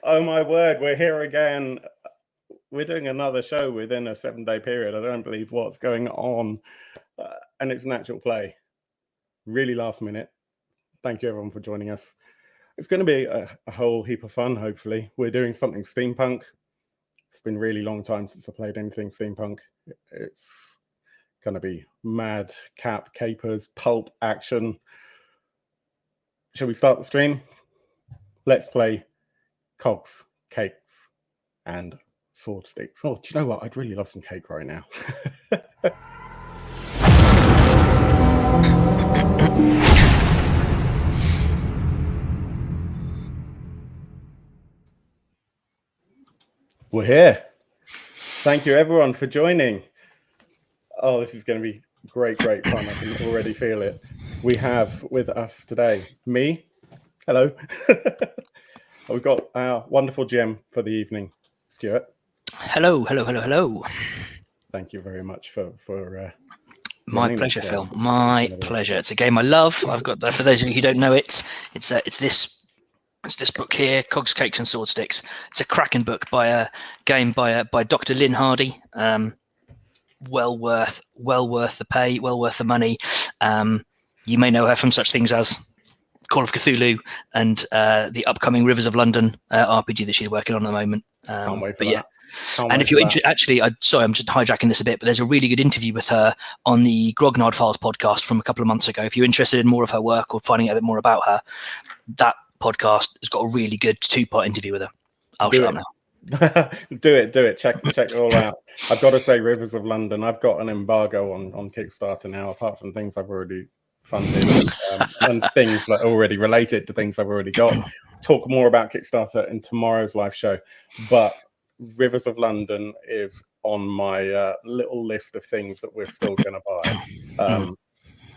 Oh my word, we're here again. We're doing another show within a 7-day period. I don't believe what's going on. And it's an actual play. Really last minute. Thank you everyone for joining us. It's going to be a whole heap of fun, hopefully. We're doing something steampunk. It's been a really long time since I played anything steampunk. It's going to be mad, cap, capers, pulp, action. Shall we start the stream? Let's play Cogs, Cakes, and Swordsticks. Oh, do you know what? I'd really love some cake right now. We're here. Thank you everyone for joining. Oh, this is going to be great fun. I can already feel it. We have with us today me. Hello. We've got our wonderful GM for the evening, Stuart. Hello. Thank you very much for my pleasure, Phil. My pleasure. It's a game I love. I've got, for those of you who don't know it, it's this book here, Cogs, Cakes, and Swordsticks. It's a cracking book by Dr. Lynne Hardy. Well worth the pay, well worth the money. You may know her from such things as Call of Cthulhu and the upcoming Rivers of London RPG that she's working on at the moment. Can't wait for that. And if you're interested, I'm just hijacking this a bit, but there's a really good interview with her on the Grognard Files podcast from a couple of months ago. If you're interested in more of her work or finding out a bit more about her, that podcast has got a really good 2-part interview with her. I'll shut up now. Do it. Check it all out. I've got to say, Rivers of London, I've got an embargo on Kickstarter now, apart from things I've already funded and things that are already related to things I've already got. Talk more about Kickstarter in tomorrow's live show, but Rivers of London is on my little list of things that we're still going to buy.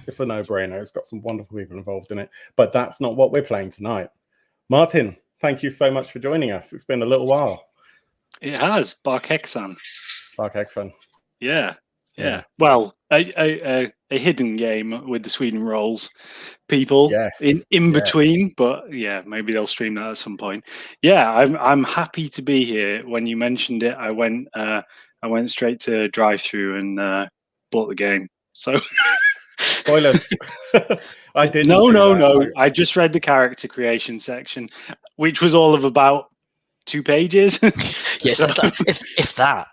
It's a no-brainer. It's got some wonderful people involved in it, but that's not what we're playing tonight. Martin, thank you so much for joining us. It's been a little while. It has. Bark Hexan. Yeah. Well, a hidden game with the Sweden Rolls people in between, but yeah, maybe they'll stream that at some point. Yeah, I'm happy to be here. When you mentioned it, I went straight to drive-through and bought the game. So spoilers. I didn't. No. I just read the character creation section, which was all of about 2 pages. Yes, if that.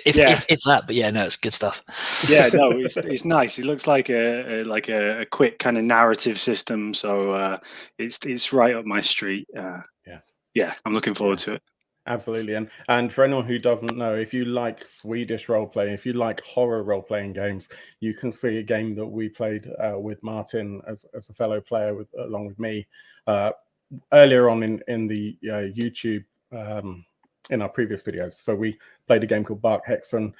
If that, but yeah, no, it's good stuff. Yeah, no, it's nice. It looks like a quick kind of narrative system, so it's right up my street. Yeah, I'm looking forward to it. Absolutely, and for anyone who doesn't know, if you like Swedish role-playing, if you like horror role-playing games, you can see a game that we played with Martin as a fellow player along with me earlier on in the YouTube. In our previous videos. So we played a game called Bark Hexan.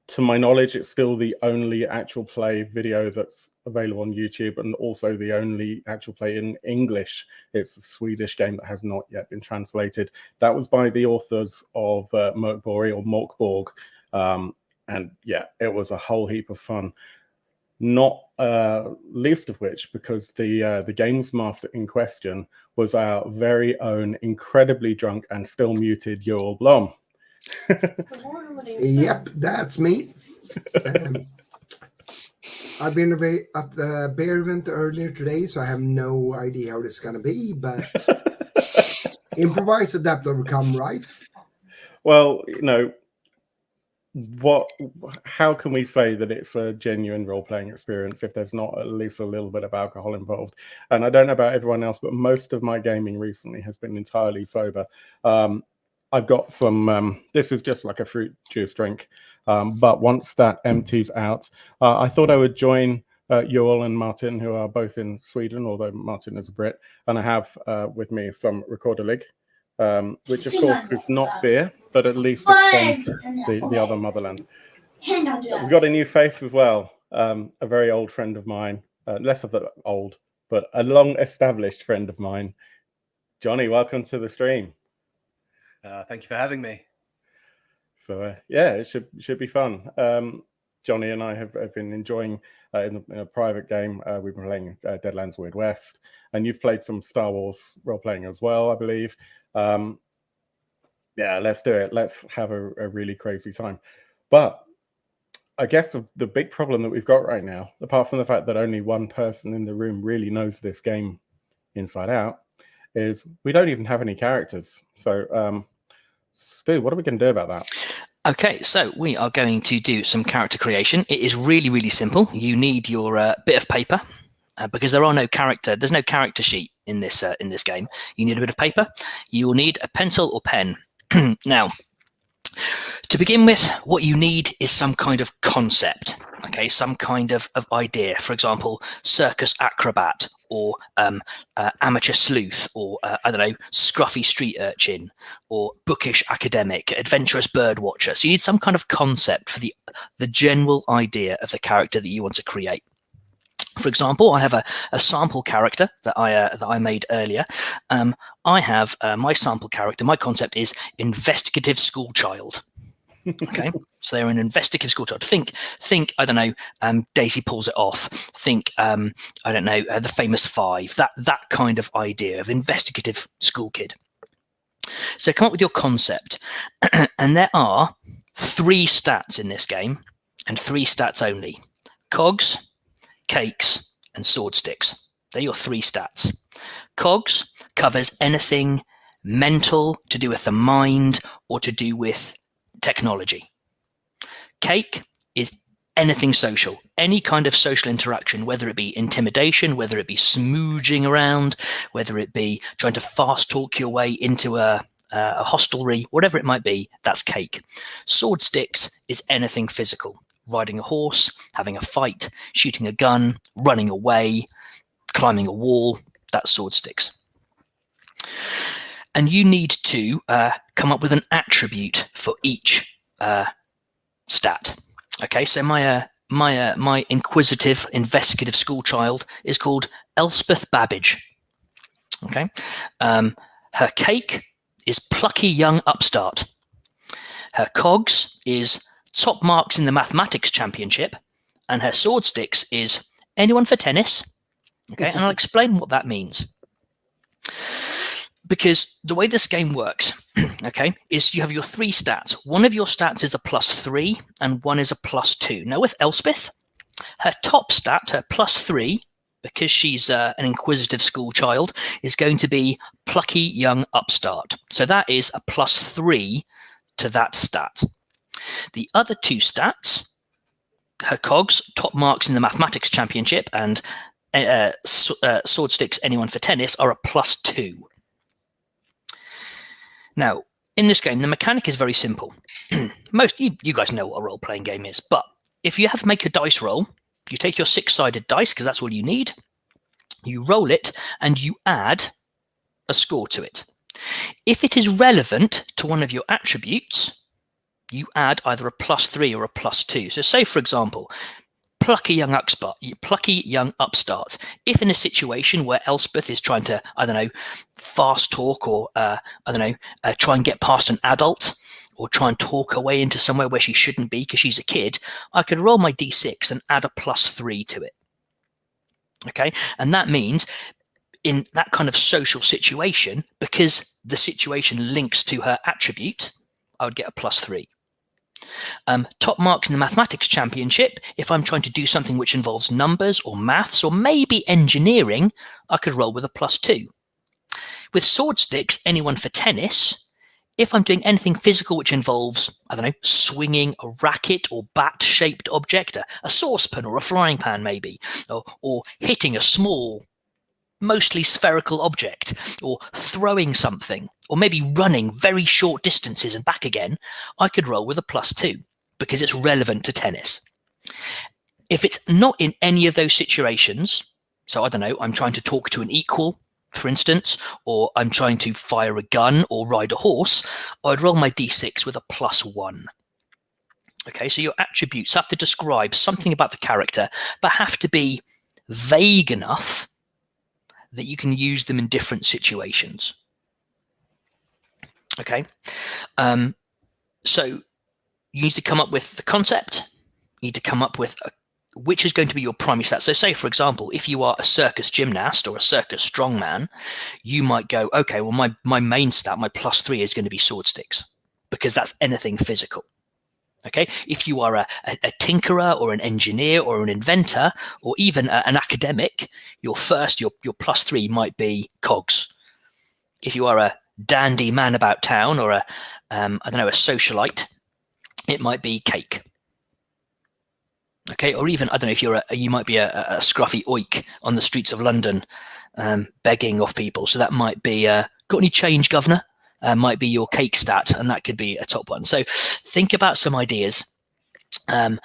To my knowledge, it's still the only actual play video that's available on YouTube, and also the only actual play in English. It's a Swedish game that has not yet been translated. That was by the authors of Morkborg. And yeah, it was a whole heap of fun. Not least of which because the games master in question was our very own incredibly drunk and still muted Joel Blom. Yep, that's me. I've been away at the bear event earlier today, so I have no idea how this is going to be, but improvise, adapt, overcome, right? Well, how can we say that it's a genuine role-playing experience if there's not at least a little bit of alcohol involved? And I don't know about everyone else, but most of my gaming recently has been entirely sober. I've got some this is just like a fruit juice drink, but once that empties out, I thought I would join Joel and Martin, who are both in Sweden, although Martin is a Brit, and I have with me some Rekorderlig, which of course is not beer, but at least it's from the other motherland. We've got a new face as well, a very old friend of mine, less of the old, but a long-established friend of mine. Johnny, welcome to the stream. Thank you for having me. So yeah, it should be fun. Johnny and I have been enjoying in a private game. We've been playing Deadlands Weird West, and you've played some Star Wars role-playing as well, I believe. Yeah, let's do it. Let's have a really crazy time. But I guess the big problem that we've got right now, apart from the fact that only one person in the room really knows this game inside out, is we don't even have any characters. So, Stu, what are we going to do about that? Okay, so we are going to do some character creation. It is really, really simple. You need your bit of paper because there's no character sheet in this game. You need a bit of paper. You will need a pencil or pen. Now, to begin with, what you need is some kind of concept. Okay, some kind of idea. For example, circus acrobat, or amateur sleuth, or I don't know, scruffy street urchin, or bookish academic, adventurous bird watcher. So you need some kind of concept for the general idea of the character that you want to create. For example, I have a sample character that I made earlier. I have my sample character. My concept is investigative schoolchild. Okay, so they're an investigative schoolchild. Think. I don't know. Daisy pulls it off. Think. I don't know. The famous five. That kind of idea of investigative school kid. So come up with your concept, and there are 3 stats in this game, and 3 stats only: Cogs, Cakes, and Swordsticks. They're your 3 stats. Cogs covers anything mental, to do with the mind, or to do with technology. Cake is anything social, any kind of social interaction, whether it be intimidation, whether it be smooging around, whether it be trying to fast talk your way into a hostelry, whatever it might be, that's cake. Swordsticks is anything physical: riding a horse, having a fight, shooting a gun, running away, climbing a wall. That's Swordsticks. And you need to come up with an attribute for each stat. Okay, so my inquisitive, investigative schoolchild is called Elspeth Babbage. Okay, her cake is plucky young upstart. Her cogs is top marks in the mathematics championship, and her Swordsticks is anyone for tennis. Okay, and I'll explain what that means. Because the way this game works, okay, is you have your 3 stats. One of your stats is a +3 and one is a +2. Now with Elspeth, her top stat, her +3, because she's an inquisitive schoolchild, is going to be plucky young upstart. So that is a +3 to that stat. The other 2 stats, her cogs, top marks in the mathematics championship, and Swordsticks, anyone for tennis, are a +2. Now, in this game, the mechanic is very simple. Most you guys know what a role-playing game is, but if you have to make a dice roll, you take your 6-sided dice, because that's all you need, you roll it, and you add a score to it. If it is relevant to one of your attributes, you add either a +3 or a +2. So say, for example, plucky young upstart. If in a situation where Elspeth is trying to, I don't know, fast talk, or try and get past an adult, or try and talk her way into somewhere where she shouldn't be because she's a kid, I could roll my d6 and add a +3 to it. Okay, and that means in that kind of social situation, because the situation links to her attribute, I would get a +3. Top marks in the mathematics championship, if I'm trying to do something which involves numbers or maths or maybe engineering, I could roll with a +2. With Swordsticks, anyone for tennis, if I'm doing anything physical which involves, I don't know, swinging a racket or bat-shaped object, a saucepan or a frying pan maybe, or hitting a small, mostly spherical object, or throwing something, or maybe running very short distances and back again, I could roll with a +2 because it's relevant to tennis. If it's not in any of those situations, so I don't know, I'm trying to talk to an equal, for instance, or I'm trying to fire a gun or ride a horse, I'd roll my d6 with a +1. Okay, so your attributes have to describe something about the character, but have to be vague enough that you can use them in different situations. Okay, so you need to come up with the concept, you need to come up with which is going to be your primary stat. So say, for example, if you are a circus gymnast or a circus strongman, you might go, okay, well, my main stat, my +3 is going to be Swordsticks, because that's anything physical. Okay, if you are a tinkerer or an engineer or an inventor or even an academic, your +3 might be Cogs. If you are a dandy man about town or a socialite, it might be cake. Okay, or even, I don't know, if you might be a scruffy oik on the streets of London, begging off people. So that might be, got any change, governor? Might be your cake stat, and that could be a top one. So think about some ideas, and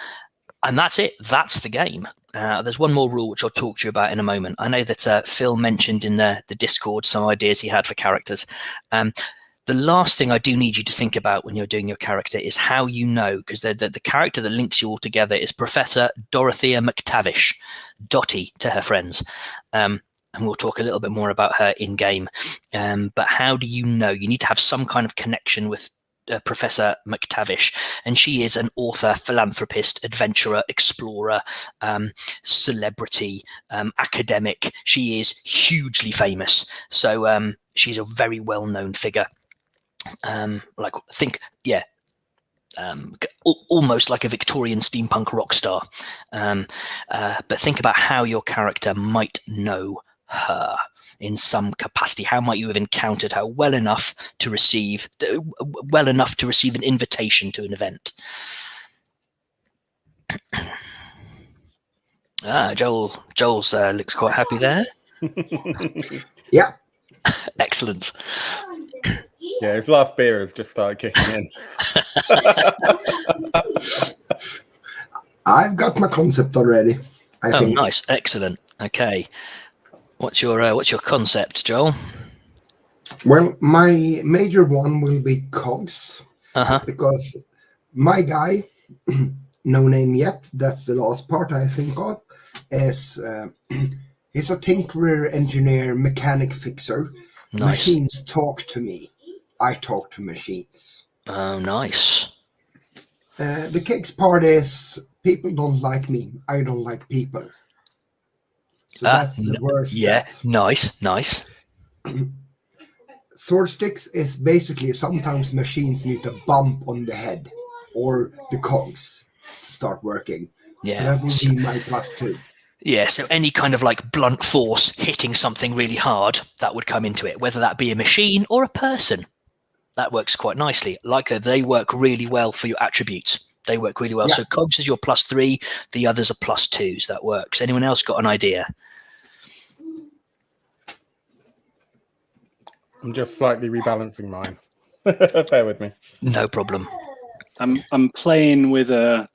that's it. That's the game. There's one more rule which I'll talk to you about in a moment. I know that Phil mentioned in the Discord some ideas he had for characters. The last thing I do need you to think about when you're doing your character is how you know, because the character that links you all together is Professor Dorothea McTavish, Dottie to her friends. And we'll talk a little bit more about her in game. But how do you know? You need to have some kind of connection with Professor McTavish, and she is an author, philanthropist, adventurer, explorer, celebrity, academic. She is hugely famous, so she's a very well-known figure. Almost like a Victorian steampunk rock star. But think about how your character might know her in some capacity. How might you have encountered her well enough to receive an invitation to an event? Joel's looks quite happy there. Yeah. Excellent. Yeah, his last beer has just started kicking in. I've got my concept already. I think. Nice, excellent. Okay, what's your concept, Joel? Well, my major one will be Cogs, because my guy, no name yet. That's the last part I think of. Is he's a tinkerer, engineer, mechanic, fixer. Nice. Machines talk to me. I talk to machines. Oh, nice. The Cogs part is people don't like me. I don't like people. So that's the worst. Yeah, nice. Swordsticks is basically sometimes machines need a bump on the head or the cogs to start working. Yeah. So that would be my +2. Yeah, so any kind of like blunt force hitting something really hard, that would come into it, whether that be a machine or a person. That works quite nicely. Like they work really well for your attributes. They work really well. Yeah. So Cogs is your +3, the others are +2s. That works. Anyone else got an idea? I'm just slightly rebalancing mine. Bear with me. No problem. I'm playing with a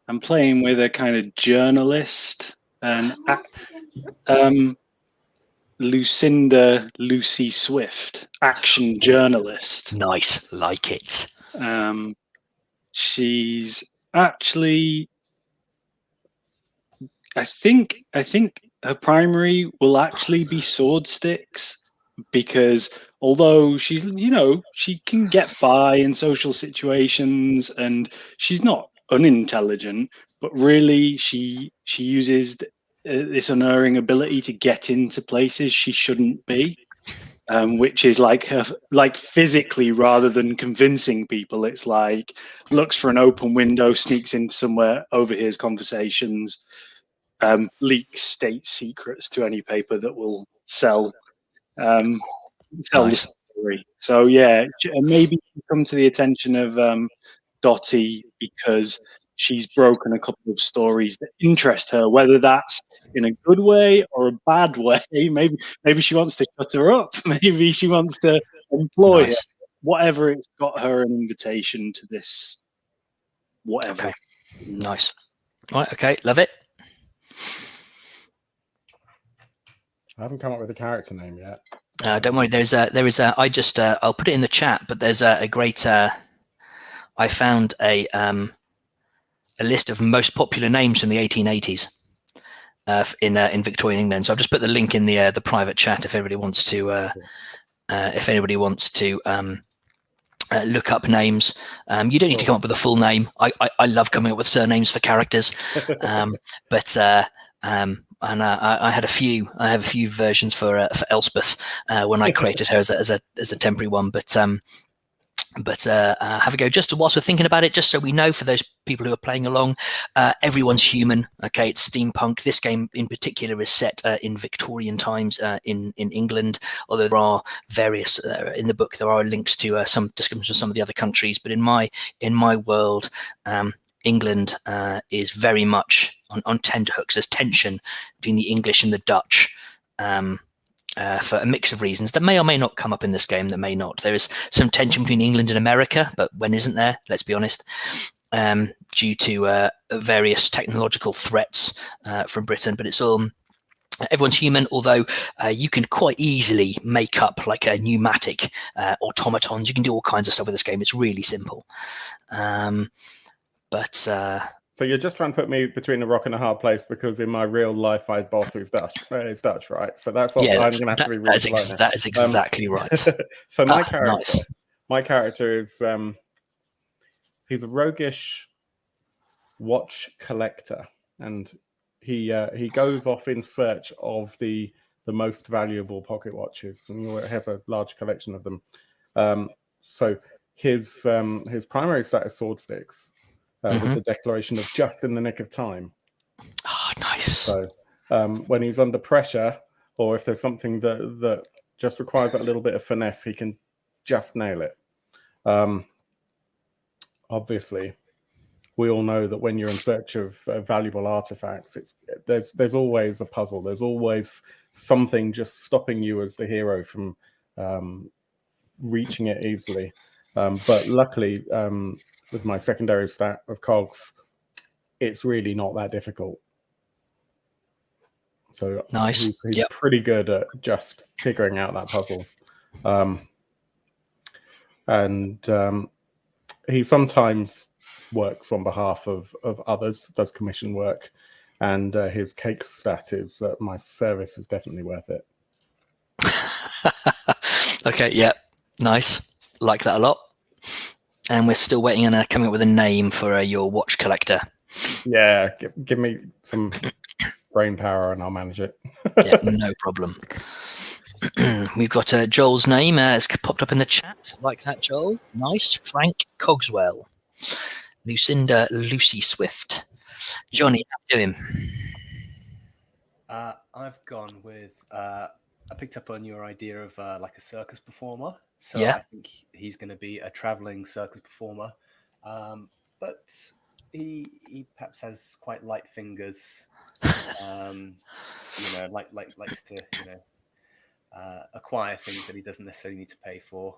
kind of journalist and Lucinda Lucy Swift, action journalist. Nice, like it. She's actually, I think her primary will actually be Swordsticks, because although she's, she can get by in social situations and she's not unintelligent, but really she uses this unerring ability to get into places she shouldn't be, which is like physically rather than convincing people. It's like looks for an open window, sneaks in somewhere, overhears conversations, leaks state secrets to any paper that will sell nice. the story. So yeah, maybe come to the attention of Dottie because she's broken a couple of stories that interest her, whether that's in a good way or a bad way. Maybe she wants to shut her up. Maybe she wants to employ her. Whatever, it's got her an invitation to this. Whatever. Okay. Nice. Right. Okay. Love it. I haven't come up with a character name yet. Don't worry. There is a. I'll put it in the chat. But there's a great. I found a list of most popular names from the 1880s in Victorian England. So I've just put the link in the private chat if anybody wants to look up names. You don't need to come up with a full name. I love coming up with surnames for characters, but I had a few. I have a few versions for Elspeth when I created her as a temporary one. But have a go. Just whilst we're thinking about it, just so we know, for those people who are playing along, everyone's human. Okay, it's steampunk. This game in particular is set in Victorian times in England. Although there are various in the book, there are links to some descriptions of some of the other countries. But in my world, England is very much on tenterhooks. There's tension between the English and the Dutch. For a mix of reasons that may or may not come up in this game, that may not. There is some tension between England and America, but when isn't there? Let's be honest. Due to various technological threats from Britain, but it's all everyone's human. Although you can quite easily make up like a pneumatic automatons. You can do all kinds of stuff with this game. It's really simple. So you're just trying to put me between a rock and a hard place, because in my real life, my boss is Dutch. It's Dutch, right? So that's what I'm going to have to be really that is exactly right. So my character is he's a roguish watch collector, and he goes off in search of the most valuable pocket watches, and he has a large collection of them. So his primary stat is Swordsticks. With the declaration of just in the nick of time. Oh, nice. So when he's under pressure, or if there's something that just requires that little bit of finesse, he can just nail it. Obviously, we all know that when you're in search of valuable artifacts, there's always a puzzle. There's always something just stopping you as the hero from reaching it easily. But luckily, with my secondary stat of Cogs, it's really not that difficult. So nice. He's pretty good at just figuring out that puzzle. And he sometimes works on behalf of others, does commission work, and his cake stat is my service is definitely worth it. Okay, yeah, nice. Like that a lot. And we're still waiting on coming up with a name for your watch collector. Yeah, give me some brain power and I'll manage it. Yeah, no problem. We've got Joel's name. It's popped up in the chat. Like that, Joel. Nice. Frank Cogswell. Lucinda Lucy Swift. Johnny, how you doing? I've gone with... I picked up on your idea of like a circus performer. So yeah. I think he's going to be a traveling circus performer. But he perhaps has quite light fingers. Likes to, acquire things that he doesn't necessarily need to pay for.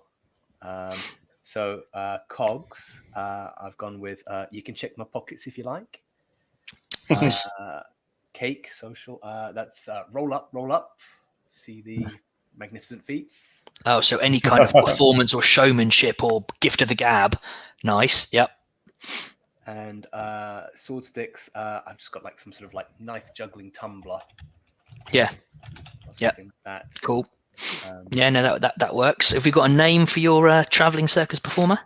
So Cogs, I've gone with you can check my pockets if you like. Cake, social, that's roll up. See the magnificent feats. Oh, so any kind of performance or showmanship or gift of the gab. Nice. Yep. And Swordsticks, I've just got like some sort of like knife juggling tumbler. Yeah. Yeah. Cool. Yeah, no, that works. Have we got a name for your traveling circus performer?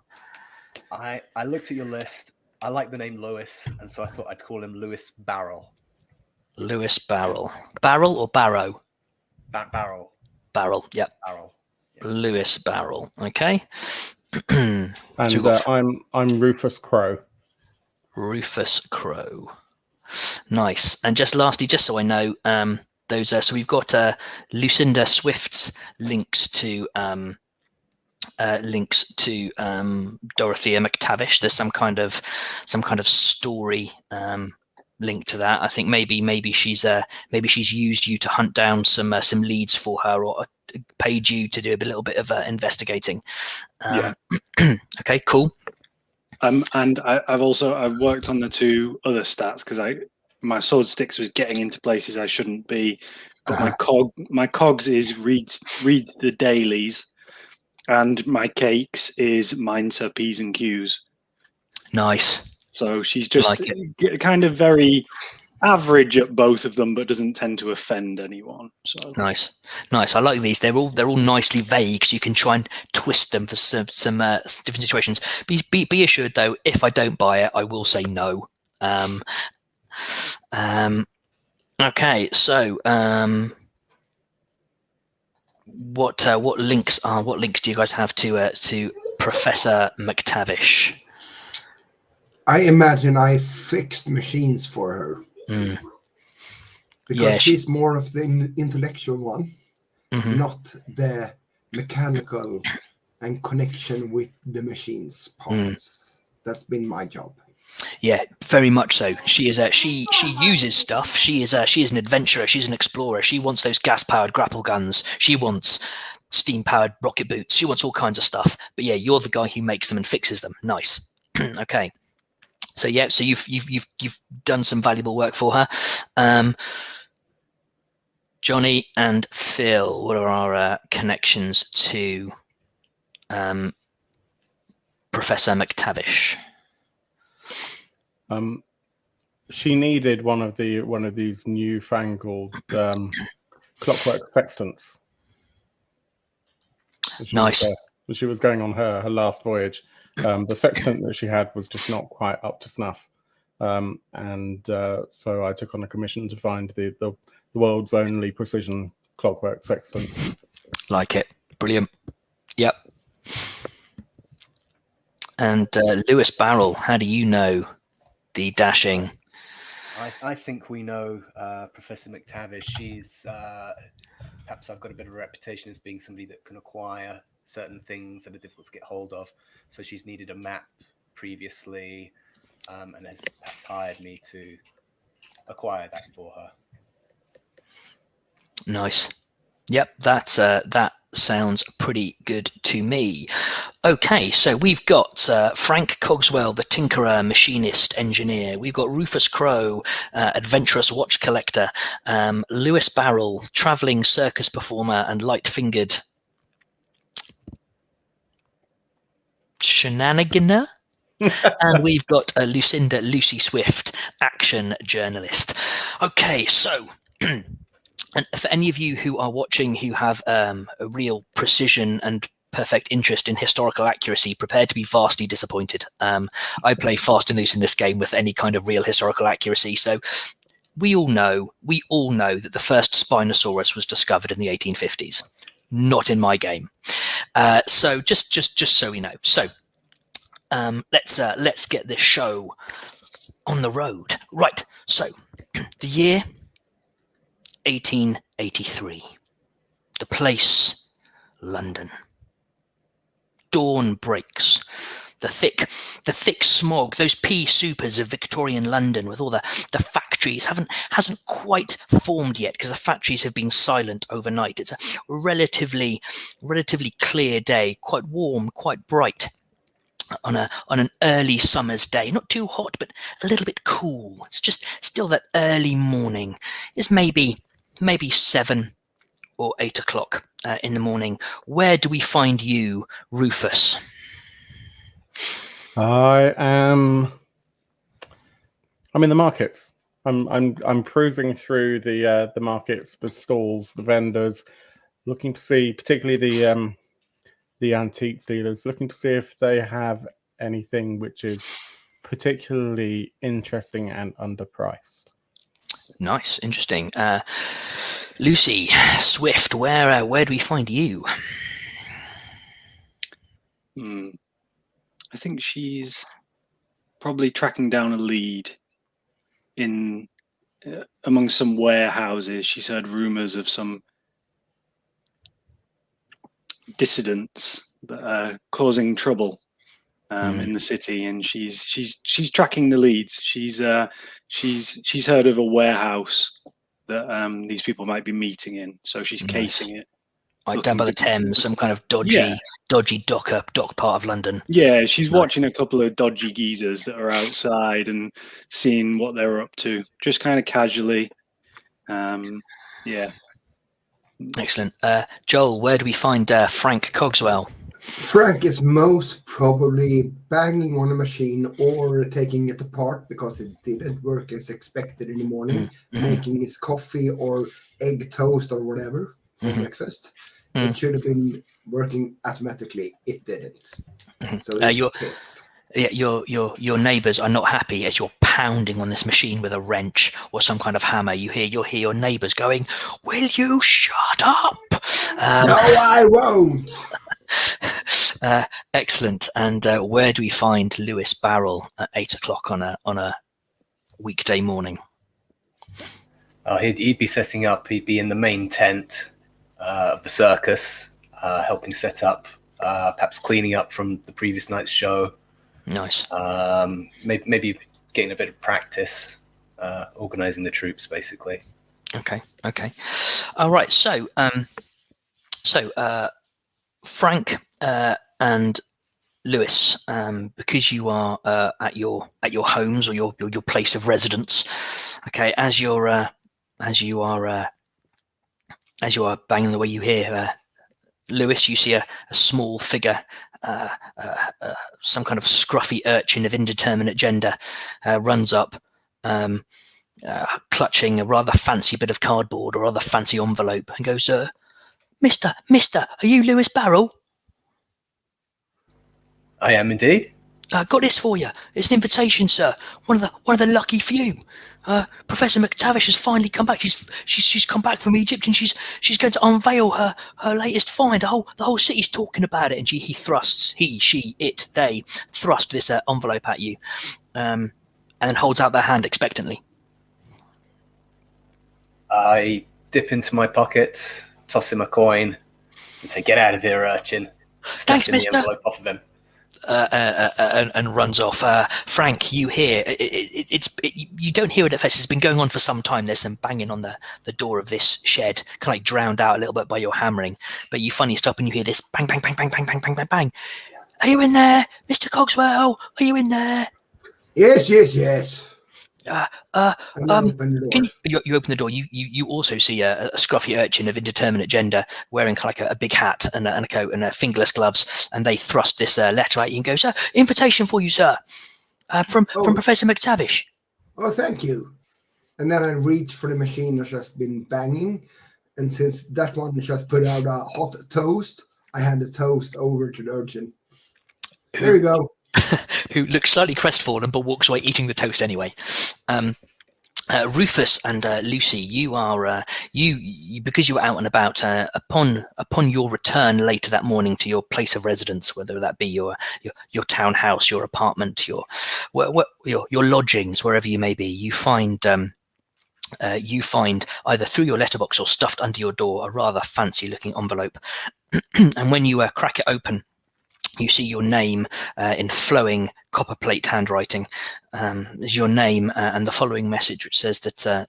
I looked at your list. I like the name Lewis, and so I thought I'd call him Lewis Barrel. Lewis Barrel. Barrel or Barrow? Barrel. Barrel. Yep. Barrel. Yeah. Lewis Barrel. Okay. And I'm Rufus Crow. Rufus Crow. Nice. And just lastly, just so I know, those so we've got Lucinda Swift's links to Dorothea McTavish. There's some kind of story link to that. I think maybe she's used you to hunt down some leads for her, or paid you to do a little bit of investigating. Okay, cool. And I've worked on the two other stats because my Swordsticks was getting into places I shouldn't be. But my cogs is read the dailies, and my cakes is minds her P's and Q's. Nice. So she's just kind of very average at both of them, but doesn't tend to offend anyone. So nice. I like these. They're all nicely vague, so you can try and twist them for some different situations. Be assured though, if I don't buy it, I will say no. Okay, so what links do you guys have to Professor McTavish? I imagine I fixed machines for her. Because she's more of the intellectual one, not the mechanical and connection with the machines parts. That's been my job. Yeah, very much so. She is she uses stuff. She is an adventurer. She's an explorer. She wants those gas-powered grapple guns. She wants steam-powered rocket boots. She wants all kinds of stuff. But yeah, you're the guy who makes them and fixes them. Nice. Okay. So yeah, so you've done some valuable work for her. Johnny and Phil, what are our connections to Professor McTavish? She needed one of these newfangled clockwork sextants. Nice. She was going on her last voyage. The sextant that she had was just not quite up to snuff, and so I took on a commission to find the world's only precision clockwork sextant. Like it. Brilliant. Yep. And Lewis Barrel, how do you know the dashing? I think we know Professor McTavish. She's perhaps I've got a bit of a reputation as being somebody that can acquire certain things that are difficult to get hold of. So she's needed a map previously, and has perhaps hired me to acquire that for her. Nice. Yep, that sounds pretty good to me. Okay, so we've got Frank Cogswell, the tinkerer, machinist, engineer. We've got Rufus Crowe, adventurous watch collector. Lewis Barrel, traveling circus performer and light-fingered shenaniganer. And we've got Lucinda Lucy Swift, action journalist. Okay, so and for any of you who are watching who have a real precision and perfect interest in historical accuracy, prepare to be vastly disappointed. I play fast and loose in this game with any kind of real historical accuracy. So we all know that the first Spinosaurus was discovered in the 1850s. Not in my game. So just so we know. So let's get this show on the road. Right. So the year 1883. The place, London. Dawn breaks. The thick smog, those pea supers of Victorian London with all the factories hasn't quite formed yet because the factories have been silent overnight. It's a relatively clear day, quite warm, quite bright. On an early summer's day, not too hot, but a little bit cool. It's just still that early morning. It's maybe 7 or 8 o'clock in the morning. Where do we find you, Rufus? I'm in the markets. I'm cruising through the markets, the stalls, the vendors, looking to see, particularly the antiques dealers, looking to see if they have anything which is particularly interesting and underpriced. Nice, interesting. Lucy Swift, where do we find you? I think she's probably tracking down a lead in among some warehouses. She's heard rumors of some dissidents that are causing trouble in the city, and she's tracking the leads. She's heard of a warehouse that these people might be meeting in, so she's casing it. Like down by the Thames, some kind of dodgy dock part of London. Yeah, she's watching a couple of dodgy geezers that are outside and seeing what they're up to, just kind of casually. Yeah. Excellent. Joel, where do we find Frank Cogswell? Frank is most probably banging on a machine or taking it apart because it didn't work as expected in the morning, making his coffee or egg toast or whatever for breakfast. It should have been working automatically. It didn't. So he's pissed. Yeah, your neighbours are not happy as you're pounding on this machine with a wrench or some kind of hammer. You'll hear your neighbours going, "Will you shut up?" No, I won't. Excellent. And where do we find Lewis Barrel at 8 o'clock on a weekday morning? He'd be setting up. He'd be in the main tent of the circus, helping set up, perhaps cleaning up from the previous night's show. Nice. Maybe getting a bit of practice, organizing the troops, basically. Okay. All right. So Frank and Lewis, because you are at your homes or your place of residence. Okay, as you are banging the way, you hear Lewis. You see a small figure. Some kind of scruffy urchin of indeterminate gender runs up, clutching a rather fancy bit of cardboard or rather fancy envelope, and goes, Mister, are you Lewis Barrel? I am indeed. Got this for you. It's an invitation, sir. One of the lucky few. Professor McTavish has finally come back. She's come back from Egypt, and she's going to unveil her latest find. The whole city's talking about it. And they thrust this envelope at you, and then holds out their hand expectantly. I dip into my pocket, toss him a coin, and say, "Get out of here, urchin." Thanks, mister. The envelope off of him. And runs off. Frank, you hear you don't hear it at first. It's been going on for some time. There's some banging on the door of this shed, kind of like drowned out a little bit by your hammering. But you finally stop and you hear this bang, bang, bang, bang, bang, bang, bang, bang, bang. Are you in there, Mr. Cogswell? Are you in there? Yes. You open the door. You also see a scruffy urchin of indeterminate gender wearing like a big hat and a coat and fingerless gloves, and they thrust this letter at you and go, "Sir, invitation for you, sir, from Professor McTavish." Oh, thank you. And then I reach for the machine that's just been banging, and since that one just put out a hot toast, I hand the toast over to the urchin. There you go. Who looks slightly crestfallen but walks away eating the toast anyway. Rufus and Lucy, you are you because you were out and about upon your return later that morning to your place of residence, whether that be your townhouse, your apartment, your lodgings, wherever you may be. You find either through your letterbox or stuffed under your door a rather fancy looking envelope, and when you crack it open, you see your name in flowing copperplate handwriting. Is your name and the following message, which says that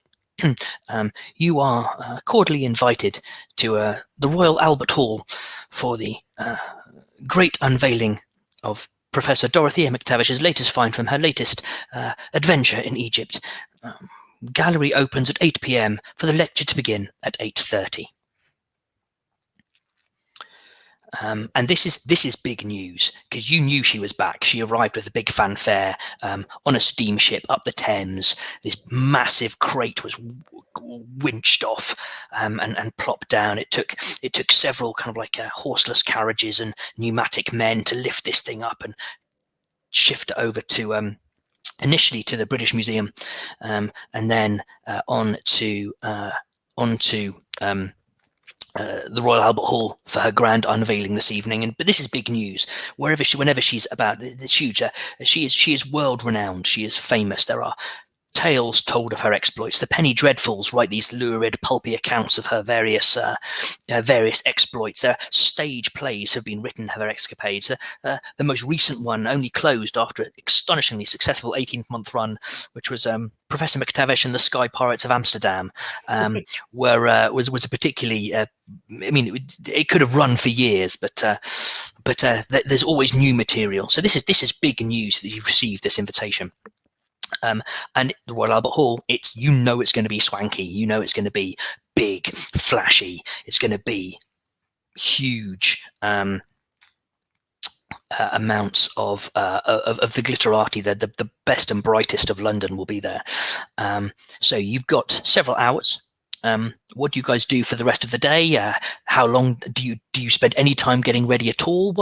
you are cordially invited to the Royal Albert Hall for the great unveiling of Professor Dorothea McTavish's latest find from her latest adventure in Egypt. Gallery opens at 8 p.m. for the lecture to begin at 8:30. And this is big news because you knew she was back. She arrived with a big fanfare on a steamship up the Thames. This massive crate was winched off and plopped down. It took several kind of like horseless carriages and pneumatic men to lift this thing up and shift it over to initially to the British Museum, and then on to the Royal Albert Hall for her grand unveiling this evening. But this is big news. Whenever she's about, it's huge. She is world renowned. She is famous. There are tales told of her exploits. The penny dreadfuls write these lurid, pulpy accounts of her various exploits. Their stage plays have been written of her escapades. The most recent one only closed after an astonishingly successful 18-month run, which was Professor McTavish and the Sky Pirates of Amsterdam, was a particularly. It could have run for years, but there's always new material. So this is big news that you've received this invitation. And the Royal Albert Hall, it's going to be swanky. It's going to be big, flashy. It's going to be huge. amounts of the glitterati. The best and brightest of London will be there. So you've got several hours. What do you guys do for the rest of the day? How long do you spend any time getting ready at all?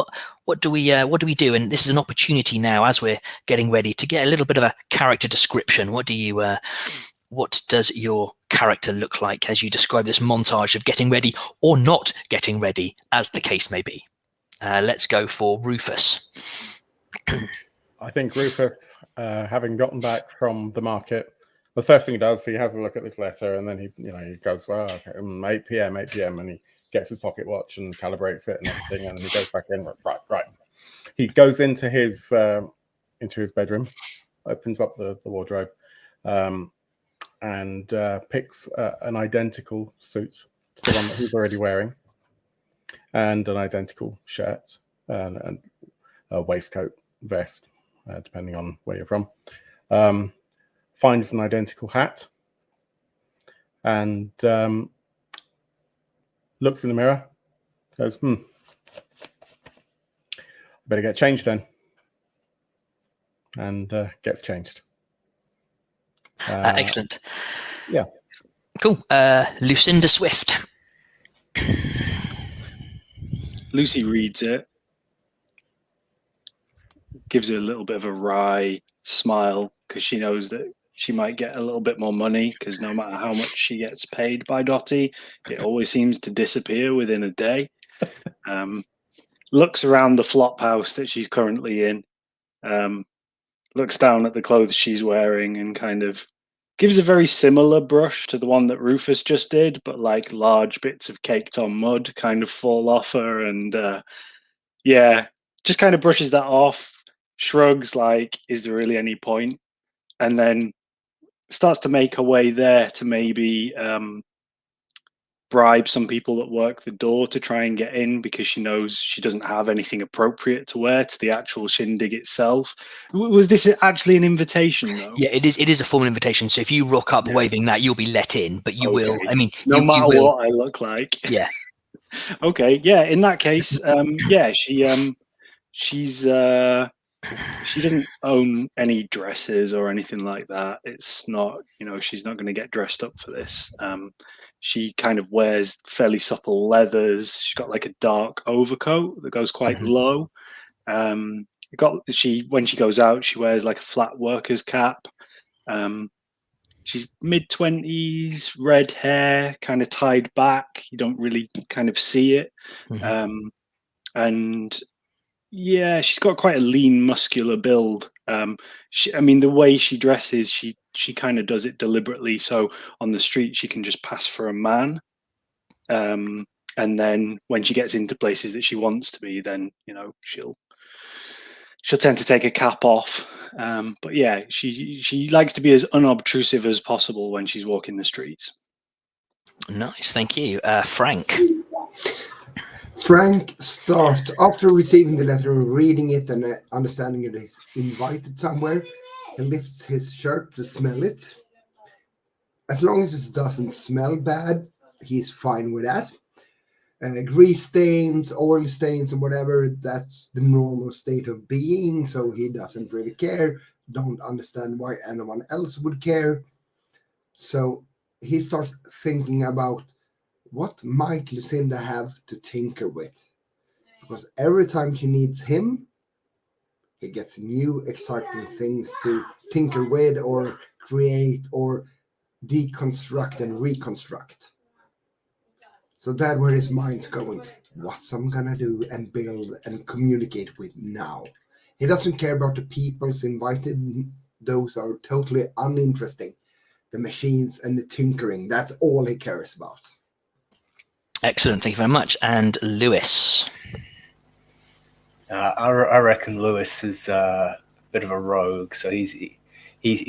What do we do? And this is an opportunity now, as we're getting ready, to get a little bit of a character description. What does your character look like as you describe this montage of getting ready or not getting ready, as the case may be? Let's go for Rufus. I think Rufus, having gotten back from the market, the first thing he does, he has a look at this letter, and then he goes, well, okay, 8 p.m., and he gets his pocket watch and calibrates it and everything, and he goes back in. Right. He goes into his bedroom, opens up the wardrobe, and picks an identical suit to the one that he's already wearing, and an identical shirt and a waistcoat, vest, depending on where you're from. Finds an identical hat and looks in the mirror, goes, better get changed then, and gets changed. Excellent. Yeah. Cool. Lucinda Swift. Lucy reads it, gives her a little bit of a wry smile, because she knows that she might get a little bit more money, because no matter how much she gets paid by Dottie, it always seems to disappear within a day. Looks around the flop house that she's currently in, looks down at the clothes she's wearing, and kind of gives a very similar brush to the one that Rufus just did, but like large bits of caked on mud kind of fall off her, and just kind of brushes that off, shrugs like, is there really any point? And then starts to make her way there to maybe bribe some people that work the door to try and get in, because she knows she doesn't have anything appropriate to wear to the actual shindig itself. Was this actually an invitation, though? Yeah, it is. It is a formal invitation. So if you rock up waving that, you'll be let in. But you will. I mean, no you matter will. what I look like. Yeah. Okay. Yeah. In that case, she doesn't own any dresses or anything like that. It's not, she's not going to get dressed up for this. She kind of wears fairly supple leathers. She's got like a dark overcoat that goes quite low. When she goes out, she wears like a flat worker's cap. She's mid-20s, red hair, kind of tied back. You don't really kind of see it. And yeah, she's got quite a lean, muscular build. The way she dresses, she kind of does it deliberately. So on the street, she can just pass for a man. And then when she gets into places that she wants to be, then she'll tend to take a cap off. But yeah, she likes to be as unobtrusive as possible when she's walking the streets. Nice, thank you, Frank. Frank starts, after receiving the letter and reading it and understanding it is invited somewhere, he lifts his shirt to smell it. As long as it doesn't smell bad, he's fine with that. Grease stains, oil stains, and whatever, that's the normal state of being, so he doesn't really care. Don't understand why anyone else would care. So he starts thinking about, what might Lucinda have to tinker with? Because every time she needs him, he gets new exciting things to tinker with or create or deconstruct and reconstruct. So that's where his mind's going. What's I'm gonna do and build and communicate with now? He doesn't care about the people's invited. Those are totally uninteresting. The machines and the tinkering, that's all he cares about. Excellent, thank you very much. And Lewis. I reckon Lewis is a bit of a rogue, so he's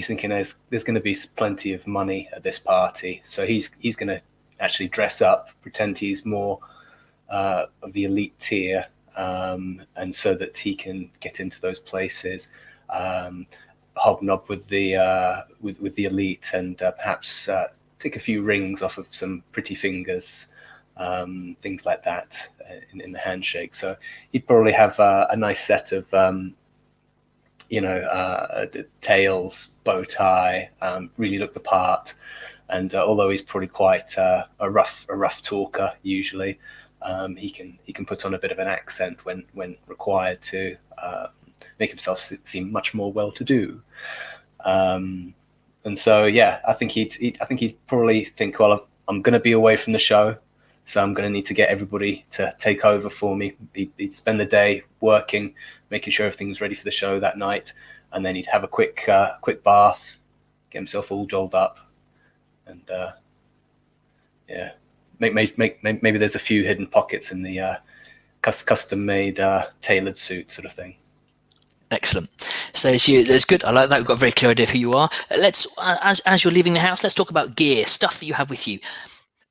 thinking there's going to be plenty of money at this party, so he's going to actually dress up, pretend he's more of the elite tier, and so that he can get into those places, hobnob with the elite, and perhaps take a few rings off of some pretty fingers. things like that in the handshake. So he'd probably have a nice set of, tails, bow tie, really look the part. And although he's probably quite a rough talker usually, he can put on a bit of an accent when required to make himself seem much more well-to-do. And so, yeah, I think he'd probably think, well, I'm going to be away from the show, so I'm going to need to get everybody to take over for me. He'd spend the day working, making sure everything's ready for the show that night, and then he'd have a quick bath, get himself all dolled up, and maybe there's a few hidden pockets in the custom-made tailored suit sort of thing. Excellent. So that's good. I like that. We've got a very clear idea of who you are. Let's, as you're leaving the house, let's talk about gear, stuff that you have with you.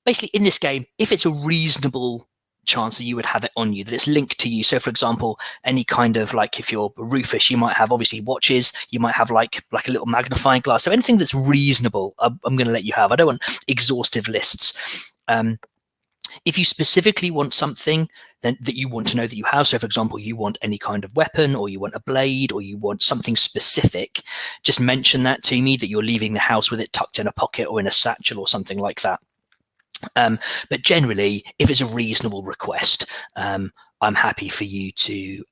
Basically, in this game, if it's a reasonable chance that you would have it on you, that it's linked to you. So, for example, any kind of, like, if you're Rufus, you might have obviously watches. You might have like a little magnifying glass. So anything that's reasonable, I'm going to let you have. I don't want exhaustive lists. If you specifically want something then that you want to know that you have, so for example, you want any kind of weapon, or you want a blade, or you want something specific, just mention that to me, that you're leaving the house with it tucked in a pocket or in a satchel or something like that. But generally, if it's a reasonable request, I'm happy for you to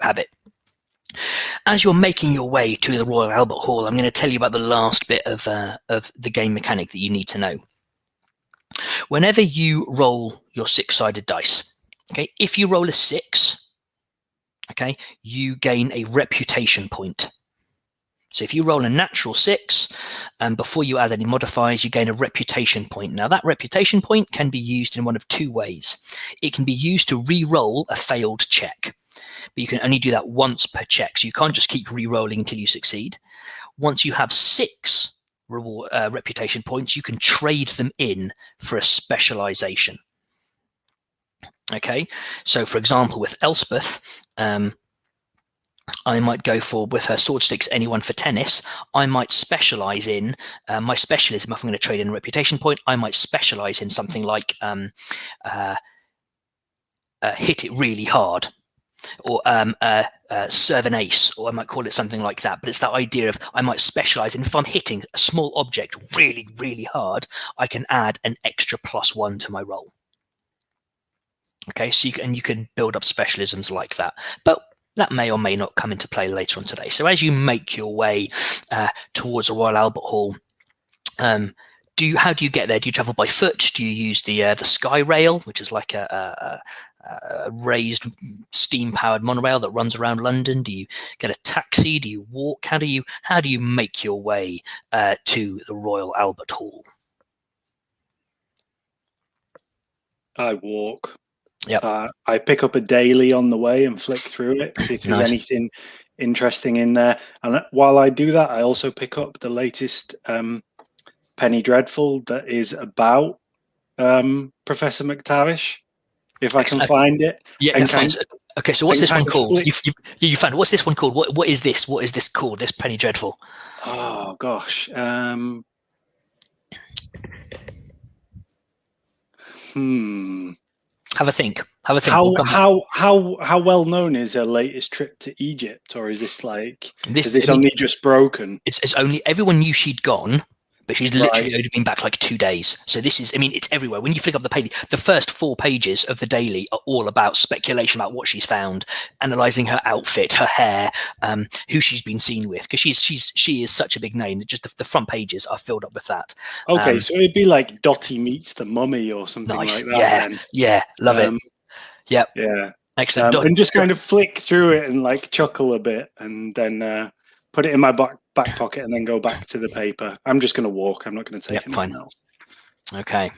have it. As you're making your way to the Royal Albert Hall, I'm going to tell you about the last bit of the game mechanic that you need to know. Whenever you roll your 6-sided dice, okay, if you roll a 6, okay, you gain a reputation point. So if you roll a natural 6, and before you add any modifiers, you gain a reputation point. Now that reputation point can be used in one of 2 ways. It can be used to re-roll a failed check, but you can only do that once per check. So you can't just keep re-rolling until you succeed. Once you have 6 reputation points, you can trade them in for a specialization. Okay, so for example, with Elspeth, I might go for, with her Swordsticks, anyone for tennis, I might specialize in my specialism. If I'm going to trade in a reputation point, I might specialize in something like hit it really hard, or serve an ace, or I might call it something like that. But it's that idea of, I might specialize in, if I'm hitting a small object really, really hard, I can add an extra +1 to my roll. Okay, so you can build up specialisms like that. But that may or may not come into play later on today. So as you make your way towards the Royal Albert Hall, how do you get there? Do you travel by foot? Do you use the Sky Rail, which is like a raised steam-powered monorail that runs around London? Do you get a taxi? Do you walk? How do you make your way to the Royal Albert Hall? I walk. Yeah. I pick up a daily on the way and flick through it, see if there's anything interesting in there. And while I do that, I also pick up the latest Penny Dreadful that is about Professor McTavish, if I can find it. Yeah, okay, so what's this one called? You found it. What's this one called? What is this? What is this called? This Penny Dreadful? Oh gosh. Have a think. How well known is her latest trip to Egypt, or is this like is this only just broken? It's only, everyone knew she'd gone, but she's literally only been back like 2 days. So this is, I mean, it's everywhere. When you flick up the page, the first 4 pages of the daily are all about speculation about what she's found, analysing her outfit, her hair, who she's been seen with, because she is such a big name that just the front pages are filled up with that. Okay, so it'd be like Dottie meets the Mummy or something like that. Yeah, then. Yeah, love it. Yeah, excellent. And just kind of flick through it and like chuckle a bit, and then put it in my back pocket, and then go back to the paper. I'm just going to walk. I'm not going to take anything else. Okay.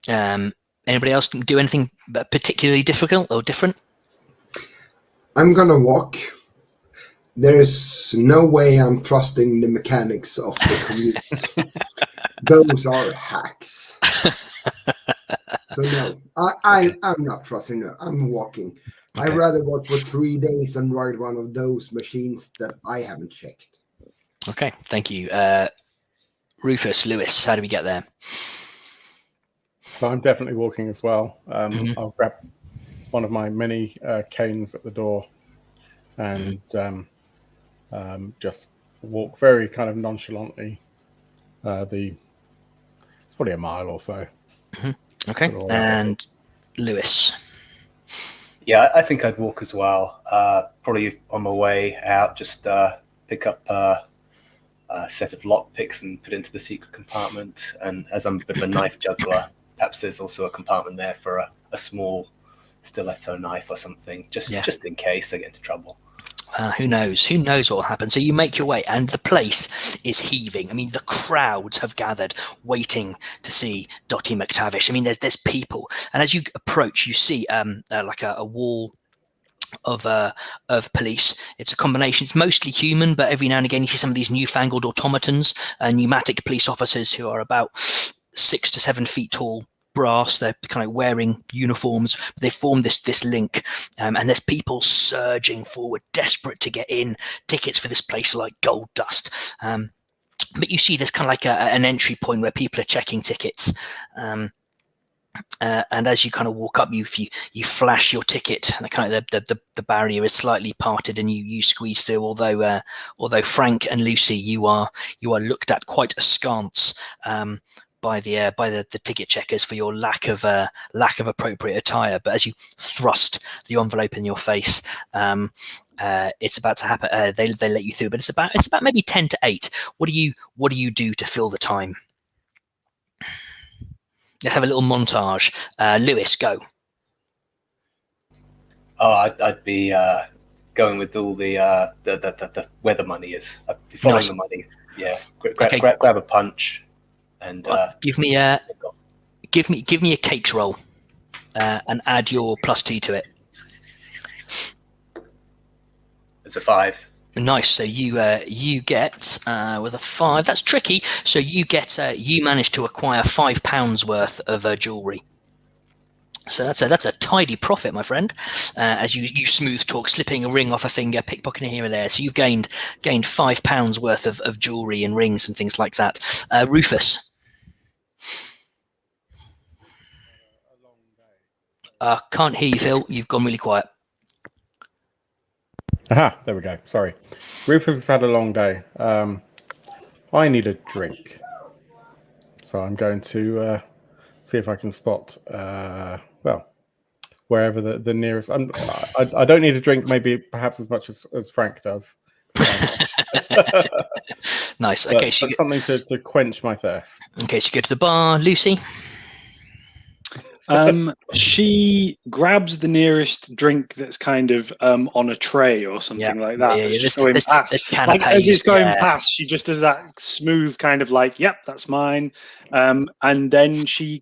Anybody else do anything particularly difficult or different? I'm going to walk. There's no way I'm trusting the mechanics of the commute. Those are hacks. So no, I'm not trusting them. I'm walking. Okay. I'd rather walk for 3 days than ride one of those machines that I haven't checked. Okay, thank you. Rufus, Lewis, how do we get there? So I'm definitely walking as well. I'll grab one of my many canes at the door and just walk very kind of nonchalantly. It's probably a mile or so. Okay, and Lewis. Yeah, I think I'd walk as well. Probably on my way out, just pick up a set of lockpicks and put into the secret compartment. And as I'm a bit of a knife juggler, perhaps there's also a compartment there for a small stiletto knife or something, just in case I get into trouble. Who knows? Who knows what will happen? So you make your way, and the place is heaving. I mean, the crowds have gathered, waiting to see Dottie McTavish. I mean, there's people, and as you approach, you see like a wall of police. It's a combination. It's mostly human, but every now and again you see some of these newfangled automatons, pneumatic police officers who are about 6 to 7 feet tall. Brass, they're kind of wearing uniforms. They form this link, and there's people surging forward, desperate to get in. Tickets for this place are like gold dust. But you see there's kind of like an entry point where people are checking tickets. And as you kind of walk up, you flash your ticket, and kind of the barrier is slightly parted, and you squeeze through. Although Frank and Lucy, you are looked at quite askance. By the ticket checkers for your lack of appropriate attire, but as you thrust the envelope in your face, it's about to happen. They let you through, but it's about maybe 10 to 8. What do you do to fill the time? Let's have a little montage. Lewis, go. Oh, I'd be going with all the where the money is. I'd be following the money. Yeah, grab a punch. And give me a cakes roll, and add your +2 to it. It's a 5. Nice. So you get with a 5. That's tricky. So you manage to acquire £5 worth of jewelry. So that's a tidy profit, my friend. As you smooth talk, slipping a ring off a finger, pickpocketing here and there. So you've gained £5 worth of jewelry and rings and things like that. Rufus. Can't hear you, Phil. You've gone really quiet. Aha, there we go. Sorry. Rufus has had a long day. I need a drink. So I'm going to see if I can spot, wherever the nearest... I don't need a drink, maybe perhaps as much as Frank does. Nice. Okay, so something to quench my thirst. Okay, so you go to the bar. Lucy? She grabs the nearest drink that's kind of on a tray or something like that. Yeah, just going past. Like, as it's going past, she just does that smooth kind of like, yep, that's mine. And then she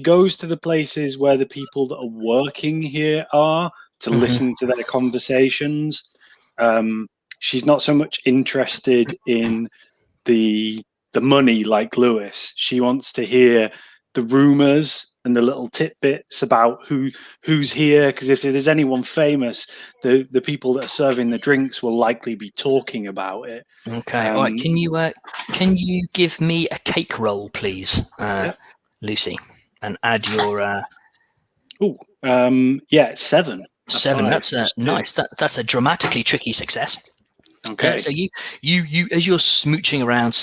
goes to the places where the people that are working here are to listen to their conversations. She's not so much interested in the money like Lewis. She wants to hear the rumors and the little tidbits about who's here, because if there's anyone famous, the people that are serving the drinks will likely be talking about it. Okay. All right. Can you give me a cake roll, please, Lucy, and add your 7. 7. That's nice. That's a dramatically tricky success. Okay. So you as you're smooching around,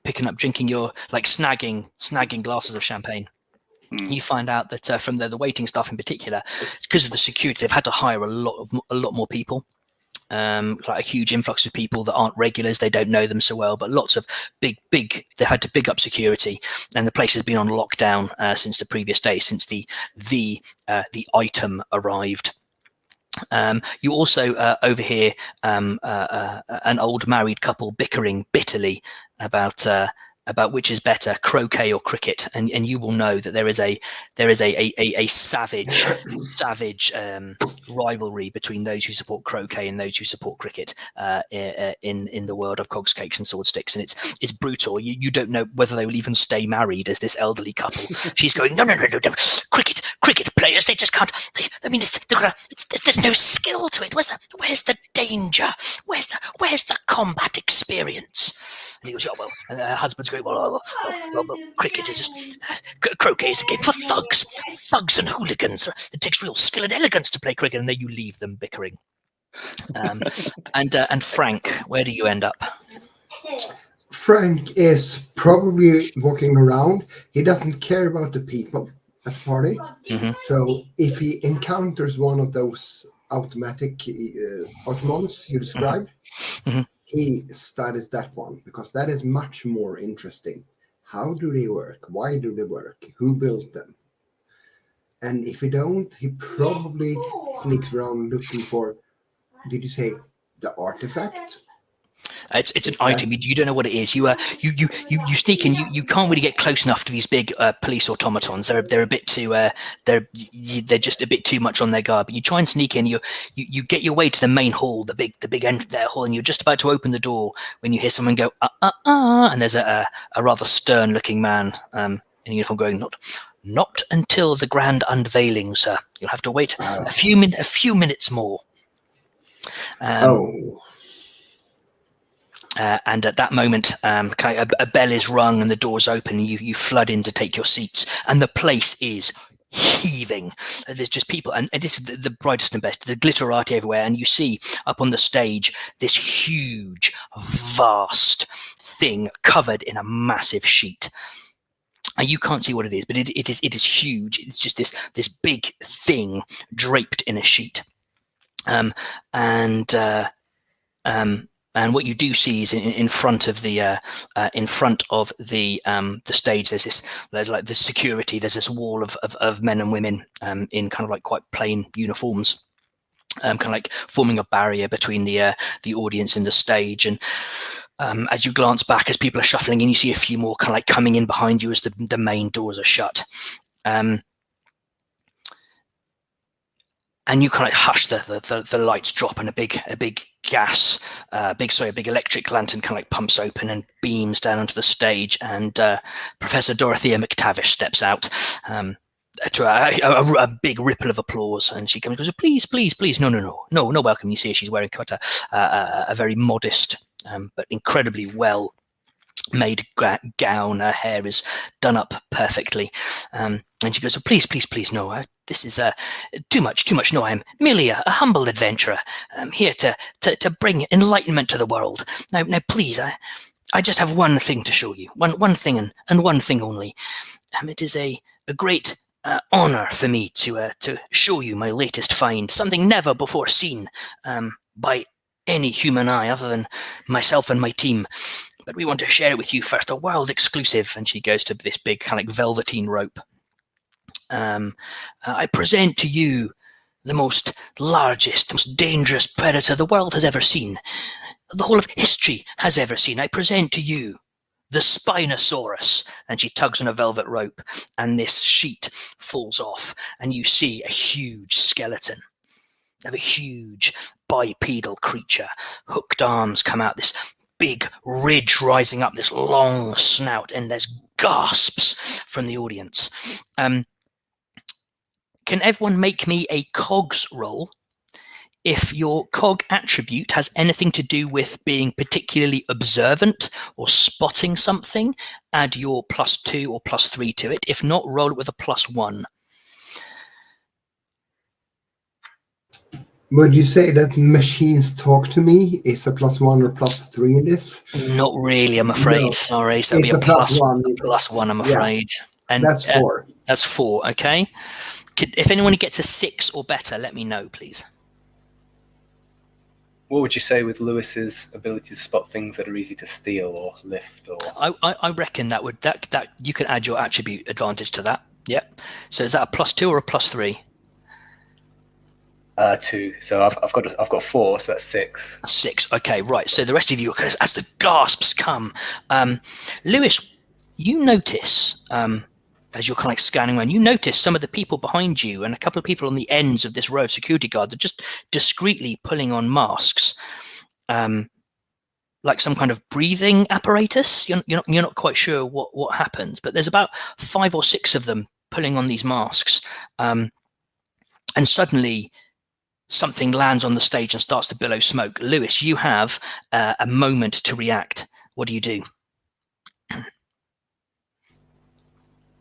picking up, drinking your snagging glasses of champagne. You find out that from the waiting staff in particular, because of the security, they've had to hire a lot more people. Like a huge influx of people that aren't regulars. They don't know them so well, but lots of big. They've had to big up security, and the place has been on lockdown since the previous day, since the item arrived. You also overhear an old married couple bickering bitterly about which is better, croquet or cricket, and you will know that there is a savage rivalry between those who support croquet and those who support cricket in the world of Cogs, Cakes and Swordsticks, and it's brutal. You don't know whether they will even stay married as this elderly couple. She's going, no, cricket players, they just can't. There's no skill to it. Where's the danger? Where's the combat experience? And he goes, oh, well, and her husband's going, well, cricket is just, croquet is a game for thugs and hooligans. It takes real skill and elegance to play cricket, and then you leave them bickering. And Frank, where do you end up? Frank is probably walking around. He doesn't care about the people at the party. Mm-hmm. So if he encounters one of those automatic automons you described, mm-hmm. he studies that one, because that is much more interesting. How do they work? Why do they work? Who built them? And if he don't, he probably sneaks around looking for, did you say the artifact? It's an item. You don't know what it is. You sneak in. You can't really get close enough to these big police automatons. They're a bit too they're just a bit too much on their guard. But you try and sneak in. You get your way to the main hall, the big hall, and you're just about to open the door when you hear someone go and there's a rather stern looking man in uniform going, not until the grand unveiling, sir. You'll have to wait a few minutes more. And at that moment, a bell is rung and the doors open, and you flood in to take your seats, and the place is heaving. There's just people, and this is the brightest and best. There's glitterati everywhere, and you see up on the stage this huge, vast thing covered in a massive sheet. And you can't see what it is, but it is huge. It's just this big thing draped in a sheet, and what you do see is in front of the stage, there's like the security. There's this wall of men and women in kind of like quite plain uniforms, kind of like forming a barrier between the audience and the stage. And as you glance back, as people are shuffling in, you see a few more kind of like coming in behind you as the main doors are shut. And you kind of hush, the lights drop, and a big electric lantern kind of like pumps open and beams down onto the stage, and Professor Dorothea McTavish steps out to a big ripple of applause, and she comes and goes, please, no welcome. You see she's wearing quite a very modest but incredibly well made gown. Her hair is done up perfectly, and she goes, please, no, this is too much. No, I am merely a humble adventurer. I'm here to bring enlightenment to the world. Now, please, I just have one thing to show you, one thing and one thing only. It is a great honor for me to show you my latest find, something never before seen by any human eye other than myself and my team. But we want to share it with you first, a world exclusive. And she goes to this big kind of like velveteen rope. I present to you the most largest, most dangerous predator the world has ever seen, the whole of history has ever seen. I present to you the Spinosaurus. And she tugs on a velvet rope, and this sheet falls off, and you see a huge skeleton of a huge bipedal creature. Hooked arms come out, this big ridge rising up, this long snout, and there's gasps from the audience. Can everyone make me a Cogs roll? If your Cog attribute has anything to do with being particularly observant or spotting something, add your +2 or +3 to it. If not, roll it with a +1. Would you say that machines talk to me? Is a +1 or +3 in this? Not really, I'm afraid. No. Sorry, so that'll be a +1, I'm afraid. Yeah. And that's 4. That's 4, okay. If anyone gets a 6 or better, let me know, please. What would you say with Lewis's ability to spot things that are easy to steal or lift? Or I reckon that you could add your attribute advantage to that. Yep. So is that a +2 or a +3? 2. So I've got 4, so that's 6. 6. Okay, right. So the rest of you, as the gasps come, Lewis, you notice as you're kind of like scanning around, you notice some of the people behind you and a couple of people on the ends of this row of security guards are just discreetly pulling on masks, like some kind of breathing apparatus. You're not quite sure what happens, but there's about 5 or 6 of them pulling on these masks, and suddenly something lands on the stage and starts to billow smoke. Lewis, you have a moment to react What do you do?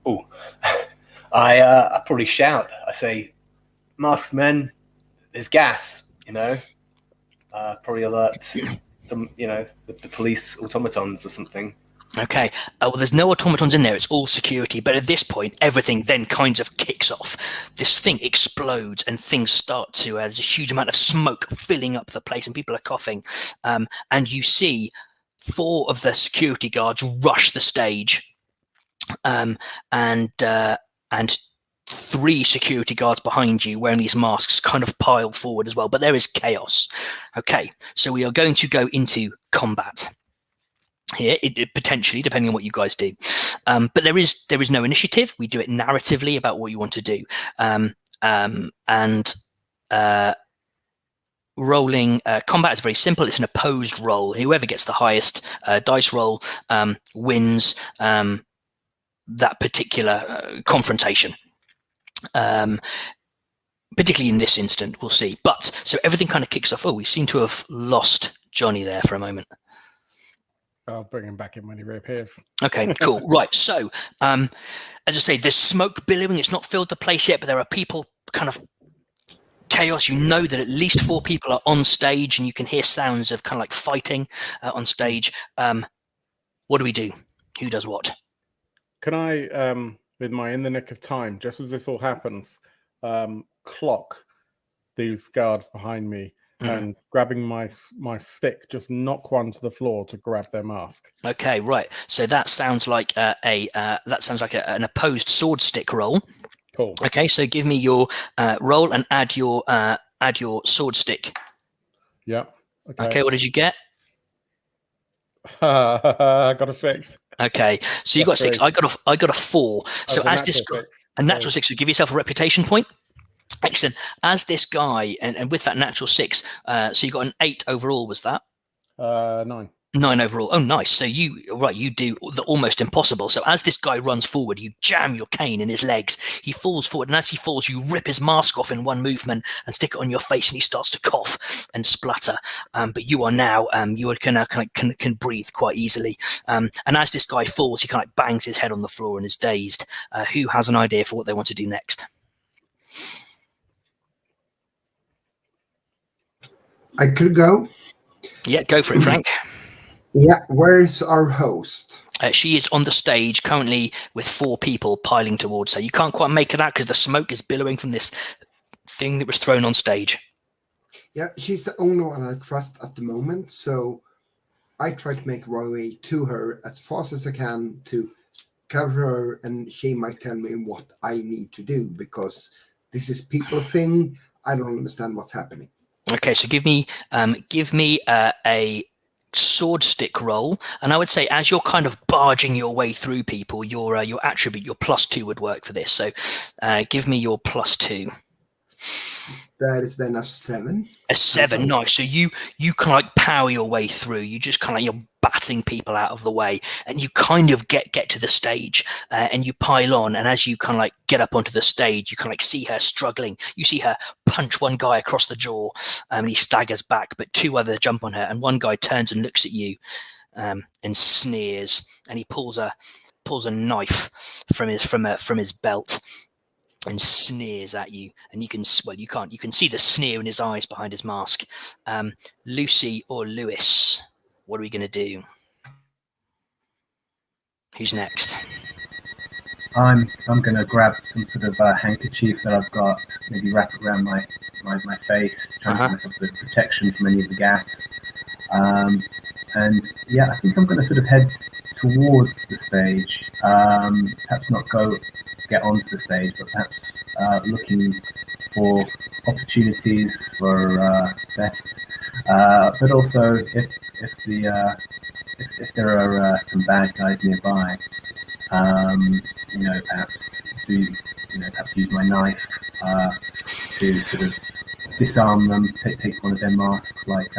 Oh, I probably shout. I say, "Masked men, there's gas." Probably alert some, the police automatons or something. Okay. Well, there's no automatons in there. It's all security. But at this point, everything then kind of kicks off. This thing explodes and things start to, there's a huge amount of smoke filling up the place and people are coughing. And you see 4 of the security guards rush the stage. And 3 security guards behind you wearing these masks kind of pile forward as well. But there is chaos. Okay. So we are going to go into combat. Here, it potentially, depending on what you guys do, but there is no initiative. We do it narratively about what you want to do, and rolling combat is very simple. It's an opposed roll. Whoever gets the highest dice roll wins that particular confrontation. Particularly in this instant, we'll see. But so everything kind of kicks off. Oh, we seem to have lost Johnny there for a moment. I'll bring him back in when he reappears. Okay, cool. Right. So, as I say, there's smoke billowing. It's not filled the place yet, but there are people kind of chaos. You know that at least 4 people are on stage and you can hear sounds of kind of like fighting on stage. What do we do? Who does what? Can I, with my in the nick of time, just as this all happens, clock these guards behind me and grabbing my stick, just knock one to the floor to grab their mask. Okay, right. So that sounds like an opposed sword stick roll. Cool. Okay, so give me your roll and add your sword stick. Yeah. Okay, what did you get? I got a 6. Okay, so you got 6. I got a 4. So as this a natural 6, so give yourself a reputation point. Excellent. As this guy, and with that natural 6, so you got an 8 overall, was that? 9. 9 overall. Oh, nice. So you do the almost impossible. So as this guy runs forward, you jam your cane in his legs. He falls forward, and as he falls, you rip his mask off in one movement and stick it on your face, and he starts to cough and splutter. But you are now can breathe quite easily. And as this guy falls, he kind of bangs his head on the floor and is dazed. Who has an idea for what they want to do next? I could go. Yeah, go for it, Frank. Yeah, where's our host? She is on the stage currently with 4 people piling towards her. You can't quite make it out because the smoke is billowing from this thing that was thrown on stage. Yeah, she's the only one I trust at the moment, so I try to make my way to her as fast as I can to cover her, and she might tell me what I need to do, because this is people thing. I don't understand what's happening. Okay, so give me a sword stick roll, and I would say as you're kind of barging your way through people, your attribute, your +2 would work for this. So give me your +2. That is then a 7. A 7, nice. So you kind of like power your way through. You just kind of you're batting people out of the way, and you kind of get to the stage, and you pile on. And as you kind of like get up onto the stage, you kind of like see her struggling. You see her punch one guy across the jaw, and he staggers back, but 2 others jump on her, and one guy turns and looks at you, and sneers, and he pulls a knife from his belt and sneers at you, and you can see the sneer in his eyes behind his mask. Lucy or Lewis, what are we going to do? Who's next? I'm going to grab some sort of handkerchief that I've got, maybe wrap it around my face, trying to give myself a bit of protection from any of the gas. And yeah, I think I'm going to sort of head towards the stage. Perhaps not get onto the stage, but perhaps looking for opportunities for theft. But also, if there are some bad guys nearby, perhaps use my knife to sort of disarm them, take one of their masks like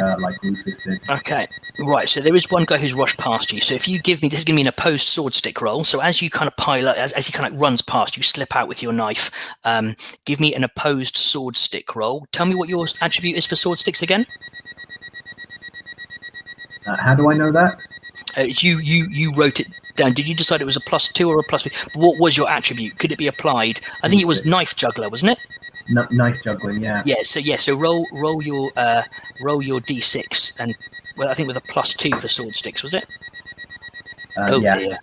Rufus did. Okay, right. So there is one guy who's rushed past you. So if you give me, this is going to be an opposed sword stick roll. So as you kind of pile up, as he kind of runs past, you slip out with your knife. Give me an opposed sword stick roll. Tell me what your attribute is for sword sticks again. How do I know that? You wrote it down. Did you decide it was a +2 or a +3? What was your attribute? Could it be applied? I think it was knife juggler, wasn't it? Knife juggling, yeah. So roll your d6, and well, I think with a +2 for Swordsticks, was it? Yeah. Dear.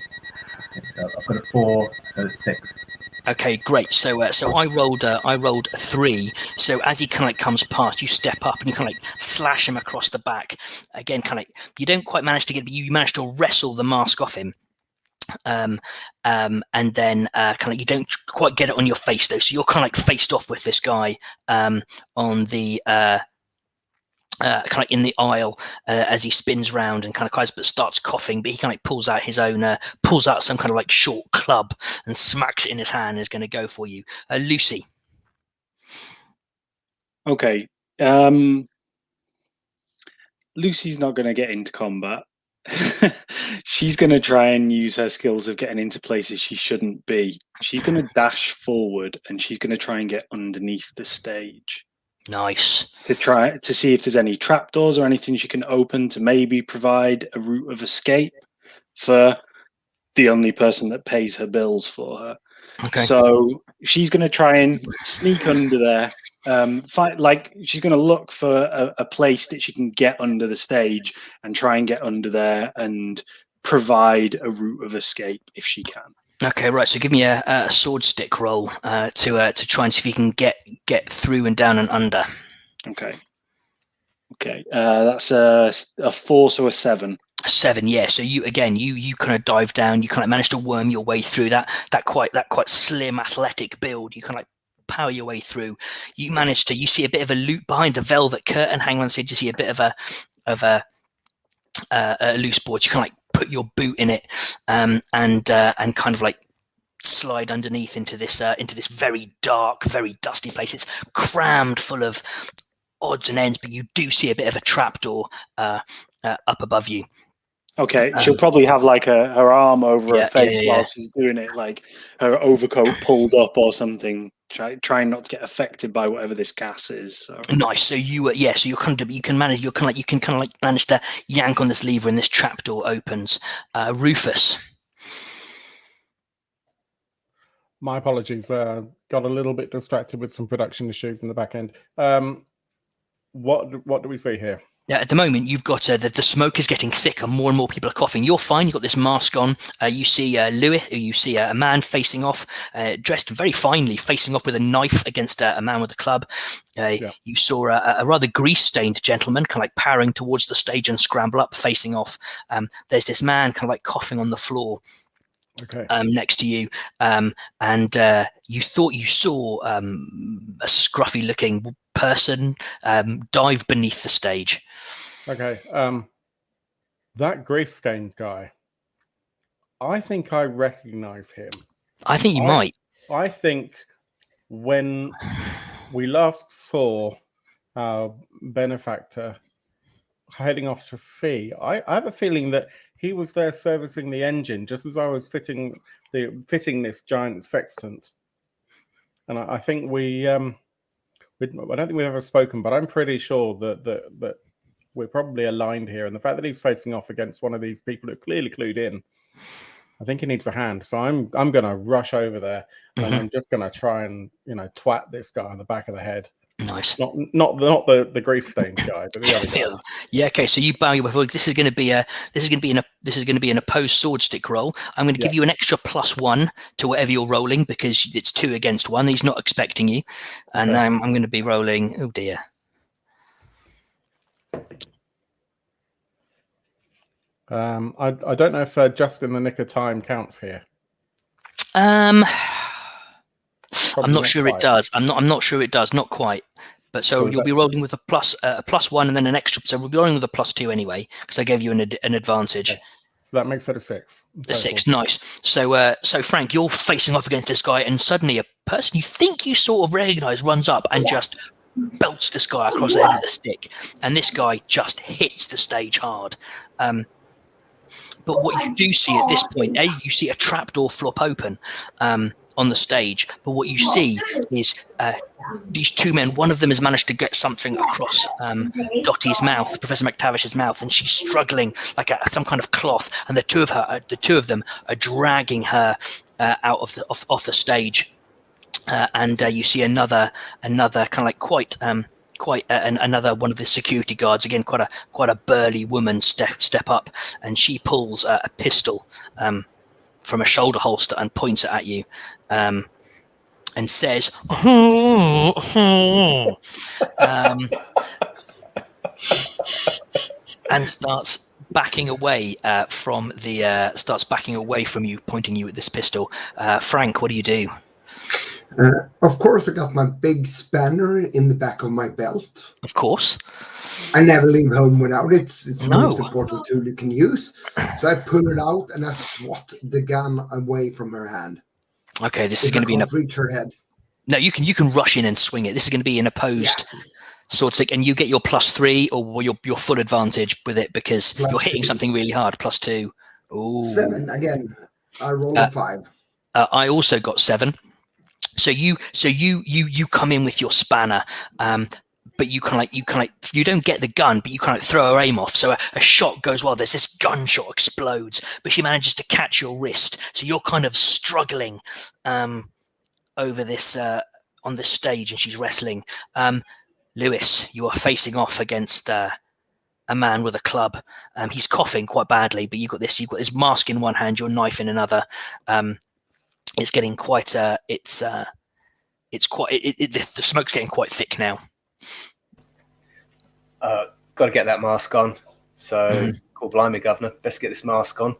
So I've got a 4, so it's 6. Okay, great. So I rolled a 3. So as he kind of like comes past, you step up and you kind of like slash him across the back. Again, kind of like you don't quite manage to get, but you manage to wrestle the mask off him. And then kind of you don't quite get it on your face though. So you're kind of like faced off with this guy on the kind of in the aisle as he spins round and kind of starts coughing, but he kind of pulls out his own pulls out some kind of like short club and smacks it in his hand and is going to go for you. Lucy. Okay. Lucy's not going to get into combat. She's going to try and use her skills of getting into places she shouldn't be. She's going to dash forward and she's going to try and get underneath the stage. Nice. To try to see if there's any trapdoors or anything she can open to maybe provide a route of escape for the only person that pays her bills for her. Okay. So she's going to try and sneak under there. She's going to look for a place that she can get under the stage and try and get under there and provide a route of escape if she can. Okay, right. So give me a sword stick roll to try and see if you can get through and down and under. Okay. That's a 4, so a 7. A 7, yeah. So you kind of dive down. You kind of manage to worm your way through that quite slim, athletic build. You kind of like power your way through. You see a bit of a loop behind the velvet curtain. Hang on, so you see a bit of a loose board. You kind of like put your boot in it and kind of like slide underneath into this very dark, very dusty place. It's crammed full of odds and ends, but you do see a bit of a trapdoor up above you. Okay, she'll probably have like her arm over her face while she's doing it, like her overcoat pulled up or something, trying not to get affected by whatever this gas is. So. Nice. So you can manage to yank on this lever and this trapdoor opens. Rufus. My apologies. Got a little bit distracted with some production issues in the back end. What do we see here? Yeah, at the moment, you've got the smoke is getting thicker. More and more people are coughing. You're fine. You've got this mask on. You see Lewis. You see a man facing off, dressed very finely, facing off with a knife against a man with a club. You saw a rather grease-stained gentleman kind of like powering towards the stage and scramble up, facing off. There's this man kind of like coughing on the floor. Okay. Next to you, and you thought you saw a scruffy-looking person dive beneath the stage. Okay. That grease-stained guy, I think I recognize him. I think you might. I think when we last saw our benefactor heading off to sea, I have a feeling that he was there servicing the engine just as I was fitting this giant sextant. And I think I don't think we've ever spoken, but I'm pretty sure that we're probably aligned here. And the fact that he's facing off against one of these people who clearly clued in, I think he needs a hand. So I'm going to rush over there and I'm just going to try and twat this guy on the back of the head. Nice. Not the grease stained guy, but the other guy. Yeah. Okay. So you bow your way. This is going to be an opposed sword stick roll. I'm going to give you an extra +1 to whatever you're rolling because it's 2 against 1. He's not expecting you, and I'm going to be rolling. Oh dear. I don't know if just in the nick of time counts here. I'm not sure it does. I'm not sure it does. Not quite. But so you'll be rolling with a +1 and then an extra. So we'll be rolling with a +2 anyway because I gave you an advantage. Okay. So that makes it a 6. A 6, nice. So Frank, you're facing off against this guy, and suddenly a person you think you sort of recognise runs up and just belts this guy across the head with a stick, and this guy just hits the stage hard. But what you do see at this point, you see a trapdoor flop open, on the stage. But what you see is these two men. One of them has managed to get something across Dottie's mouth, Professor McTavish's mouth, and she's struggling like some kind of cloth. And the two of them are dragging her out of off the stage. And you see another kind of like quite another one of the security guards, again quite a burly woman, step up, and she pulls a pistol from a shoulder holster and points it at you, and says, and starts backing away from you, pointing you at this pistol. Frank, what do you do? Of course, I got my big spanner in the back of my belt. Of course. I never leave home without it. It's the most important tool you can use. So I pull it out and I swat the gun away from her hand. Okay, this is going to be reach her head. No, you can rush in and swing it. This is going to be an opposed swordstick, and you get your +3 or your full advantage with it because you're hitting something really hard. +2. Ooh. 7 again. I rolled a 5. I also got 7. So you come in with your spanner, but you don't get the gun, but you kind of throw her aim off. So a shot goes well. There's this gunshot explodes, but she manages to catch your wrist. So you're kind of struggling over this on this stage, and she's wrestling. Lewis, you are facing off against a man with a club. He's coughing quite badly, but you've got this mask in one hand, your knife in another. It's getting quite the smoke's getting quite thick now. Got to get that mask on. So, cool, blimey, Governor, best get this mask on.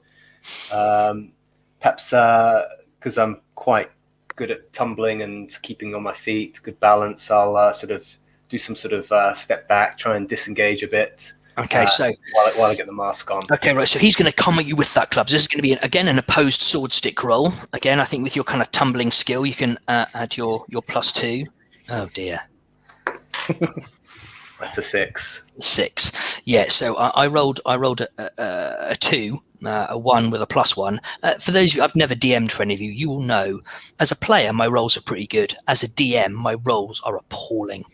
Perhaps because I'm quite good at tumbling and keeping on my feet, good balance, I'll sort of do some sort of step back, try and disengage a bit. Okay, so while I get the mask on. Okay, right. So he's going to come at you with that club. So this is going to be an opposed sword stick roll. Again, I think with your kind of tumbling skill, you can add your +2. Oh dear. That's a 6. 6. Yeah. So I rolled a 2, a 1 with a +1. For those of you, I've never DM'd for any of you. You will know, as a player, my rolls are pretty good. As a DM, my rolls are appalling.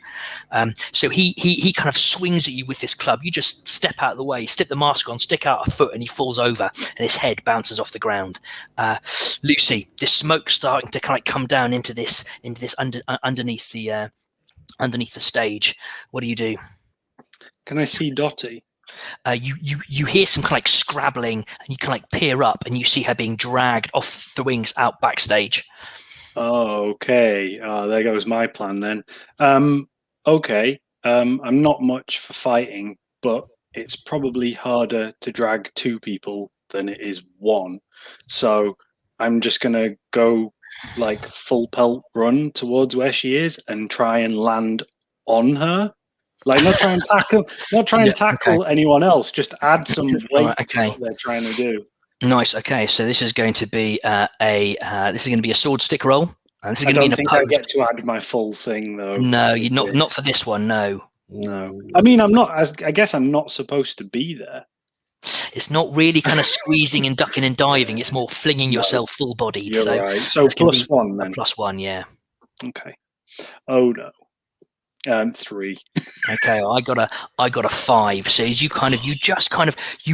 So he kind of swings at you with this club. You just step out of the way, slip the mask on, stick out a foot, and he falls over, and his head bounces off the ground. Lucy, this smoke's starting to kind of come down into this underneath the stage. What do you do? Can I see Dottie? You hear some kind of like scrabbling, and you can like peer up, and you see her being dragged off the wings out backstage. Oh, okay. There goes my plan then. Okay. I'm not much for fighting, but it's probably harder to drag 2 people than it is 1. So I'm just gonna go like full pelt run towards where she is and try and land on her. Like not try and tackle anyone else. Just add some weight to what they're trying to do. Nice. Okay, so this is going to be a sword stick roll. And this is going to be an opposed. I get to add my full thing though. No, you're not for this one. No. I mean, I'm not. I guess I'm not supposed to be there. It's not really kind of squeezing and ducking and diving. It's more flinging yourself full bodied. You're right. So +1 then. +1, yeah. Okay. Oh no. 3. Okay, I got a 5. So as you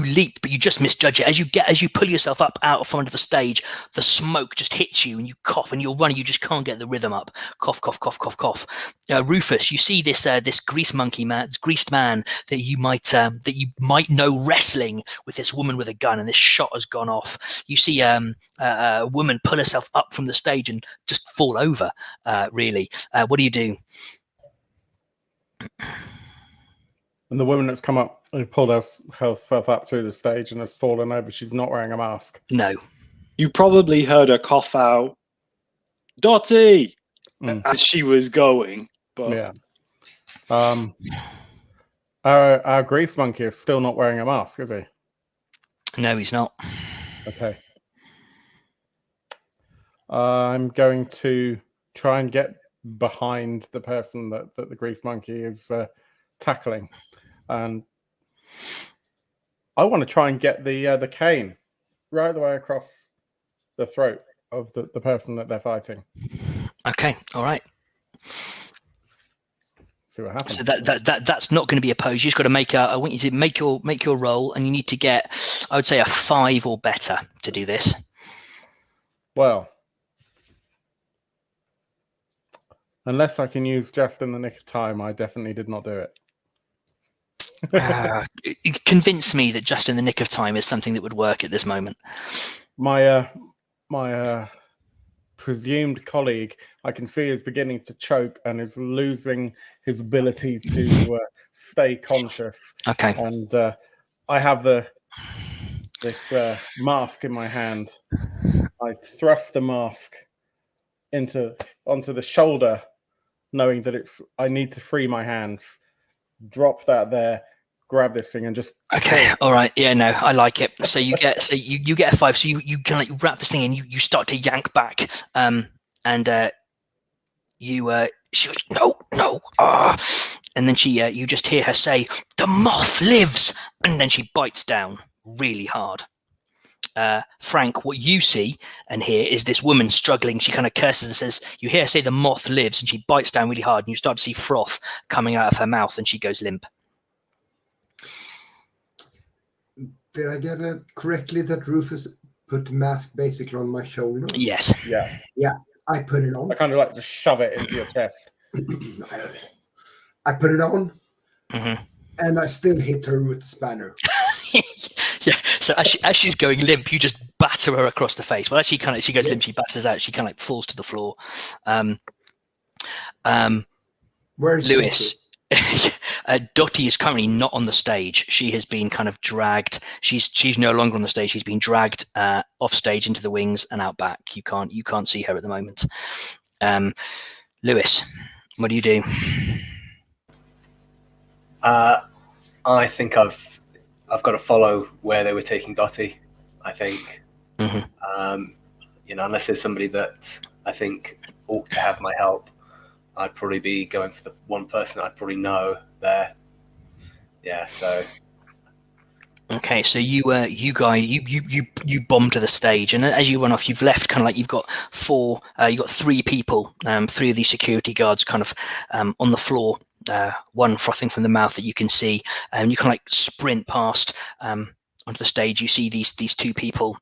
leap, but you just misjudge it. As you pull yourself up out from under the stage, the smoke just hits you, and you cough, and you're running. You just can't get the rhythm up. Cough, cough, cough, cough, cough. Rufus, you see this greased man that you might know wrestling with this woman with a gun, and this shot has gone off. You see a woman pull herself up from the stage and just fall over. Really, what do you do? And the woman that's come up and pulled herself up through the stage and has fallen over, she's not wearing a mask. No. You probably heard her cough out, Dottie, as she was going. But yeah. Our grease monkey is still not wearing a mask, is he? No, he's not. Okay. I'm going to try and get behind the person that the grease monkey is tackling, and I want to try and get the cane right the way across the throat of the person that they're fighting. Okay, all right. See what happens. So that's not going to be opposed. You just got to make I want you to make your roll, and you need to get, I would say, a 5 or better to do this. Well, unless I can use just in the nick of time, I definitely did not do it. Convince me that just in the nick of time is something that would work at this moment. My presumed colleague, I can see, is beginning to choke and is losing his ability to stay conscious. Okay. And I have this mask in my hand. I thrust the mask onto the shoulder, knowing that I need to free my hands. Drop that there, grab this thing, and just. Okay, all right, yeah, no, I like it. So you get you get a 5. So you can like wrap this thing in. You start to yank back, and she goes, no, and then you just hear her say, "The moth lives," and then she bites down really hard. Frank, what you see and hear is this woman struggling. She kind of curses and says, you hear her say, "The moth lives," and she bites down really hard, and you start to see froth coming out of her mouth, and she goes limp. Did I get it correctly that Rufus put the mask basically on my shoulder? Yes. Yeah. Yeah, I put it on. I kind of like to shove it into your chest. I put it on, mm-hmm. and I still hit her with the spanner. Yeah. So as she's going limp, you just batter her across the face. Well, as she goes limp, she batters out. She kind of like falls to the floor. Where's Lewis? Dottie is currently not on the stage. She has been kind of dragged. She's no longer on the stage. She's been dragged off stage into the wings and out back. You can't see her at the moment. Lewis, what do you do? I think I've got to follow where they were taking Dottie. I think, mm-hmm. Unless there's somebody that I think ought to have my help, I'd probably be going for the one person that I'd probably know there. Yeah. So. Okay, so you bomb to the stage, and as you run off, you've left kind of like you've got 3 people, 3 of these security guards kind of on the floor. One frothing from the mouth that you can see, and you can like sprint past onto the stage. You see these 2 people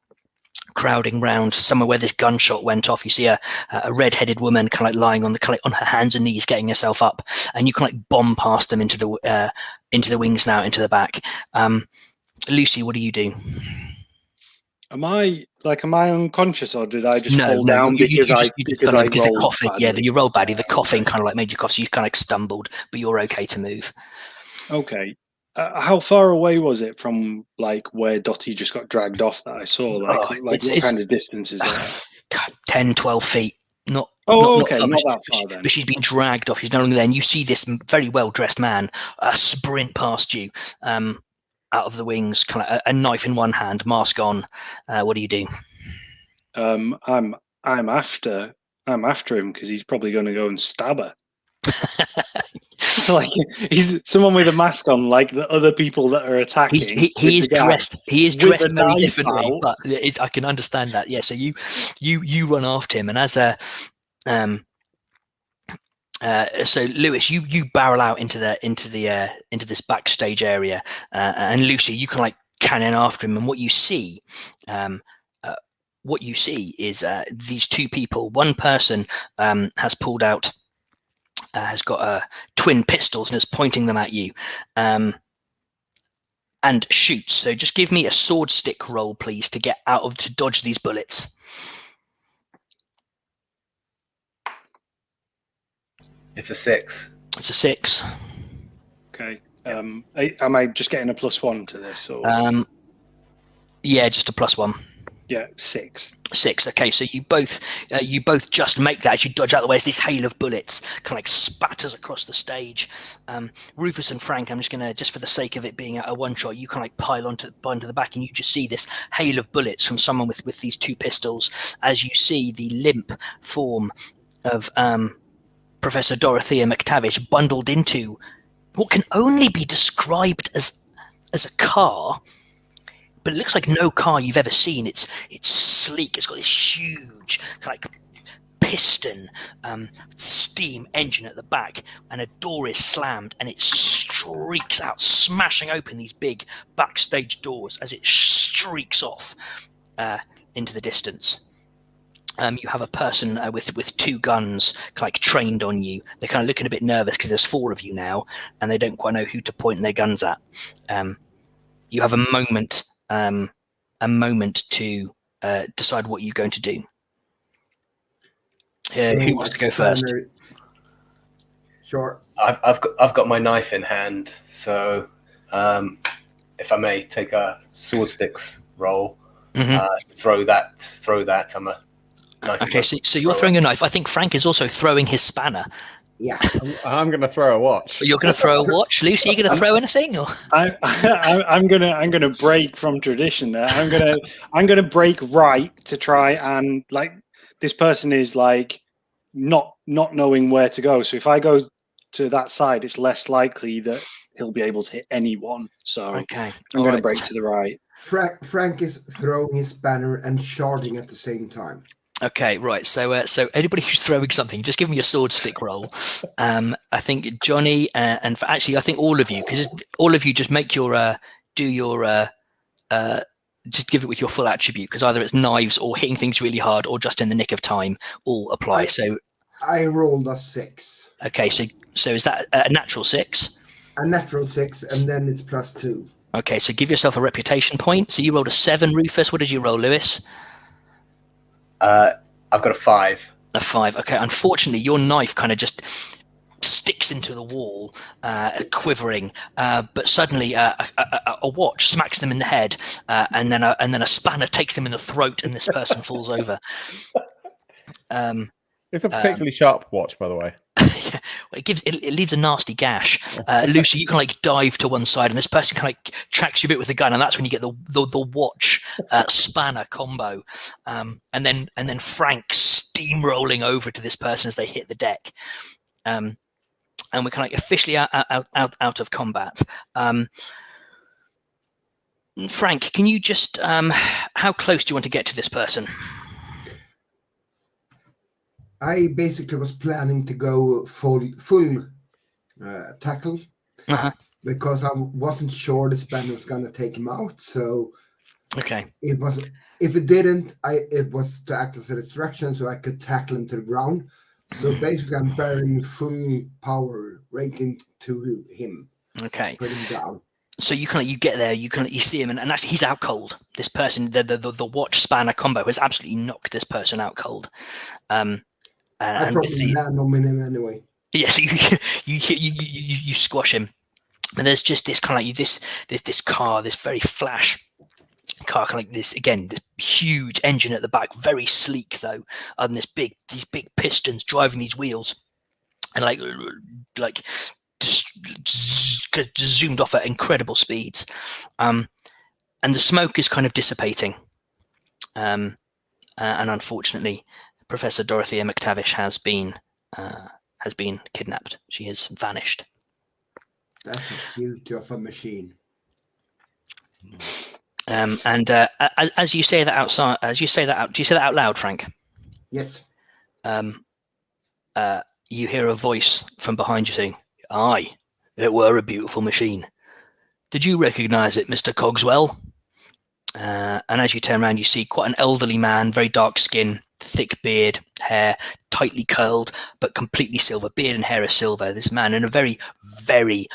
crowding round somewhere where this gunshot went off. You see a red-headed woman kind of like lying on her hands and knees, getting herself up, and you can like bomb past them into the wings now, into the back. Lucy, what do you do? Am I unconscious, or did I just fall you down because I rolled coughing? badly? Yeah, you rolled badly. The coughing kind of like made you cough, so you kind of stumbled, but you're okay to move. Okay. How far away was it from like where Dottie just got dragged off that I saw? What kind of distance is that? 10, 12 feet. Not okay, not that far then. But she's been dragged off. She's no longer there. And you see this very well-dressed man sprint past you out of the wings, kind of a knife in one hand, mask on. What do you do? I'm after him because he's probably going to go and stab her. Like he's someone with a mask on, like the other people that are attacking. He is dressed very differently, out. but I can understand that. Yeah, so you run after him, and as so Lewis, you barrel out into this backstage area, and Lucy, you can like cannon after him, and what you see is these 2 people. One person has pulled out. Has got twin pistols and is pointing them at you, and shoots. So just give me a sword stick roll, please, to dodge these bullets. It's a 6. It's a 6. Okay. Am I just getting a +1 to this? Or? Yeah, just a +1. Yeah, 6. 6. Okay, so you both just make that as you dodge out the way as this hail of bullets kind of like spatters across the stage. Rufus and Frank, I'm just gonna, just for the sake of it being a one shot, you kind of like pile onto the back, and you just see this hail of bullets from someone with these 2 pistols. As you see the limp form of Professor Dorothea McTavish bundled into what can only be described as a car, but it looks like no car you've ever seen. It's sleek. It's got this huge like piston steam engine at the back, and a door is slammed, and it streaks out, smashing open these big backstage doors as it streaks off into the distance. You have a person with 2 guns like trained on you. They're kind of looking a bit nervous because there's 4 of you now, and they don't quite know who to point their guns at. You have a moment to decide what you're going to do. Who wants to go first? Sure. I've got my knife in hand, so if I may take a Swordsticks roll, throw that. I'm a knife. Okay, so you're throwing a knife. I think Frank is also throwing his spanner. Yeah, I'm going to throw a watch. You're going to throw a watch, Lucy. Are you going to throw anything? Or? I'm gonna break from tradition there. I'm gonna break right to try and like this person is like not knowing where to go. So if I go to that side, it's less likely that he'll be able to hit anyone. So okay, I'm going to break to the right. Frank is throwing his banner and charging at the same time. Okay, right. So anybody who's throwing something, just give me your sword stick roll. I think Johnny and actually I think all of you, because all of you just make your just give it with your full attribute, because either it's knives or hitting things really hard or just in the nick of time all apply. I rolled a 6. Okay, so is that a natural 6? A natural 6, and then it's +2. Okay, so give yourself a reputation point. So you rolled a 7, Rufus. What did you roll, Lewis? I've got a 5. A 5. Okay, unfortunately, your knife kind of just sticks into the wall, quivering. But suddenly, a watch smacks them in the head, and then a spanner takes them in the throat, and this person falls over. It's a particularly sharp watch, by the way. Yeah, well, it leaves a nasty gash. Lucy, you can like dive to one side, and this person kind of tracks you a bit with the gun, and that's when you get the watch spanner combo. And then Frank steamrolling over to this person as they hit the deck. And we're kind of officially out of combat. Frank, can you just how close do you want to get to this person? I basically was planning to go full tackle because I wasn't sure the spanner was going to take him out. So okay, it was. If it didn't, it was to act as a distraction so I could tackle him to the ground. So basically, I'm bearing full power right into him. Okay, put him down. So you get there, you see him, and actually he's out cold. This person, the watch spanner combo has absolutely knocked this person out cold. I probably land on him anyway. Yes, you squash him, and there's just this kind of like this car, this very flash car, kind of like this again, this huge engine at the back, very sleek though, and these big pistons driving these wheels, and like just zoomed off at incredible speeds, and the smoke is kind of dissipating, and unfortunately, Professor Dorothea McTavish has been kidnapped. She has vanished. That's a beauty of a machine. And as you say that outside, do you say that out loud, Frank? Yes. You hear a voice from behind you saying, "Aye, it were a beautiful machine. Did you recognise it, Mr. Cogswell?" And as you turn around, you see quite an elderly man, very dark skin, thick beard, hair tightly curled, but completely silver. Beard and hair are silver. This man in a very, very,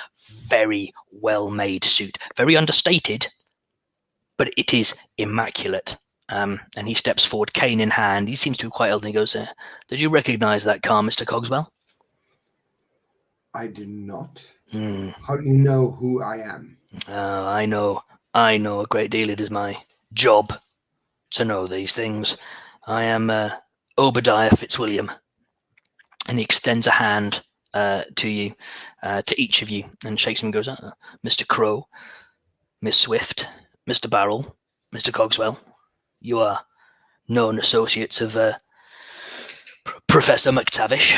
very well-made suit. Very understated, but it is immaculate. And he steps forward, cane in hand. He seems to be quite elderly. He goes, "Did you recognise that car, Mr. Cogswell?" I do not. How do you know who I am? I know a great deal. It is my job to know these things. I am Obadiah Fitzwilliam. And he extends a hand to you, to each of you, and shakes him and goes, "Mr. Crow, Miss Swift, Mr. Barrel, Mr. Cogswell, you are known associates of Professor McTavish.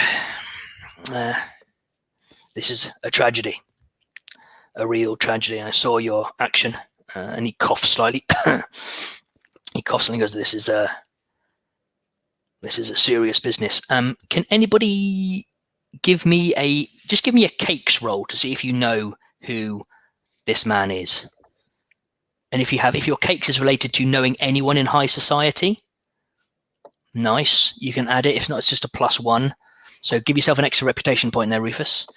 This is a tragedy, a real tragedy. I saw your action and he coughs slightly. He coughs and he goes, "This is a serious business. Can anybody give me a cakes roll to see if you know who this man is? And if your cakes is related to knowing anyone in high society, nice. You can add it. If not, it's just a +1. So give yourself an extra reputation point there, Rufus.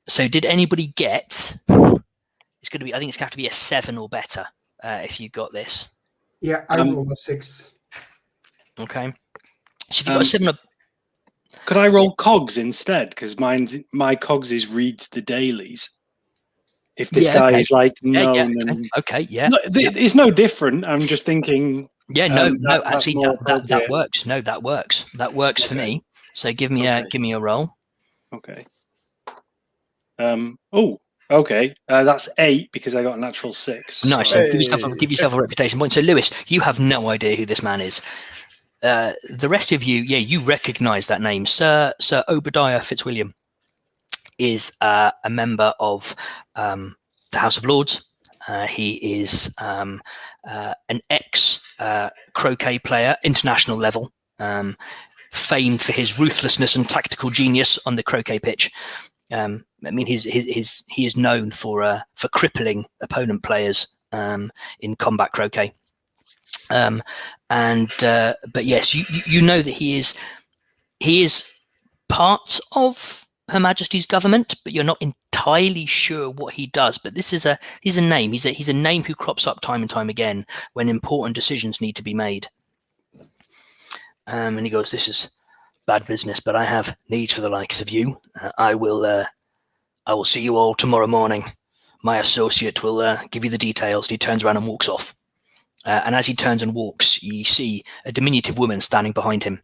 So did anybody get? It's going to be. I think it's going to have to be a 7 or better if you got this. Yeah, I rolled a 6. Okay. So if you got a 7 or... Could I roll Cogs instead? Because my Cogs is reads the dailies. If this guy is like known, it's no different. I'm just thinking. Yeah, actually, that works. No, that works. That works for me. So give me a roll. Okay. Okay. That's 8 because I got a natural 6. Nice. So give yourself a reputation point. So Lewis, you have no idea who this man is. The rest of you, you recognise that name, Sir Obadiah Fitzwilliam is a member of the House of Lords. He is an ex croquet player, international level, famed for his ruthlessness and tactical genius on the croquet pitch. I mean, he is known for crippling opponent players in combat croquet. But yes, you know that he is part of Her Majesty's government, but you're not entirely sure what he does. But he's a name. He's a name who crops up time and time again when important decisions need to be made. And he goes, "This is bad business, but I have need for the likes of you. I will see you all tomorrow morning. My associate will give you the details." He turns around and walks off. And as he turns and walks, you see a diminutive woman standing behind him.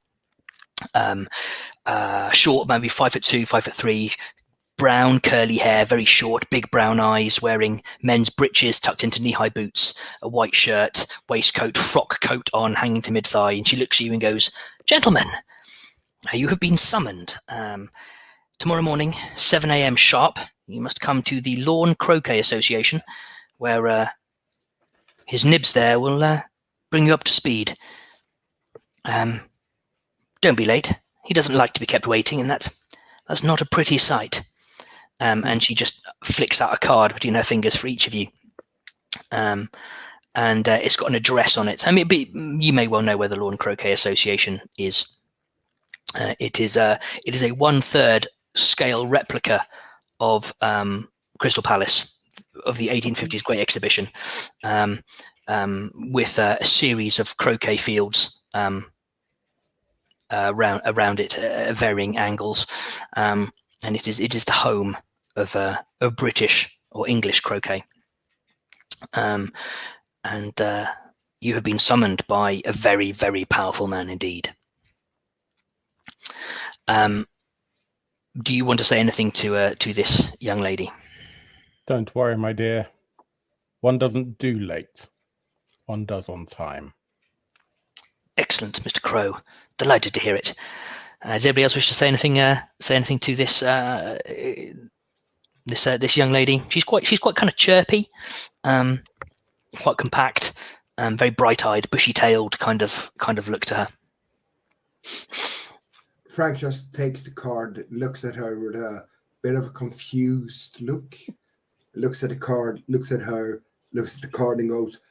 Short, maybe 5'2", 5'3", brown curly hair, very short, big brown eyes, wearing men's breeches tucked into knee-high boots, a white shirt, waistcoat, frock coat on, hanging to mid-thigh. And she looks at you and goes, "Gentlemen, you have been summoned. Tomorrow morning, 7 a.m. sharp, you must come to the Lawn Croquet Association, where his nibs there will bring you up to speed. Don't be late. He doesn't like to be kept waiting, and that's not a pretty sight." And she just flicks out a card between her fingers for each of you. And it's got an address on it. I mean, you may well know where the Lawn Croquet Association is. It is a 1/3 scale replica of Crystal Palace, of the 1850s Great Exhibition, with a series of croquet fields around it at varying angles, and it is the home of British or English croquet. And you have been summoned by a very, very powerful man indeed. Do you want to say anything to this young lady? Don't worry, my dear. One doesn't do late. One does on time. Excellent, Mr. Crow. Delighted to hear it. Does anybody else wish to say anything? Say anything to this this young lady? She's quite kind of chirpy, quite compact, very bright-eyed, bushy-tailed kind of look to her. Frank just takes the card, looks at her with a bit of a confused look, looks at the card, looks at her, looks at the card and goes,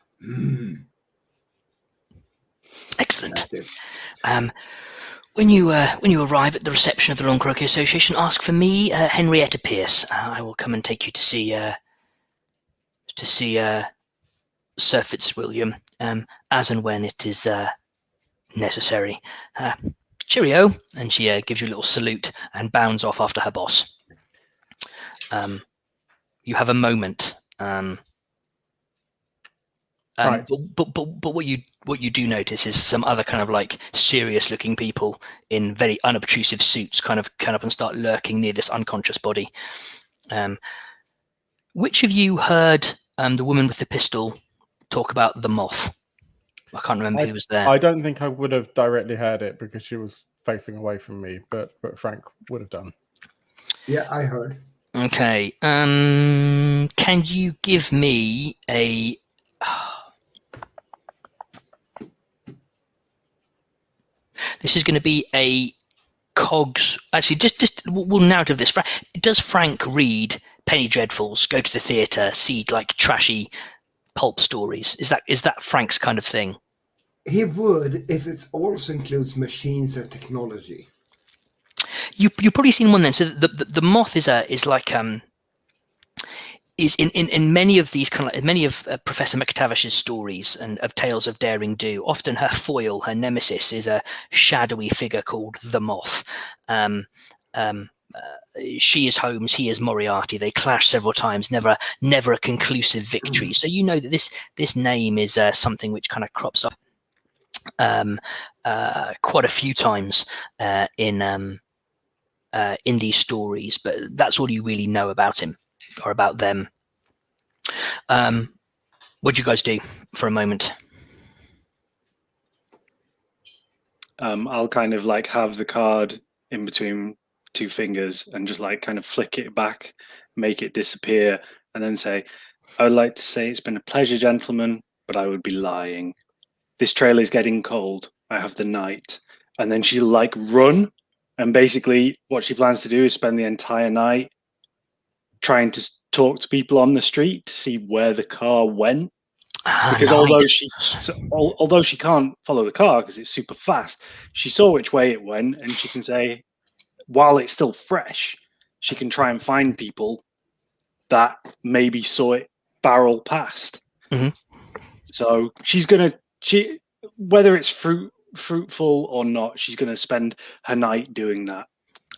Excellent. When you arrive at the reception of the Lawn Croquet Association, ask for me, Henrietta Pierce. I will come and take you to see Sir Fitzwilliam, as and when it is necessary. Cheerio, and she gives you a little salute and bounds off after her boss. You have a moment, right. but what you do notice is some other kind of like serious-looking people in very unobtrusive suits kind of come up and start lurking near this unconscious body. Which of you heard the woman with the pistol talk about the moth? I can't remember who was there. I don't think I would have directly heard it because she was facing away from me, but Frank would have done. Yeah, I heard. Okay. Can you give me a? This is going to be a Cogs. Actually, just we'll narrative this. Does Frank read Penny Dreadfuls? Go to the theatre, see like trashy pulp stories? Is that Frank's kind of thing? He would if it also includes machines or technology. You've probably seen one then. So the moth is like is in many of these many of Professor McTavish's stories and of tales of daring do. Often her foil, her nemesis, is a shadowy figure called the Moth. She is Holmes, he is Moriarty. They clash several times, never a conclusive victory. So you know that this name is something which kind of crops up quite a few times in these stories, but that's all you really know about him or about them. What'd you guys do for a moment? I'll kind of like have the card in between two fingers and just like kind of flick it back, make it disappear, and then say, I would like to say it's been a pleasure, gentlemen, but I would be lying. This trail is getting cold. I have the night. And then she'll like run. And basically what she plans to do is spend the entire night trying to talk to people on the street to see where the car went. Because nice. although she can't follow the car because it's super fast, she saw which way it went, and she can say, while it's still fresh, she can try and find people that maybe saw it barrel past. Mm-hmm. So she's gonna whether it's fruitful or not, she's gonna spend her night doing that.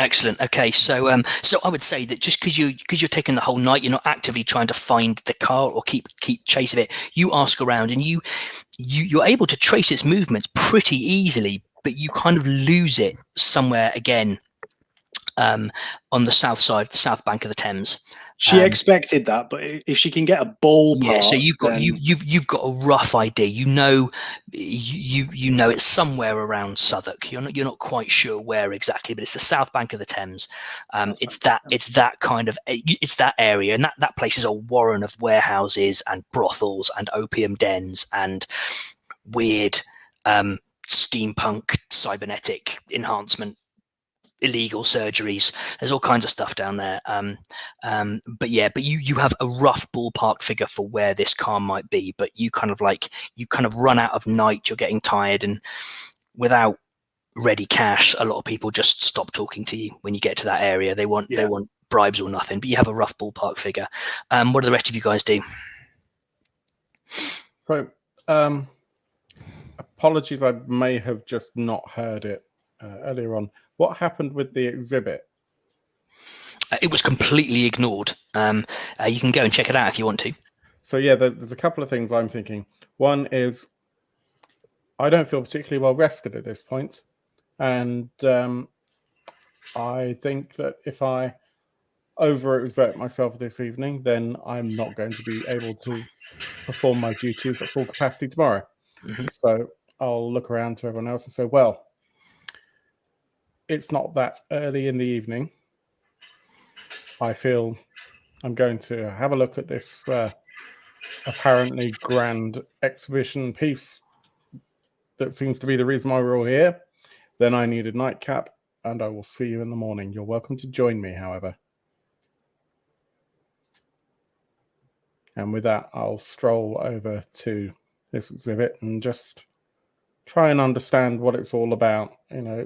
Excellent. Okay, so I would say that just because you're taking the whole night, you're not actively trying to find the car or keep chase of it. You ask around, and you're able to trace its movements pretty easily, but you kind of lose it somewhere again on the south bank of the Thames. She expected that, but if she can get a ballpark, yeah. So you've got a rough idea. You know it's somewhere around Southwark. You're not quite sure where exactly, but it's the south bank of the Thames. It's that area, and that place is a warren of warehouses and brothels and opium dens and weird steampunk cybernetic enhancement illegal surgeries. There's all kinds of stuff down there. But you have a rough ballpark figure for where this car might be, but you kind of run out of night, you're getting tired, and without ready cash, a lot of people just stop talking to you when you get to that area. They want bribes or nothing, but you have a rough ballpark figure. What do the rest of you guys do? So apologies, I may have just not heard it earlier on. What happened with the exhibit? It was completely ignored. You can go and check it out if you want to. So yeah, there's a couple of things I'm thinking. One is I don't feel particularly well rested at this point, and I think that if I overexert myself this evening, then I'm not going to be able to perform my duties at full capacity tomorrow. Mm-hmm. So I'll look around to everyone else and say, well, it's not that early in the evening. I feel I'm going to have a look at this apparently grand exhibition piece that seems to be the reason why we're all here. Then I need a nightcap, and I will see you in the morning. You're welcome to join me, however. And with that, I'll stroll over to this exhibit and just try and understand what it's all about. You know,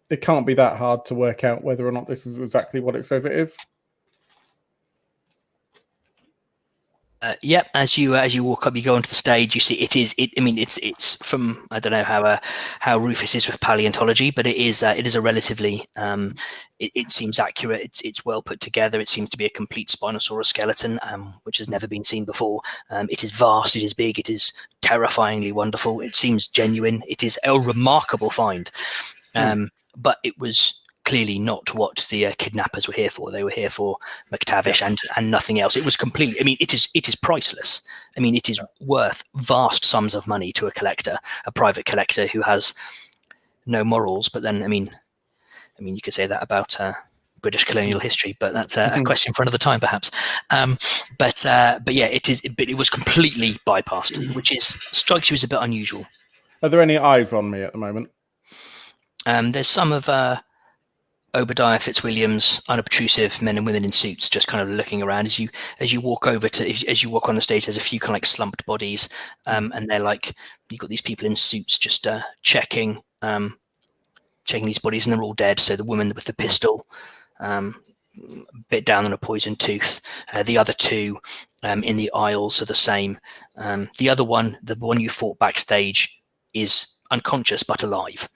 it can't be that hard to work out whether or not this is exactly what it says it is. Yep. As you walk up, you go onto the stage. You see it's from, I don't know how Rufus is with paleontology, but it is a relatively it seems accurate. It's well put together. It seems to be a complete Spinosaurus skeleton, which has never been seen before. It is vast. It is big. It is terrifyingly wonderful. It seems genuine. It is a remarkable find, but it was clearly not what the kidnappers were here for. They were here for McTavish and nothing else. It was completely, it is priceless. It is worth vast sums of money to a collector, a private collector who has no morals. But then, you could say that about British colonial history, but that's a question for another time, perhaps. But yeah, it was completely bypassed, which strikes you as a bit unusual. Are there any eyes on me at the moment? There's some of Obadiah Fitzwilliam's unobtrusive men and women in suits, just kind of looking around as you walk over as you walk on the stage. There's a few kind of like slumped bodies, and they're like, you've got these people in suits just checking these bodies, and they're all dead. So the woman with the pistol, bit down on a poisoned tooth. The other two in the aisles are the same. The other one, the one you fought backstage, is unconscious but alive.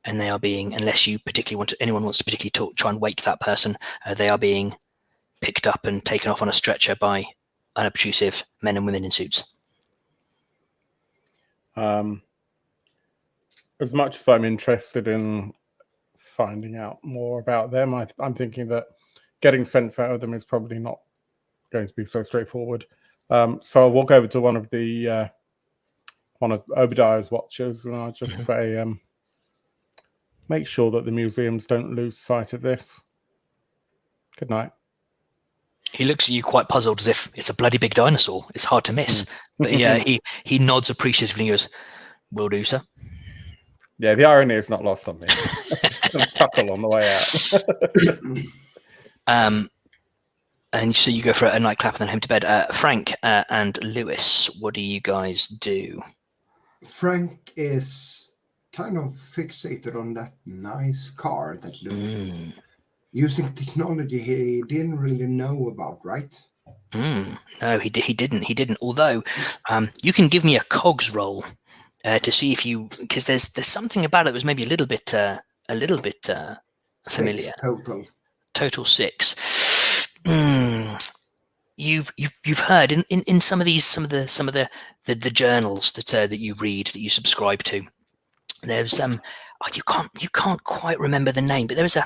And they are being, unless you particularly anyone wants to particularly try and wake that person, they are being picked up and taken off on a stretcher by unobtrusive men and women in suits. As much as I'm interested in finding out more about them, I'm thinking that getting sense out of them is probably not going to be so straightforward. So I'll walk over to one of Obadiah's watchers, and I'll just say, make sure that the museums don't lose sight of this. Good night. He looks at you quite puzzled, as if it's a bloody big dinosaur. It's hard to miss. But yeah, he nods appreciatively and goes, "Will do, sir." Yeah, the irony is not lost on me. Chuckle on the way out. And so you go for a nightclap and then home to bed. Frank and Lewis, what do you guys do? Frank is kind of fixated on that nice car that Lewis using technology he didn't really know about, right? No, he didn't. Although you can give me a Cogs roll to see if you, because there's something about it that was maybe a little bit familiar. 6 Total 6. You've heard in some of the journals that you read, that you subscribe to. There's you can't quite remember the name, but there was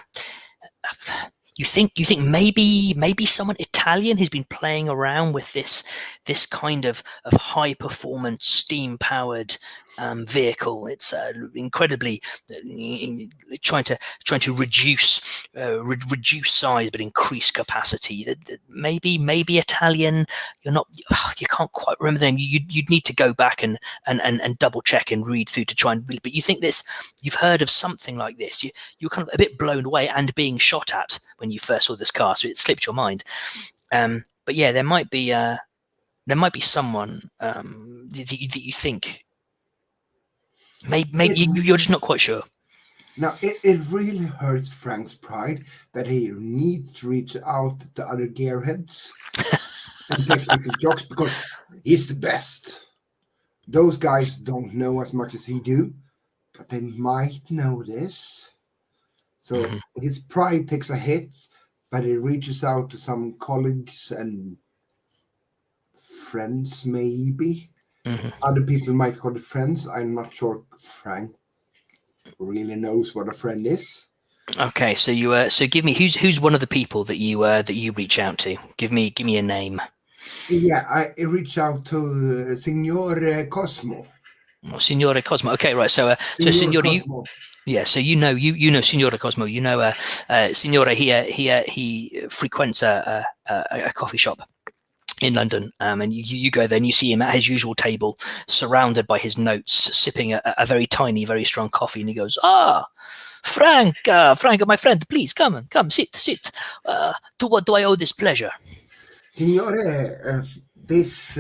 you think maybe someone Italian who's been playing around with this kind of high performance steam powered vehicle. It's incredibly trying to reduce size but increase capacity. Maybe Italian. You can't quite remember them. You'd need to go back and double check and read through to try and read. But you think you've heard of something like this. You're kind of a bit blown away and being shot at when you first saw this car, so it slipped your mind. But yeah, there might be someone that you think. Maybe you're just not quite sure. Now, it really hurts Frank's pride that he needs to reach out to other gearheads and technical jocks because he's the best. Those guys don't know as much as he do, but they might know this. So his pride takes a hit, but he reaches out to some colleagues and friends, maybe. Other people might call it friends. I'm not sure Frank really knows what a friend is. Okay, so so give me who's one of the people that you reach out to. Give me a name. Yeah, I reach out to Signore Cosmo. Oh, Signore Cosmo. Okay, right. So Signore, so you know Signore Cosmo. You know Signore. He frequents a coffee shop in London, and you go there and you see him at his usual table, surrounded by his notes, sipping a very tiny, very strong coffee, and he goes, Frank, my friend, please come, sit. To what do I owe this pleasure? Signore, this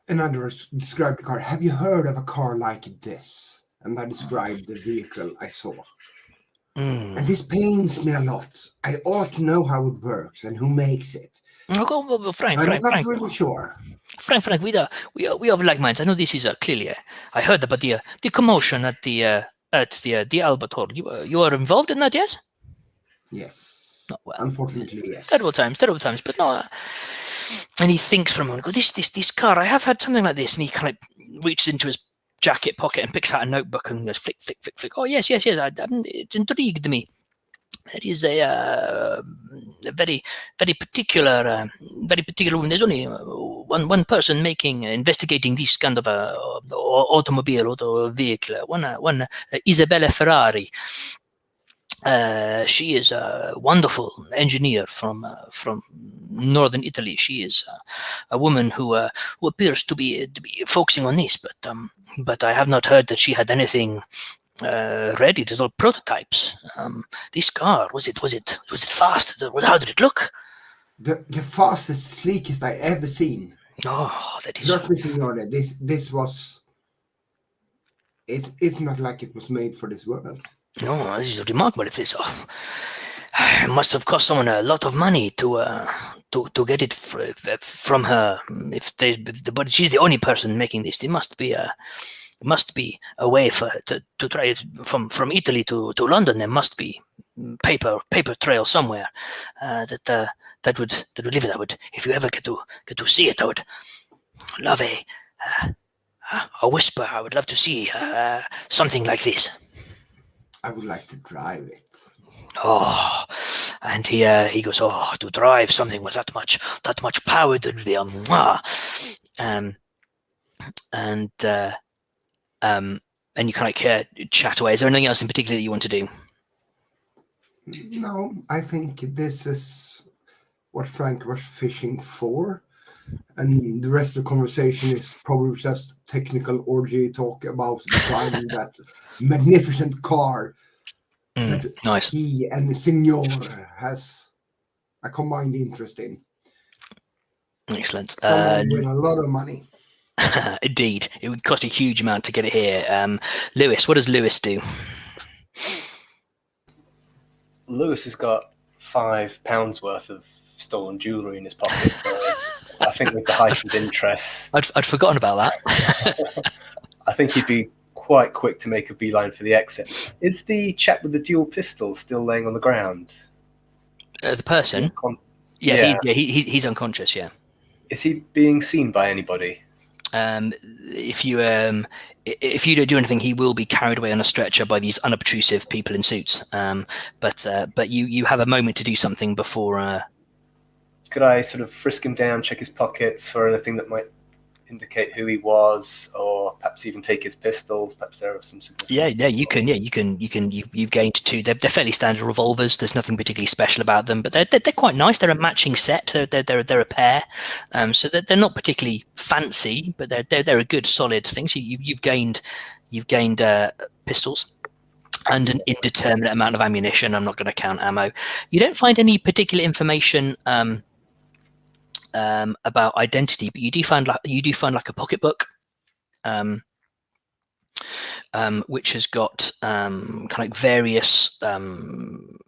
another described the car. Have you heard of a car like this? And I described the vehicle I saw. And this pains me a lot. I ought to know how it works and who makes it. Frank, I'm not really sure. Frank, we have like minds. I know this is clearly. I heard about the commotion at the Albator. You are involved in that, yes? Yes. Oh, well, unfortunately, yes. Terrible times, but no. And he thinks for a moment. This car. I have had something like this, and he kind of reaches into his jacket pocket and picks out a notebook and goes flick. Oh yes. It intrigued me. is a very particular woman. There's only one person investigating this kind of automobile or vehicle. One Isabella Ferrari. She is a wonderful engineer from northern Italy. She is a woman who appears to be focusing on this, but I have not heard that she had anything ready. There's all prototypes. This car was it fast? How did it look? The fastest, sleekest I ever seen. Oh, that is. Trust me, Signore. This was. It's not like it was made for this world. No, this is remarkable. If this it must have cost someone a lot of money to get it from her. But she's the only person making this. It must be a way for to try it from Italy to London. There must be paper trail somewhere that would live it. I would, if you ever get to see it, I would love a whisper. I would love to see something like this. I would like to drive it. Oh, and he goes, oh, to drive something with that much power, that would be and you kind of chat away. Is there anything else in particular that you want to do? No, I think this is what Frank was fishing for, and the rest of the conversation is probably just technical orgy talk about driving that magnificent car that nice. He and the Signor has a combined interest in. Excellent. With a lot of money. Indeed, it would cost a huge amount to get it here. Lewis, what does Lewis do? Lewis has got £5 worth of stolen jewellery in his pocket. So I think with the heightened interest, I'd forgotten about that. I think he'd be quite quick to make a beeline for the exit. Is the chap with the dual pistol still laying on the ground? The person? He's unconscious. Yeah. Is he being seen by anybody? If you don't do anything, he will be carried away on a stretcher by these unobtrusive people in suits. But you have a moment to do something before. Could I sort of frisk him down, check his pockets for anything that might indicate who he was, or perhaps even take his pistols? Perhaps there are some. You can. You've gained two. They're fairly standard revolvers. There's nothing particularly special about them, but they're quite nice. They're a matching set. They're a pair. So they're not particularly fancy, but they're a good solid thing. So you've gained pistols and an indeterminate amount of ammunition. I'm not going to count ammo. You don't find any particular information about identity, but you do find like a pocketbook, which has got kind of various kind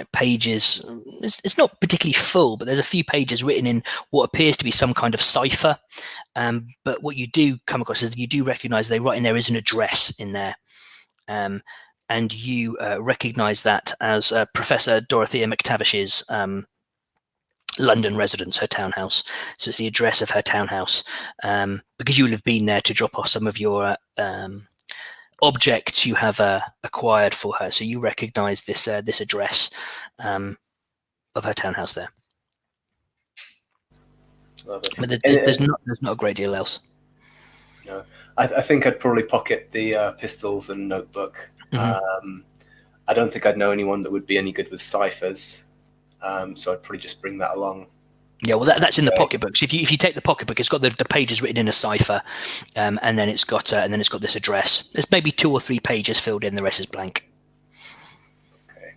of pages. It's not particularly full, but there's a few pages written in what appears to be some kind of cipher. But what you do come across is you do recognise they write in there is an address in there, and you recognise that as Professor Dorothea McTavish's London residence, her townhouse. So it's the address of her townhouse, because you will have been there to drop off some of your objects you have acquired for her. So you recognise this address of her townhouse there. Love it. But there's not a great deal else. No, I think I'd probably pocket the pistols and notebook. Mm-hmm. I don't think I'd know anyone that would be any good with ciphers. So I'd probably just bring that along. Yeah, well, that's in the pocketbook. So if you take the pocketbook, it's got the pages written in a cipher, and then it's got this address. There's maybe 2 or 3 pages filled in. The rest is blank. Okay.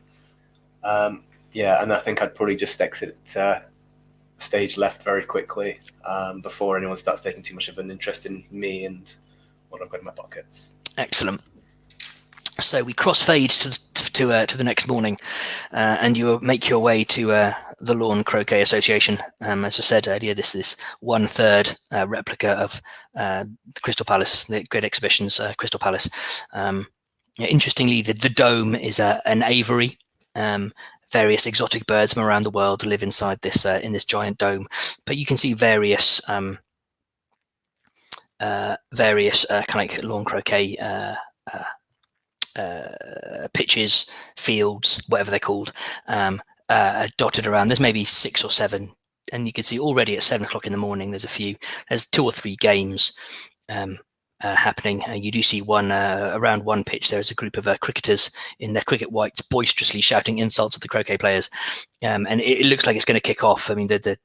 Yeah, and I think I'd probably just exit stage left very quickly before anyone starts taking too much of an interest in me and what I've got in my pockets. Excellent. So we crossfade to the next morning, and you make your way to the Lawn Croquet Association. As I said earlier, this is 1/3 replica of the Crystal Palace, the Great Exhibition's Crystal Palace. Interestingly, the dome is an aviary. Various exotic birds from around the world live inside this in this giant dome, but you can see various kind of lawn croquet pitches, fields, whatever they're called, dotted around. There's maybe 6 or 7, and you can see already at 7 o'clock in the morning there's 2 or 3 games happening. You do see one around one pitch. There is a group of cricketers in their cricket whites boisterously shouting insults at the croquet players, and it looks like it's going to kick off. I mean, the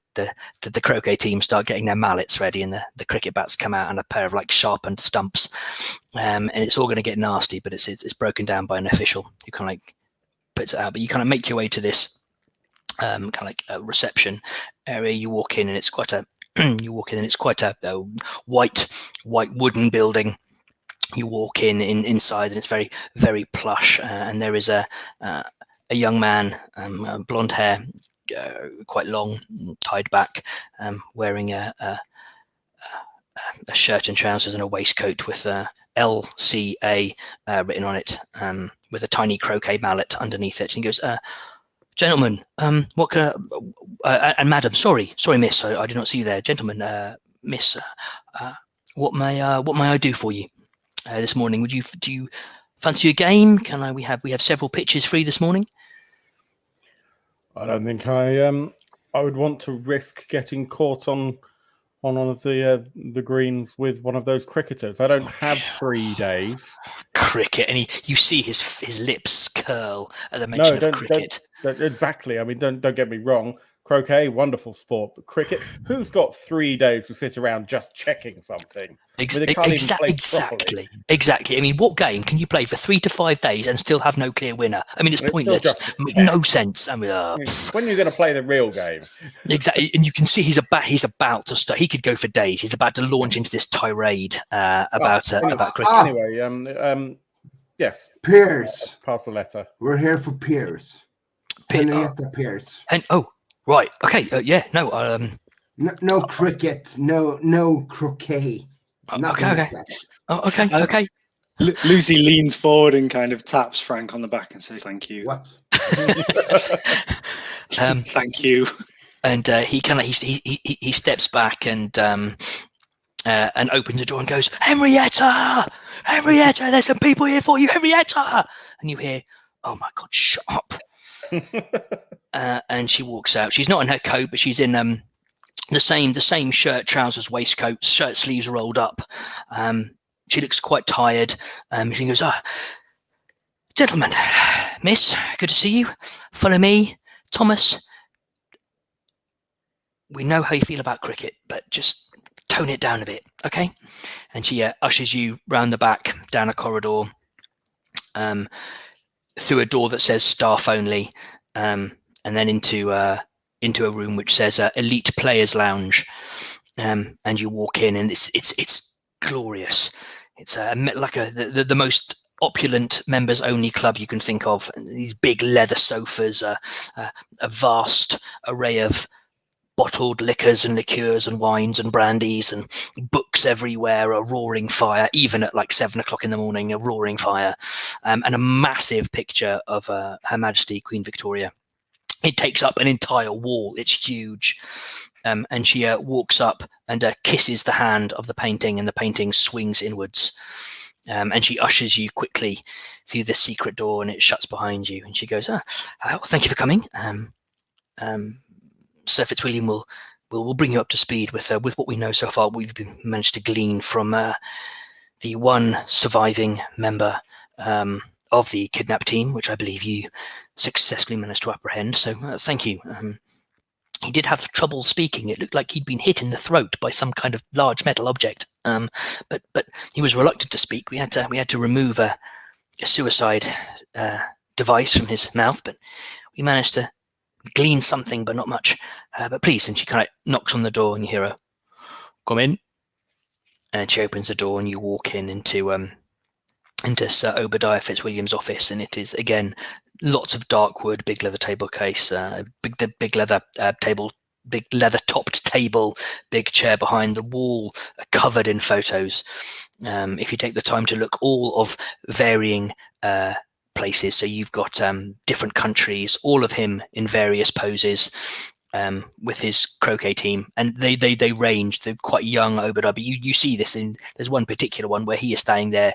croquet team start getting their mallets ready, and the cricket bats come out, and a pair of like sharpened stumps, and it's all going to get nasty. But it's broken down by an official who kind of like puts it out. But you kind of make your way to this kind of like a reception area. You walk in, and it's quite a white wooden building. You walk inside, and it's very, very plush. And there is a young man, blonde hair, quite long, tied back, wearing a shirt and trousers and a waistcoat with LCA written on it, with a tiny croquet mallet underneath it. And he goes, "Gentlemen, what can and madam, sorry, miss, I did not see you there. Gentlemen, miss, what may I do for you this morning? Do you fancy a game? We have several pitches free this morning." I don't think I would want to risk getting caught on one of the greens with one of those cricketers. I don't have 3 days. Cricket, and you see his lips curl at the mention of cricket. Exactly. I mean, don't get me wrong. Croquet, wonderful sport, but cricket, who's got 3 days to sit around just checking something? Exactly. I mean, what game can you play for 3 to 5 days and still have no clear winner? I mean, it's pointless. No sense. I mean, when you're going to play the real game? Exactly, and you can see he's about to start. He could go for days. He's about to launch into this tirade about cricket. Anyway, yes. Piers. Pass the letter. We're here for Piers. Henrietta Piers. And right, okay, no cricket, no croquet. Okay. Lucy leans forward and kind of taps Frank on the back and says, "Thank you." What? Thank you. And he steps back and opens the door and goes, Henrietta, there's some people here for you, Henrietta. And you hear, "Oh my God, shut up." And she walks out. She's not in her coat, but she's in the same shirt, trousers, waistcoat, shirt sleeves rolled up. She looks quite tired. She goes, "Gentlemen, miss, good to see you. Follow me, Thomas. We know how you feel about cricket, but just tone it down a bit, okay?" And she ushers you round the back, down a corridor, through a door that says staff only, and then into a room which says Elite Players Lounge. And you walk in, and it's glorious. It's like the most opulent members only club you can think of. These big leather sofas, a vast array of bottled liquors and liqueurs and wines and brandies and books everywhere, a roaring fire, even at like 7 o'clock in the morning, a roaring fire, and a massive picture of Her Majesty Queen Victoria. It takes up an entire wall. It's huge. And she walks up and kisses the hand of the painting, and the painting swings inwards. And she ushers you quickly through the secret door, and it shuts behind you. And she goes, "Thank you for coming. Sir Fitzwilliam will bring you up to speed with what we know so far. We've managed to glean from the one surviving member of the kidnap team, which I believe you successfully managed to apprehend. So thank you. He did have trouble speaking. It looked like he'd been hit in the throat by some kind of large metal object. But he was reluctant to speak. We had to remove a suicide device from his mouth, but we managed to glean something, but not much. But please," and she kind of knocks on the door, and you hear her, "Come in." And she opens the door, and you walk into Sir Obadiah Fitzwilliam's office, and it is again lots of dark wood, big leather table case, big leather table, big leather topped table, big chair behind the wall, covered in photos. If you take the time to look, all of varying places. So you've got different countries, all of him in various poses, with his croquet team, and they range. They're quite young Obadiah, but you see this there's one particular one where he is standing there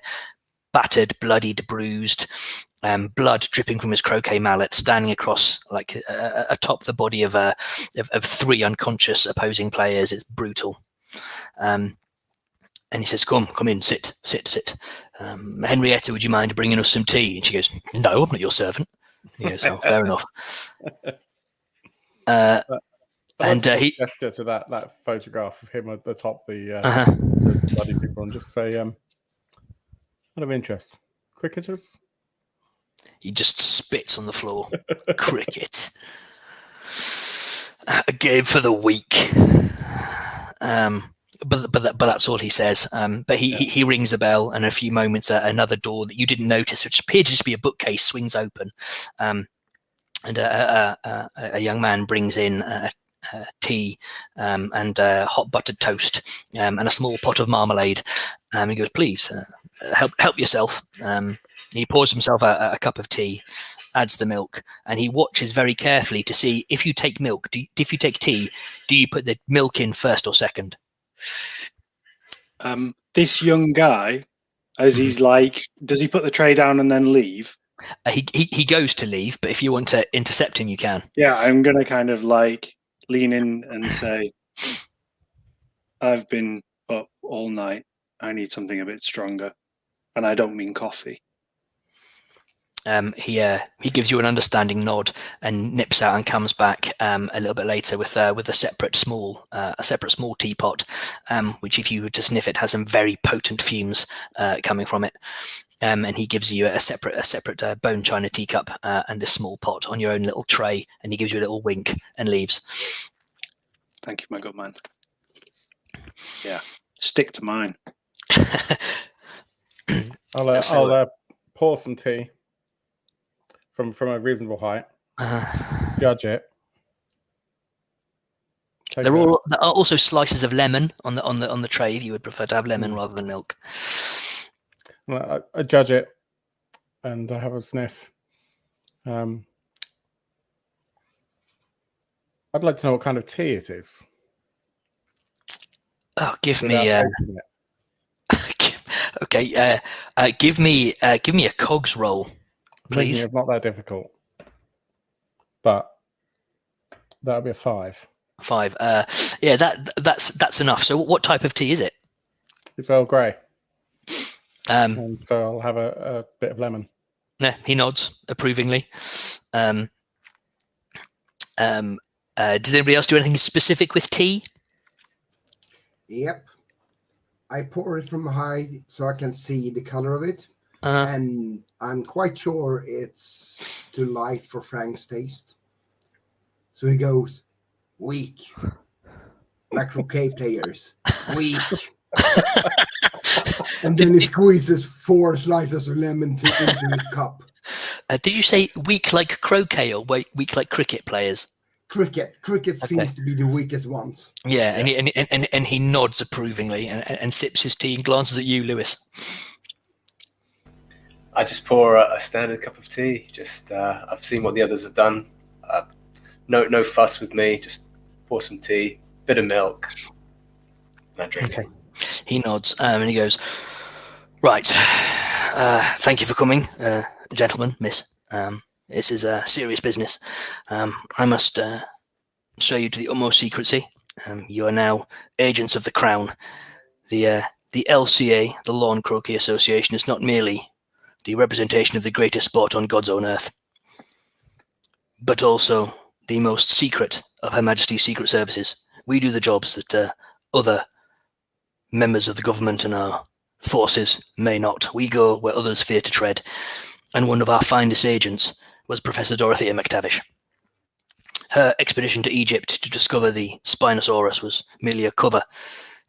battered, bloodied, bruised, blood dripping from his croquet mallet, standing across atop the body of 3 unconscious opposing players. It's brutal. And he says, come in, sit. Henrietta, would you mind bringing us some tea? And she goes, no, I'm not your servant. And he goes, oh, fair enough. And he gesture to that photograph of him at the top, the bloody people, and just say, out of interest, cricketers? He just spits on the floor. Cricket. A game for the weak. But that's all he says. But he rings a bell, and in a few moments, another door that you didn't notice, which appeared to just be a bookcase, swings open, and a young man brings in tea and hot buttered toast and a small pot of marmalade. He goes, "Please help yourself." He pours himself a cup of tea, adds the milk, and he watches very carefully to see if you take milk. If you take tea, do you put the milk in first or second? This young guy, as he's like, does he put the tray down and then leave? He goes to leave, but if you want to intercept him, you can. Yeah, I'm gonna kind of like lean in and say, I've been up all night. I need something a bit stronger, and I don't mean coffee. He gives you an understanding nod and nips out and comes back a little bit later with a separate small teapot, which, if you were to sniff it, has some very potent fumes coming from it. And he gives you a separate bone china teacup and a small pot on your own little tray, and he gives you a little wink and leaves. Thank you, my good man. Yeah, stick to mine. I'll pour some tea from a reasonable height. Judge it. There are also slices of lemon on the tray if you would prefer to have lemon rather than milk. I judge it and I have a sniff. I'd like to know what kind of tea it is. Oh, give me okay. Give me a cogs roll, please. It's not that difficult, but that'll be a 5. 5. Yeah, that's enough. So, what type of tea is it? It's Earl Grey. And so I'll have a bit of lemon. Yeah, he nods approvingly. Does anybody else do anything specific with tea? Yep. I pour it from high so I can see the color of it. And I'm quite sure it's too light for Frank's taste. So he goes, weak. Like croquet players. Weak. And then he squeezes 4 slices of lemon into his cup. Did you say weak like croquet or weak like cricket players? Cricket seems to be the weakest ones. Yeah. And he nods approvingly and sips his tea and glances at you, Lewis. I just pour a standard cup of tea. Just I've seen what the others have done. No fuss with me. Just pour some tea, bit of milk, and I drink it. He nods and he goes, right, thank you for coming, gentlemen, miss. This is serious business. I must show you to the utmost secrecy. You are now agents of the Crown. The LCA, the Lawn Croquet Association, is not merely the representation of the greatest sport on God's own earth, but also the most secret of Her Majesty's Secret Services. We do the jobs that other members of the government and our forces may not. We go where others fear to tread. And one of our finest agents was Professor Dorothea McTavish. Her expedition to Egypt to discover the Spinosaurus was merely a cover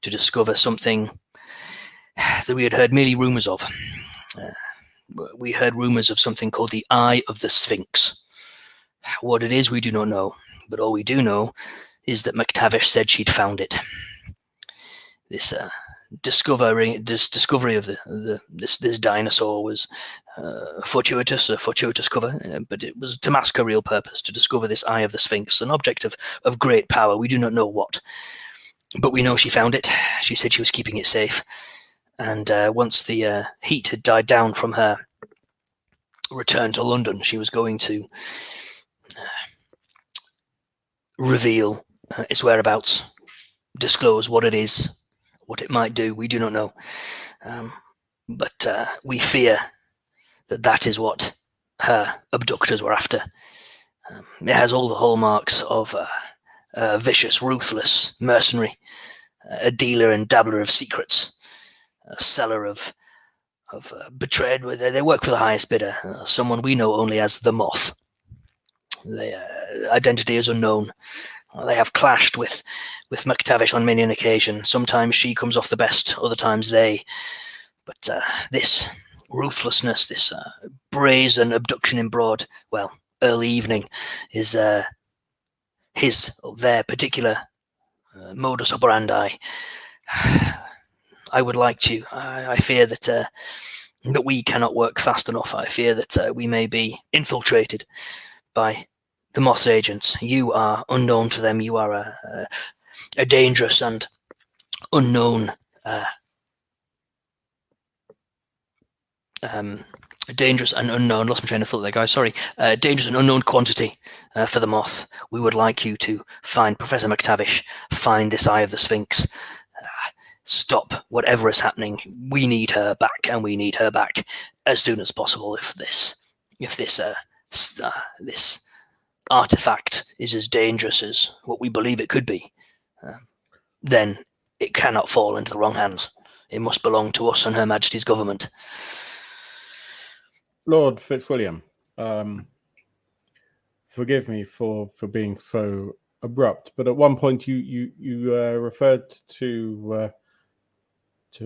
to discover something that we had heard merely rumours of. We heard rumours of something called the Eye of the Sphinx. What it is, we do not know. But all we do know is that McTavish said she'd found it. This discovery of this dinosaur was a fortuitous cover, but it was to mask her real purpose, to discover this Eye of the Sphinx, an object of great power. We do not know what, but we know she found it. She said she was keeping it safe, And once the heat had died down from her return to London, she was going to reveal its whereabouts, disclose what it is, what it might do. We do not know. But we fear that is what her abductors were after. It has all the hallmarks of a vicious, ruthless mercenary, a dealer and dabbler of secrets, a seller of betrayed. They work for the highest bidder, someone we know only as the Moth. Their identity is unknown. They have clashed with McTavish on many an occasion. Sometimes she comes off the best, other times they. But this ruthlessness, this brazen abduction in broad, early evening, is their particular modus operandi. I would like to. I fear that we cannot work fast enough. I fear that we may be infiltrated by the Moth's agents. You are unknown to them. You are a dangerous and unknown. Dangerous and unknown. Lost my train of thought there, guys. Sorry. Dangerous and unknown quantity for the Moth. We would like you to find Professor McTavish. Find this Eye of the Sphinx. Stop whatever is happening. We need her back, and we need her back as soon as possible. If this artifact is as dangerous as what we believe it could be, then it cannot fall into the wrong hands. It must belong to us and Her Majesty's government. Lord Fitzwilliam, forgive me for being so abrupt, but at one point you referred to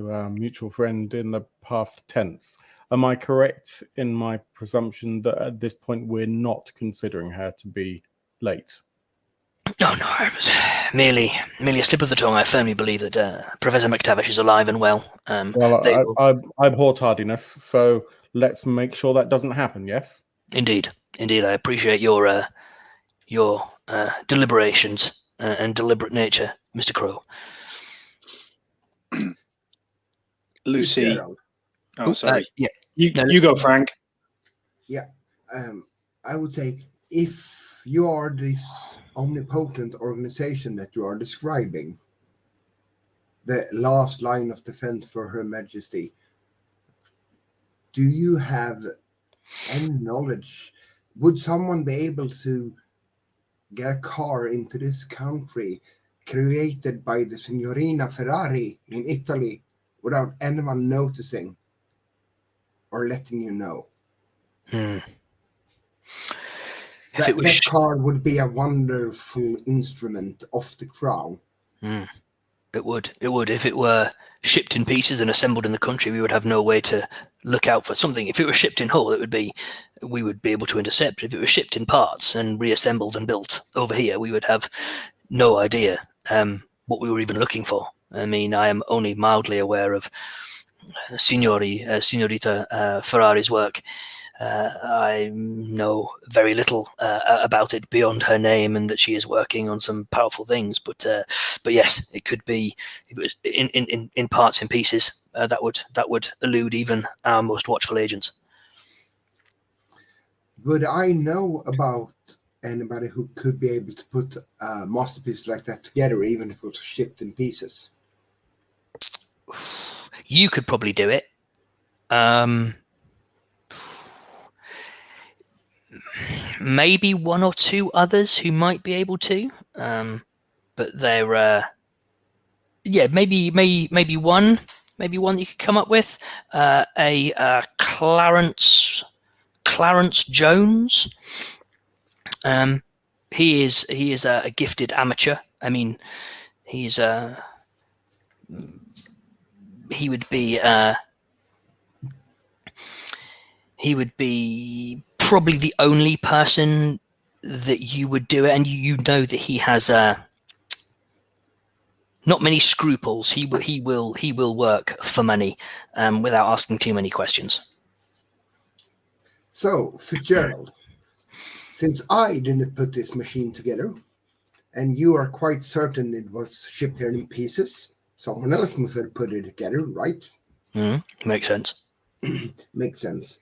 our mutual friend in the past tense. Am I correct in my presumption that at this point we're not considering her to be late? Oh no, it was merely a slip of the tongue. I firmly believe that Professor McTavish is alive and well. I abhor tardiness, so let's make sure that doesn't happen. Yes. Indeed. I appreciate your deliberations and deliberate nature, Mr. Crow. Lucy. Oh, sorry. Yeah. You go, Frank. Yeah. I would say if you are this omnipotent organization that you are describing, the last line of defense for Her Majesty, do you have any knowledge? Would someone be able to get a car into this country created by the Signorina Ferrari in Italy without anyone noticing or letting you know? That car would be a wonderful instrument of the crown. It would. If it were shipped in pieces and assembled in the country, we would have no way to look out for something. If it were shipped in whole, we would be able to intercept. If it was shipped in parts and reassembled and built over here, we would have no idea what we were even looking for. I mean, I am only mildly aware of Signorita Ferrari's work. I know very little about it beyond her name and that she is working on some powerful things. But yes, it could be in parts, in pieces. That would elude even our most watchful agents. Would I know about anybody who could be able to put a masterpiece like that together, even if it was shipped in pieces? You could probably do it. Maybe one or two others who might be able to, but they're maybe one you could come up with. Clarence Jones. He is a gifted amateur. I mean, he would be probably the only person that you would do it, and you know that he has not many scruples. He will work for money without asking too many questions. So, Fitzgerald, since I didn't put this machine together, and you are quite certain it was shipped here in pieces, someone else must have put it together, right? Makes sense. Makes sense.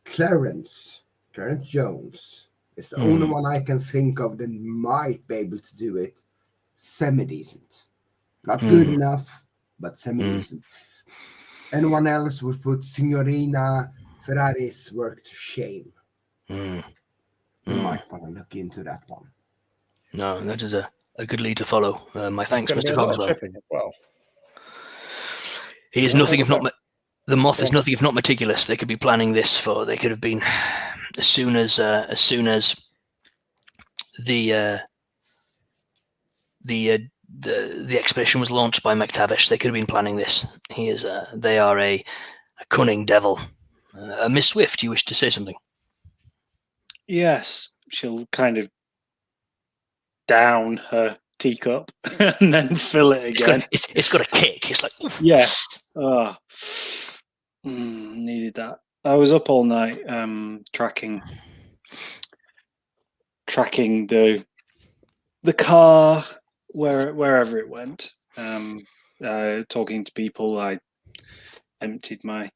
Clarence Jones is the only one I can think of that might be able to do it semi-decent. Not good enough, but semi-decent. Anyone else would put Signorina Ferrari's work to shame. You might want to look into that one. No, that is a good lead to follow. My thanks, Mr. Cogswell. Well, He is nothing if not... The moth is nothing if not meticulous. They could be planning this for... They could have been... As soon as the expedition was launched by McTavish, they could have been planning this. They are a cunning devil. Miss Swift, you wish to say something? Yes, she'll kind of down her teacup and then fill it again. It's got a kick. It's like, oof. Yeah. Needed that. I was up all night tracking the car wherever it went. Talking to people. I emptied my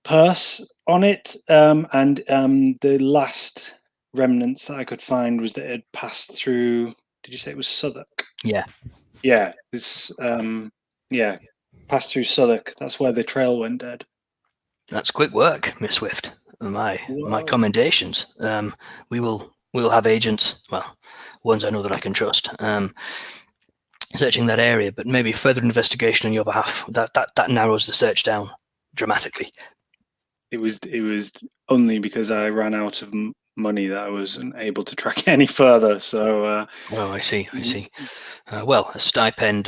purse on it, and the last remnants that I could find was that it had passed through. Did you say it was Southwark? Yeah. It's passed through Southwark. That's where the trail went dead. That's quick work, Miss Swift. My commendations. We'll have agents, well, ones I know that I can trust, searching that area, but maybe further investigation on your behalf. That narrows the search down dramatically. It was only because I ran out of money that I wasn't able to track any further. So, I see. Well, a stipend.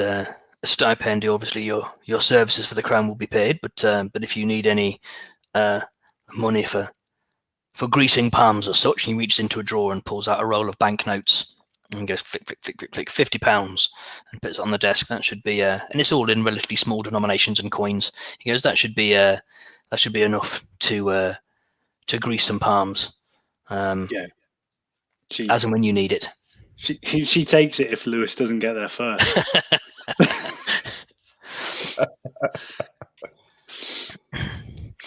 Obviously, your services for the Crown will be paid, but if you need any money for greasing palms or such, he reaches into a drawer and pulls out a roll of banknotes and goes flick, flick, flick, flick, flick, £50, and puts it on the desk. That should be, and it's all in relatively small denominations and coins. He goes, that should be enough to grease some palms. As and when you need it. She takes it if Lewis doesn't get there first.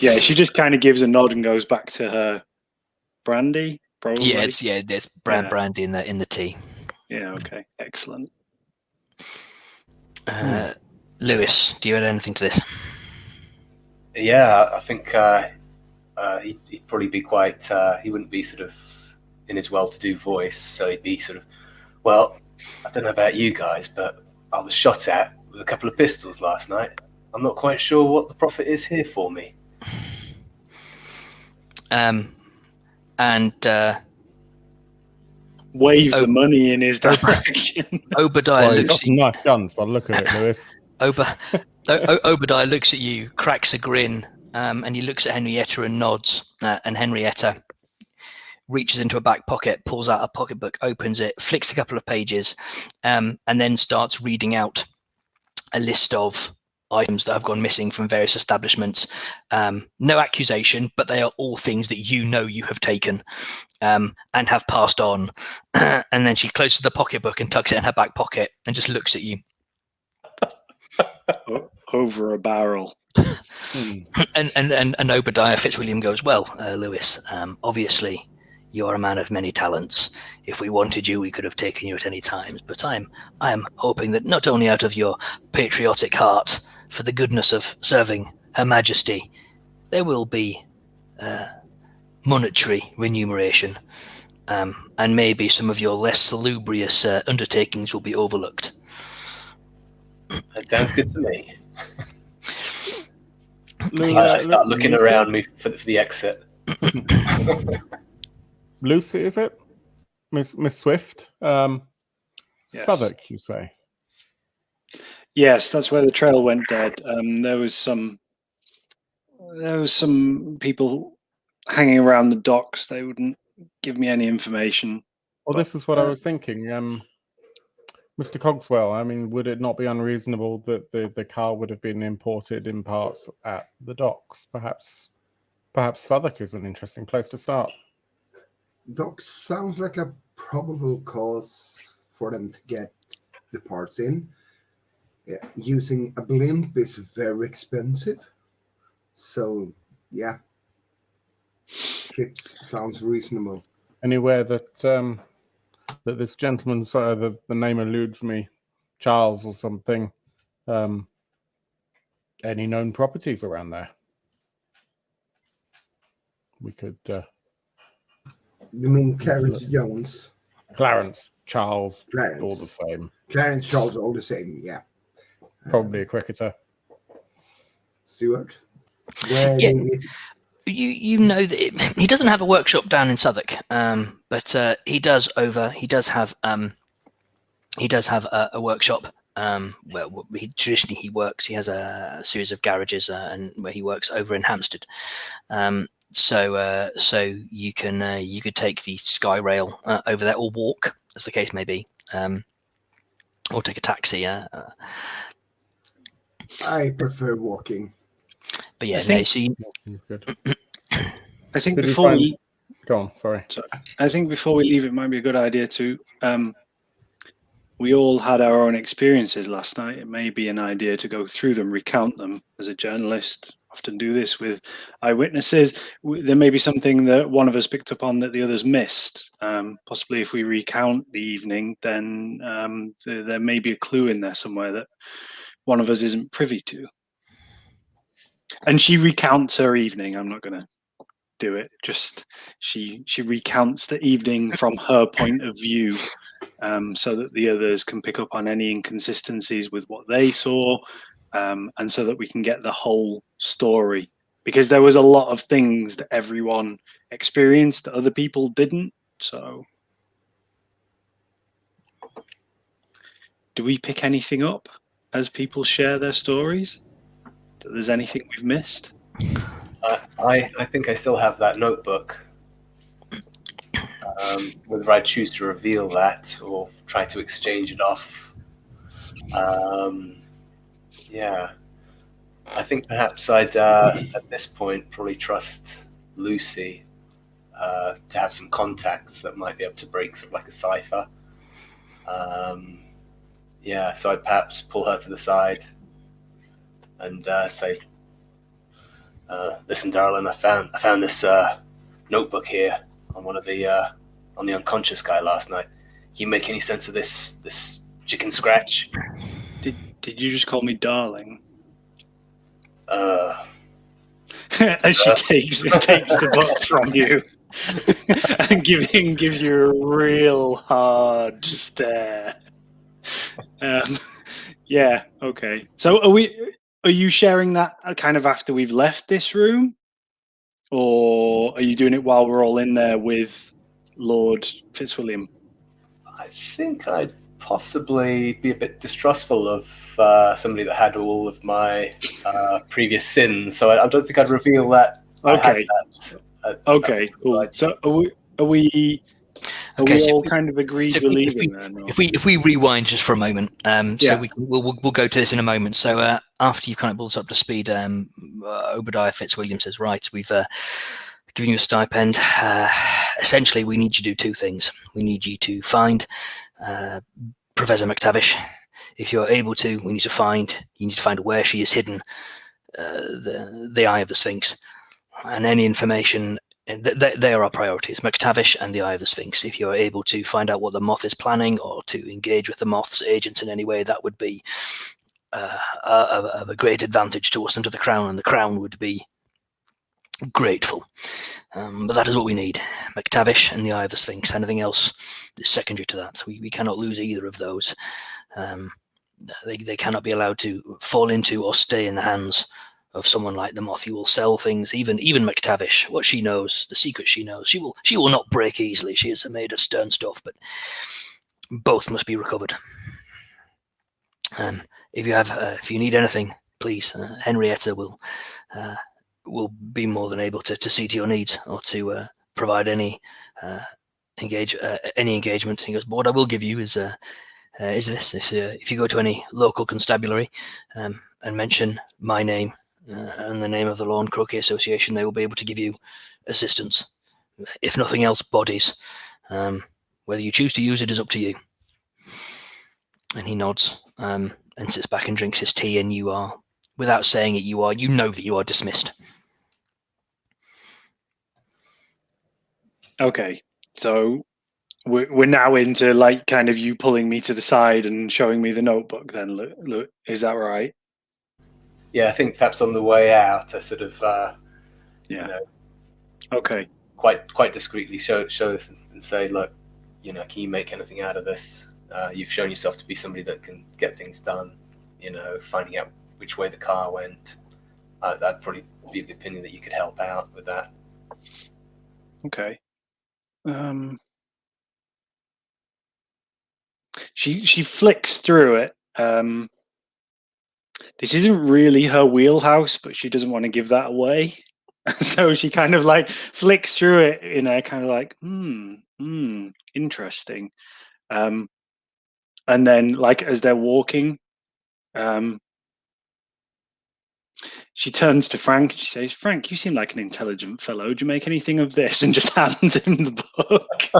Yeah, she just kind of gives a nod and goes back to her brandy. Probably. There's brandy in the tea. Yeah, okay, excellent. Lewis, do you add anything to this? Yeah, I think he'd probably be quite. He wouldn't be sort of in his well-to-do voice, so he'd be sort of, well, I don't know about you guys, but I was shot at with a couple of pistols last night. I'm not quite sure what the profit is here for me. Wave the money in his direction. Obadiah looks at you. Nice guns, but look at it, Lewis. Obadiah looks at you, cracks a grin, and he looks at Henrietta and nods. And Henrietta reaches into a back pocket, pulls out a pocketbook, opens it, flicks a couple of pages, and then starts reading out a list of items that have gone missing from various establishments. No accusation, but they are all things that you know you have taken and have passed on. And then she closes the pocketbook and tucks it in her back pocket and just looks at you. Over a barrel. And Obadiah Fitzwilliam goes, well, Lewis, obviously you are a man of many talents. If we wanted you, we could have taken you at any time. But I am hoping that not only out of your patriotic heart for the goodness of serving Her Majesty, there will be monetary remuneration, and maybe some of your less salubrious undertakings will be overlooked. That sounds good to me. I start looking around me for the exit. Lucy, is it? Miss Swift? Yes. Southwark, you say? Yes, that's where the trail went dead. There was some people hanging around the docks. They wouldn't give me any information. Well, this is what I was thinking. Mr. Cogswell, I mean, would it not be unreasonable that the car would have been imported in parts at the docks? Perhaps Southwark is an interesting place to start. Docks sounds like a probable cause for them to get the parts in. using a blimp is very expensive. So, yeah, ships sounds reasonable. Anywhere that that this gentleman, the name eludes me, Charles or something. Any known properties around there? We could. You mean Clarence Jones? Clarence, Charles, Clarence. all the same. Clarence, Charles, all the same. Yeah. Probably a cricketer. Stuart, where is... You know that he doesn't have a workshop down in Southwark, but he does have a workshop where traditionally he works. He has a series of garages and where he works over in Hampstead. So you could take the Sky Rail over there, or walk, as the case may be, or take a taxi. I prefer walking. But yeah, I think before we go on, sorry. I think before we leave, it might be a good idea to. We all had our own experiences last night. It may be an idea to go through them, recount them. As a journalist, often do this with eyewitnesses. There may be something that one of us picked up on that the others missed. Possibly, if we recount the evening, then there may be a clue in there somewhere that one of us isn't privy to. And she recounts her evening. I'm not going to do it. Just she recounts the evening from her point of view, so that the others can pick up on any inconsistencies with what they saw, and so that we can get the whole story. Because there was a lot of things that everyone experienced that other people didn't. So, do we pick anything up as people share their stories? That there's anything we've missed? I think I still have that notebook. Whether I choose to reveal that or try to exchange it off. Yeah. I think perhaps I'd, at this point, probably trust Lucy to have some contacts that might be able to break sort of like a cipher. Yeah, so I'd perhaps pull her to the side and say, "Listen, darling, I found this notebook here on one of the on the unconscious guy last night. Can you make any sense of this chicken scratch?" Did you just call me darling? As she takes the book from you and gives you a real hard stare. Yeah, okay. So are you sharing that kind of after we've left this room? Or are you doing it while we're all in there with Lord Fitzwilliam? I think I'd possibly be a bit distrustful of somebody that had all of my previous sins, so I don't think I'd reveal that. Okay. Okay, cool. So are we all kind of agreed we're leaving then? If we rewind just for a moment, so we'll go to this in a moment. So after you've kind of brought us up to speed, Obadiah Fitzwilliam says, "Right, we've given you a stipend. Essentially, we need you to do two things. We need you to find Professor McTavish. If you're able to, you need to find where she is hidden, the Eye of the Sphinx, and any information." They are our priorities, McTavish and the Eye of the Sphinx. If you're able to find out what the Moth is planning or to engage with the Moth's agents in any way, that would be of a great advantage to us and to the Crown, and the Crown would be grateful. But that is what we need, McTavish and the Eye of the Sphinx. Anything else is secondary to that. We cannot lose either of those. They cannot be allowed to fall into or stay in the hands of someone like the Moth. He will sell things, even McTavish, what she knows, the secret she knows. She will not break easily. She is made of stern stuff, but both must be recovered. If you need anything, please, Henrietta will be more than able to see to your needs or to provide any engagement. He goes, but what I will give you is this: if you go to any local constabulary and mention my name and the name of the Lawn Croquet Association, they will be able to give you assistance. If nothing else, bodies. Whether you choose to use it is up to you. And he nods. sits back and drinks his tea, and you are, without saying it, you know that you are dismissed. Okay, so we're now into like kind of you pulling me to the side and showing me the notebook. Then, look, is that right? Yeah, I think perhaps on the way out, I sort of, okay, quite discreetly show this and say, look, can you make anything out of this? You've shown yourself to be somebody that can get things done. Finding out which way the car went. I'd probably be of the opinion that you could help out with that. Okay. She flicks through it. This isn't really her wheelhouse, but she doesn't want to give that away. So she kind of like flicks through it in a kind of like, interesting. And then like as they're walking, she turns to Frank and she says, Frank, you seem like an intelligent fellow. Do you make anything of this? And just hands him the book.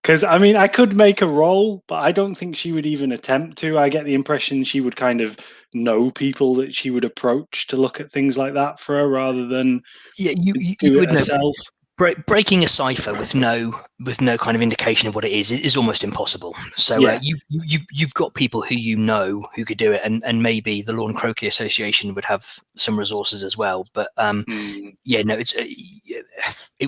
Because, I mean, I could make a roll, but I don't think she would even attempt to. I get the impression she would kind of know people that she would approach to look at things like that for her rather than you do would it herself. Breaking a cipher with no kind of indication of what it is almost impossible. So you've got people who could do it, and maybe the Lawn Croquet Association would have some resources as well. But it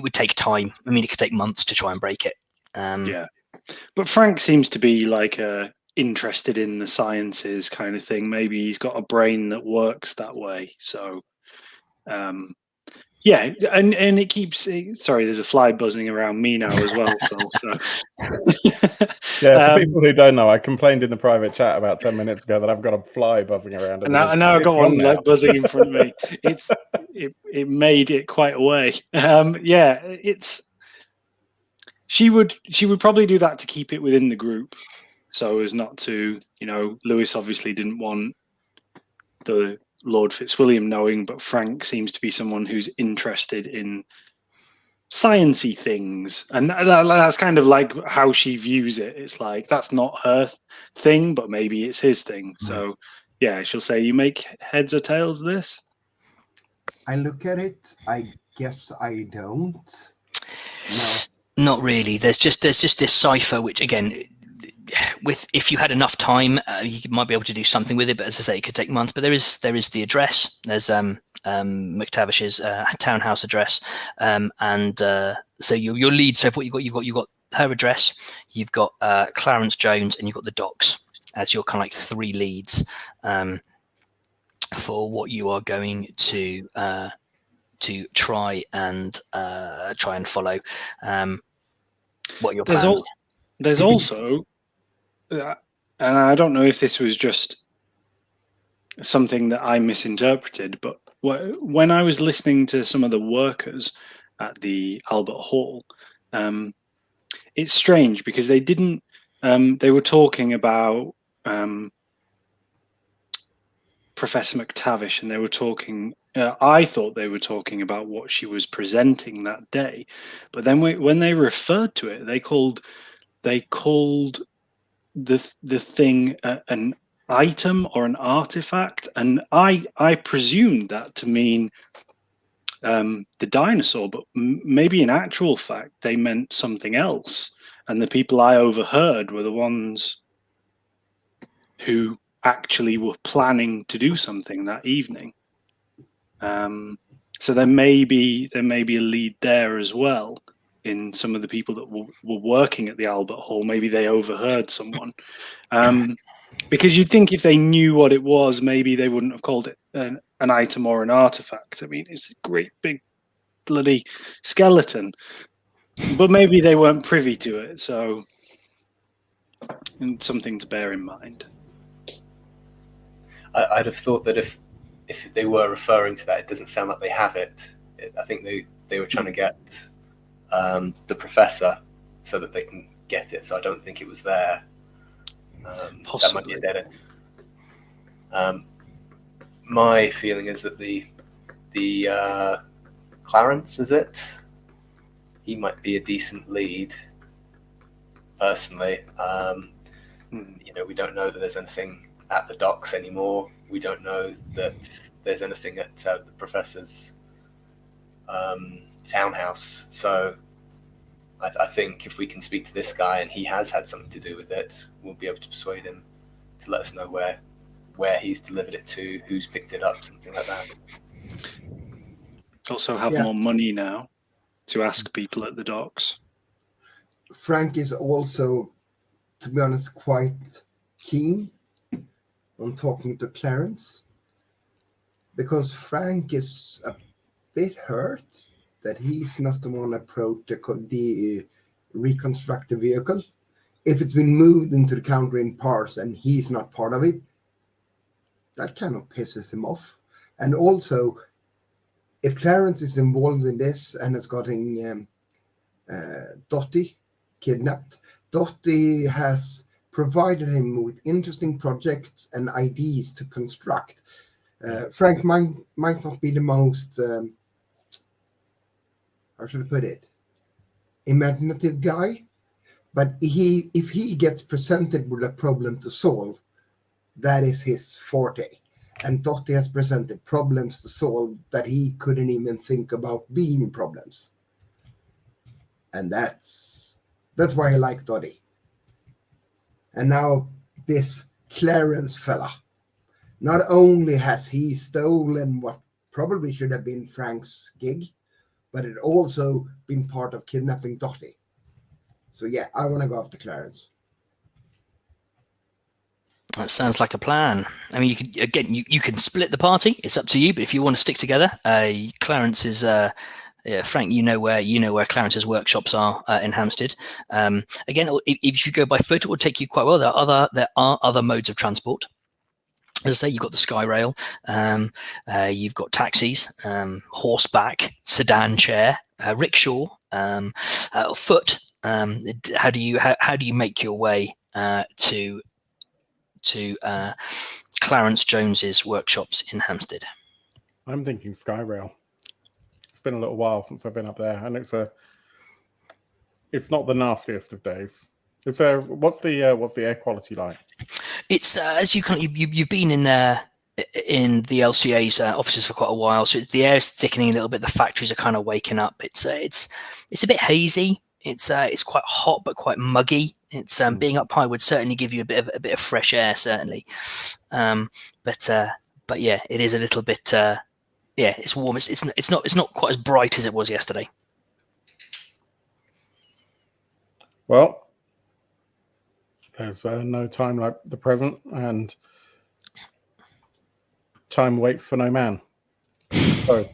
would take time. I mean, it could take months to try and break it. But Frank seems to be like interested in the sciences kind of thing. Maybe he's got a brain that works that way. So and it keeps. Sorry, there's a fly buzzing around me now as well, Phil. So for people who don't know, I complained in the private chat about 10 minutes ago that I've got a fly buzzing around. And now I've got one like buzzing in front of me. It made it quite away. She would probably do that to keep it within the group, so as not to, Lewis obviously didn't want the Lord Fitzwilliam knowing, but Frank seems to be someone who's interested in sciencey things, and that's kind of like how she views it. It's like that's not her thing, but maybe it's his thing. So she'll say, "You make heads or tails of this?" I look at it. I guess I don't. No. Not really. There's just this cipher, which again, if you had enough time, you might be able to do something with it. But as I say, it could take months. But there is the address. There's McTavish's townhouse address, so your leads. So what you've got her address, you've got Clarence Jones, and you've got the docks as your kind of like three leads for what you are going to try and follow. What your plans? There's also, and I don't know if this was just something that I misinterpreted, but when I was listening to some of the workers at the Albert Hall, it's strange because they didn't. They were talking about Professor McTavish, and they were talking. I thought they were talking about what she was presenting that day, but then when they referred to it, they called the thing an item or an artifact, and I presumed that to mean the dinosaur, but maybe in actual fact they meant something else, and the people I overheard were the ones who actually were planning to do something that evening. So there may be a lead there as well in some of the people that were working at the Albert Hall. Maybe they overheard someone, because you'd think if they knew what it was, maybe they wouldn't have called it an item or an artifact. I mean, it's a great big bloody skeleton, but maybe they weren't privy to it. So, and something to bear in mind. I'd have thought that if they were referring to that, it doesn't sound like they have it. I think they were trying to get the professor so that they can get it. So I don't think it was there. That might be a dead end. My feeling is that the Clarence, is it? He might be a decent lead, personally. We don't know that there's anything at the docks anymore. We don't know that there's anything at the professor's townhouse. So I think if we can speak to this guy and he has had something to do with it, we'll be able to persuade him to let us know where he's delivered it to, who's picked it up, something like that. Also have more money now to ask people at the docks. Frank is also, to be honest, quite keen on talking to Clarence, because Frank is a bit hurt that he's not the one approached the reconstructed vehicle. If it's been moved into the counter in parts and he's not part of it, that kind of pisses him off. And also, if Clarence is involved in this and has gotten Dottie kidnapped, Dottie has provided him with interesting projects and ideas to construct. Frank might not be the most, how should I put it, imaginative guy, but if he gets presented with a problem to solve, that is his forte. And Dottie has presented problems to solve that he couldn't even think about being problems. And that's why I like Dottie. And now this Clarence fella, not only has he stolen what probably should have been Frank's gig, but it also been part of kidnapping Dottie. So yeah, I want to go after Clarence. That sounds like a plan. I mean, you can split the party. It's up to you. But if you want to stick together, Clarence is Frank. You know where Clarence's workshops are in Hampstead. Again, if you go by foot, it will take you quite well. There are other modes of transport. As I say, you've got the Sky Rail, you've got taxis, horseback, sedan chair, rickshaw, foot. How do you make your way to Clarence Jones's workshops in Hampstead? I'm thinking Sky Rail. It's been a little while since I've been up there, and it's not the nastiest of days. What's the air quality like? It's as you've been in the LCA's offices for quite a while, so the air is thickening a little bit. The factories are kind of waking up. It's a bit hazy. It's quite hot but quite muggy. It's being up high would certainly give you a bit of fresh air, certainly. But yeah, it is a little bit. It's warm. It's not quite as bright as it was yesterday. Well, there's no time like the present, and time waits for no man. So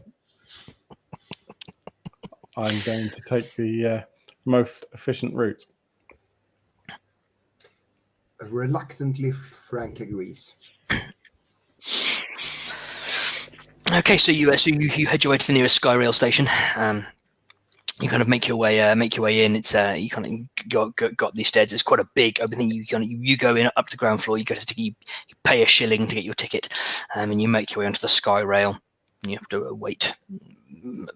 I'm going to take the most efficient route. Reluctantly, Frank agrees. Okay, so you head your way to the nearest Sky Rail station. You kind of make your way in. It's you kind of got these stairs. It's quite a big open thing. You go in up to the ground floor. You pay $1 to get your ticket, and you make your way onto the Sky Rail. And you have to wait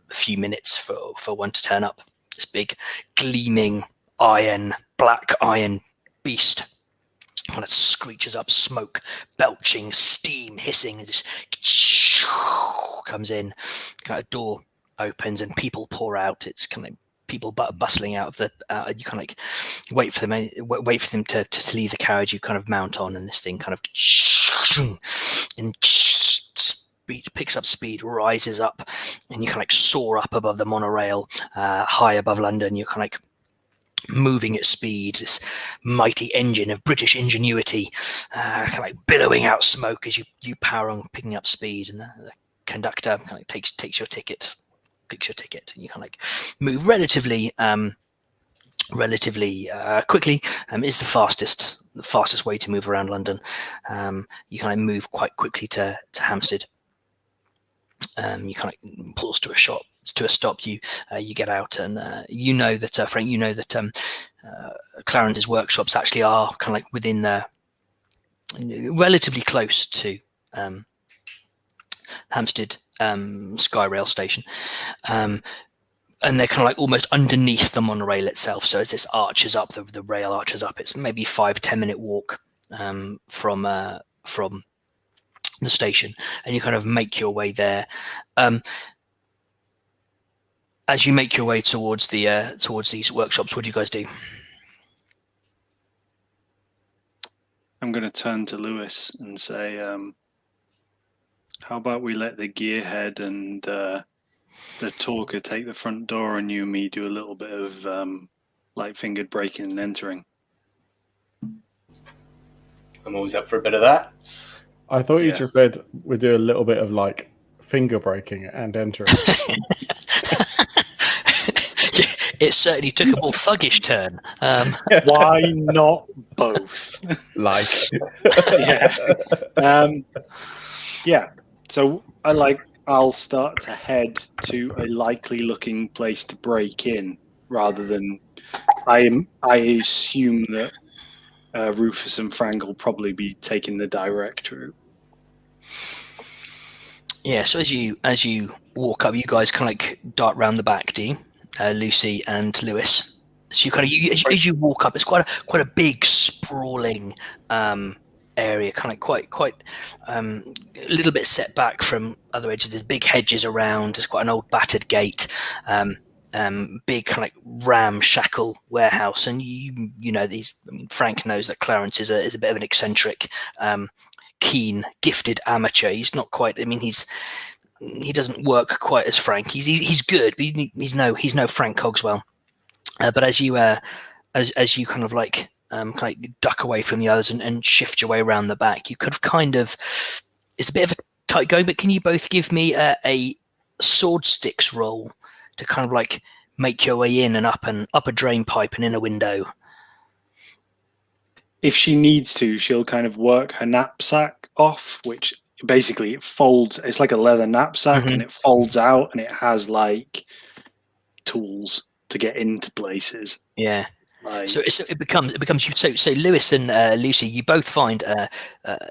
a few minutes for one to turn up. This big gleaming black iron beast kind of screeches up, smoke belching, steam hissing, and just comes in. Kind of door opens and people pour out. It's kind of people bustling out of the. You kind of like wait for them to leave the carriage. You kind of mount on, and this thing kind of and picks up speed, rises up, and you kind of like soar up above the monorail, high above London. You're kind of like moving at speed, this mighty engine of British ingenuity, kind of like billowing out smoke as you power on, picking up speed, and the conductor kind of takes your ticket, and you kind of like move relatively quickly. Is the fastest way to move around London. You kind of move quite quickly to Hampstead. You kind of pulls to a stop. You get out, and you know that Frank. You know that Clarence's workshops actually are kind of like within relatively close to Hampstead Sky Rail station. and they're kind of like almost underneath the monorail itself. So as this arches up, the rail arches up, it's maybe 5-10 minute walk from the station, and you kind of make your way there. As you make your way towards these workshops, what do you guys do? I'm going to turn to Lewis and say, how about we let the gearhead and the talker take the front door, and you and me do a little bit of light-fingered breaking and entering. I'm always up for a bit of that. I thought you just said we do a little bit of like finger breaking and entering. It certainly took a more thuggish turn. Why not both? Like, yeah. So I'll start to head to a likely-looking place to break in, rather than I assume that Rufus and Frank will probably be taking the direct route. Yeah. So as you walk up, you guys kind of like dart round the back, do you? Lucy and Lewis. So you kind of as you walk up, it's quite a big sprawling area, kind of quite a little bit set back from other edges. There's big hedges around. There's quite an old battered gate, big kind of like ramshackle warehouse. And you know these. I mean, Frank knows that Clarence is a bit of an eccentric, keen, gifted amateur. He's not quite. I mean, he doesn't work quite as Frank. He's good, but he's no Frank Cogswell. But as you kind of like duck away from the others and shift your way around the back, you could have kind of, it's a bit of a tight going. But can you both give me a Swordsticks roll to kind of like make your way in and up a drain pipe and in a window? If she needs to, she'll kind of work her knapsack off, which basically it folds. It's like a leather knapsack, and it folds out, and it has like tools to get into places. Yeah. So it becomes you. So Lewis and Lucy, you both find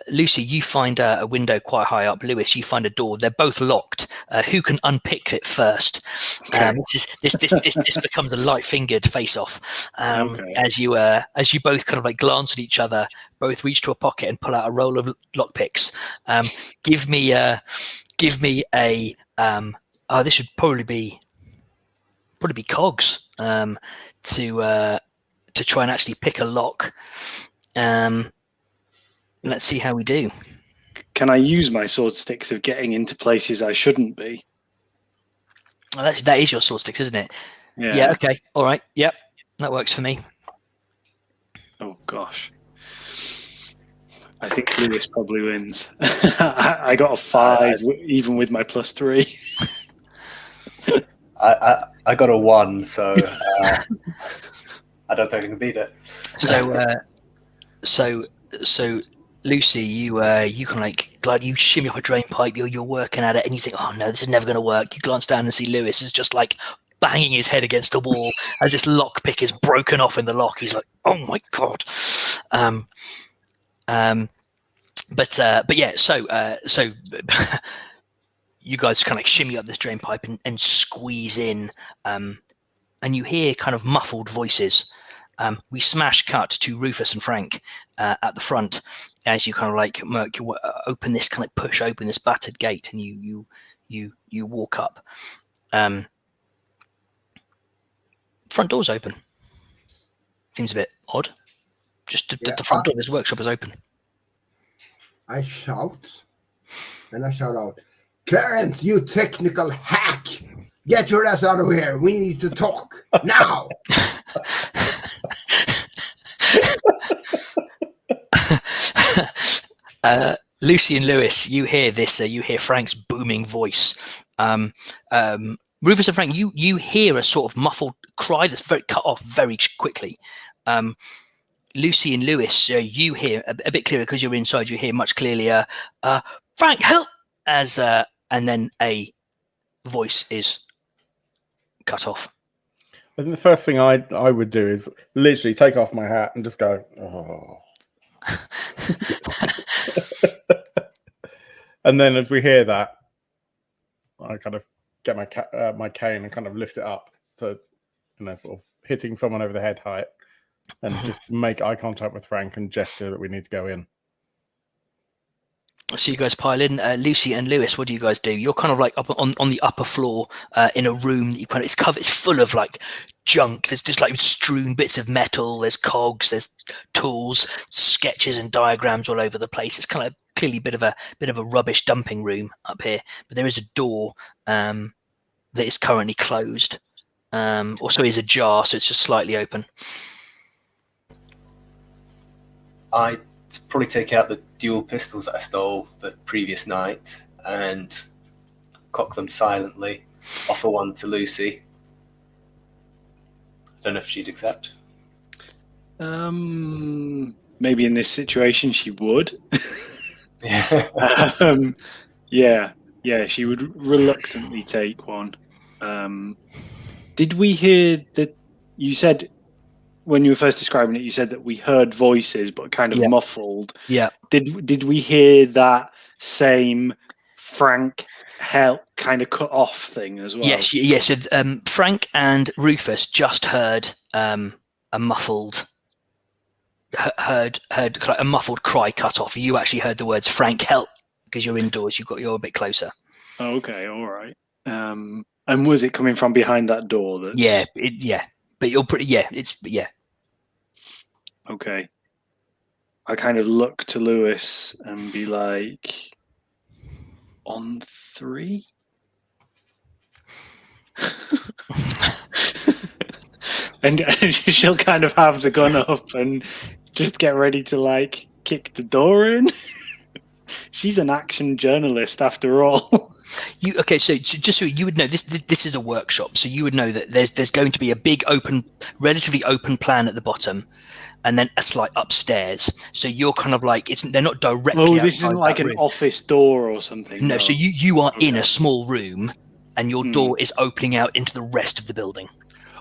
Lucy, you find a window quite high up. Lewis, you find a door. They're both locked. Who can unpick it first? Okay. This becomes a light-fingered face-off. As you both kind of like glance at each other, both reach to a pocket and pull out a roll of lockpicks. Give me a. This should probably be Cogs. To try and actually pick a lock. Let's see how we do. Can I use my Swordsticks of getting into places I shouldn't be? Well, that is your Swordsticks, isn't it? Yeah. Okay. All right. Yep. That works for me. Oh gosh. I think Lewis probably wins. I got a 5, even with my +3. I got a 1, so I don't think I can beat it. So Lucy, you kind of like glad you shimmy up a drain pipe. You're working at it, and you think, oh no, this is never going to work. You glance down and see Lewis is just like banging his head against a wall as this lockpick is broken off in the lock. He's like, oh my god. But yeah. So you guys kind of like shimmy up this drain pipe and squeeze in, and you hear kind of muffled voices. We smash cut to Rufus and Frank at the front as you kind of like open this, kind of push open this battered gate, and you walk up. Front door's open. Seems a bit odd. Just the front door of this workshop is open. I shout out, Clarence, you technical hack! Get your ass out of here. We need to talk now. Lucy and Lewis, you hear this. You hear Frank's booming voice. Rufus and Frank, you hear a sort of muffled cry that's very cut off very quickly. Lucy and Lewis, you hear a bit clearer because you're inside. You hear much clearlier, Frank, help! And then a voice is cut off. I think the first thing I would do is literally take off my hat and just go, oh. And then as we hear that, I kind of get my cane and kind of lift it up to, sort of hitting someone over the head height, and just make eye contact with Frank and gesture that we need to go in. So you guys pile in. Lucy and Lewis, what do you guys do? You're kind of like up on the upper floor in a room that you kind of, it's full of like junk. There's just like strewn bits of metal. There's cogs. There's tools, sketches, and diagrams all over the place. It's kind of clearly a bit of a rubbish dumping room up here. But there is a door that is currently closed. Also, is ajar, so it's just slightly open. I'd probably take out the dual pistols that I stole the previous night and cock them silently, offer one to Lucy. I don't know if she'd accept. Maybe in this situation she would. Yeah, she would reluctantly take one. Did we hear that you said, when you were first describing it, you said that we heard voices, but kind of muffled. Yeah. Did we hear that same Frank help kind of cut off thing as well? Yes. So Frank and Rufus just heard a muffled cry cut off. You actually heard the words "Frank, help," because you're indoors. You're a bit closer. Okay, all right. And was it coming from behind that door? But you're pretty. Okay. I kind of look to Lewis and be like, on 3? and she'll kind of have the gun up and just get ready to like kick the door in. She's an action journalist after all. So just so you would know, this is a workshop, so you would know that there's going to be a big relatively open plan at the bottom, and then a slight upstairs. So you're kind of like they're not directly. Oh, this isn't like an office door or something. No, so you are in a small room, and your door is opening out into the rest of the building.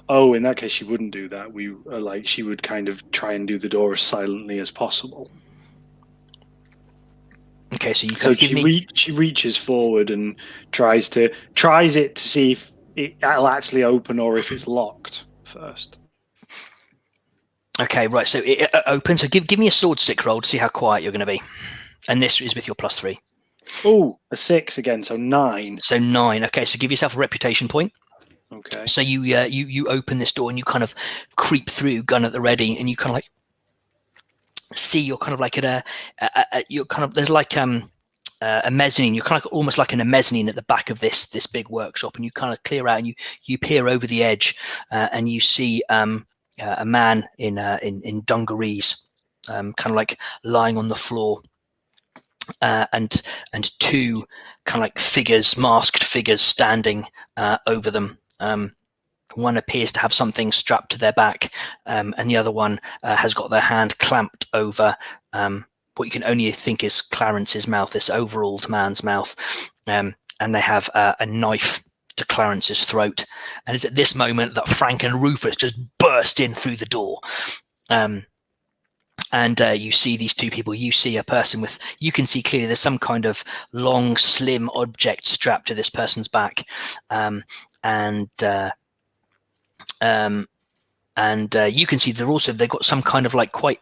Oh, in that case, she wouldn't do that. She would kind of try and do the door as silently as possible. Okay, so she reaches forward and tries it to see if it'll actually open or if it's locked first. Okay, right. So it opens. So give me a sword stick roll to see how quiet you're going to be, and this is with your +3. Oh, a 6 again, so 9. So 9. Okay, so give yourself a reputation point. Okay. So you open this door and you kind of creep through, gun at the ready, and you kind of like see you're kind of like at you're kind of there's like a mezzanine. You're kind of almost like in a mezzanine at the back of this big workshop, and you kind of clear out and you peer over the edge, and you see a man in dungarees, kind of like lying on the floor, and 2 kind of like masked figures standing over them. One appears to have something strapped to their back, and the other one has got their hand clamped over what you can only think is Clarence's mouth, this overalled man's mouth, and they have a knife to Clarence's throat. And it's at this moment that Frank and Rufus just burst in through the door. And you see these 2 people. You see a person you can see clearly there's some kind of long, slim object strapped to this person's back. And you can see they've got some kind of like quite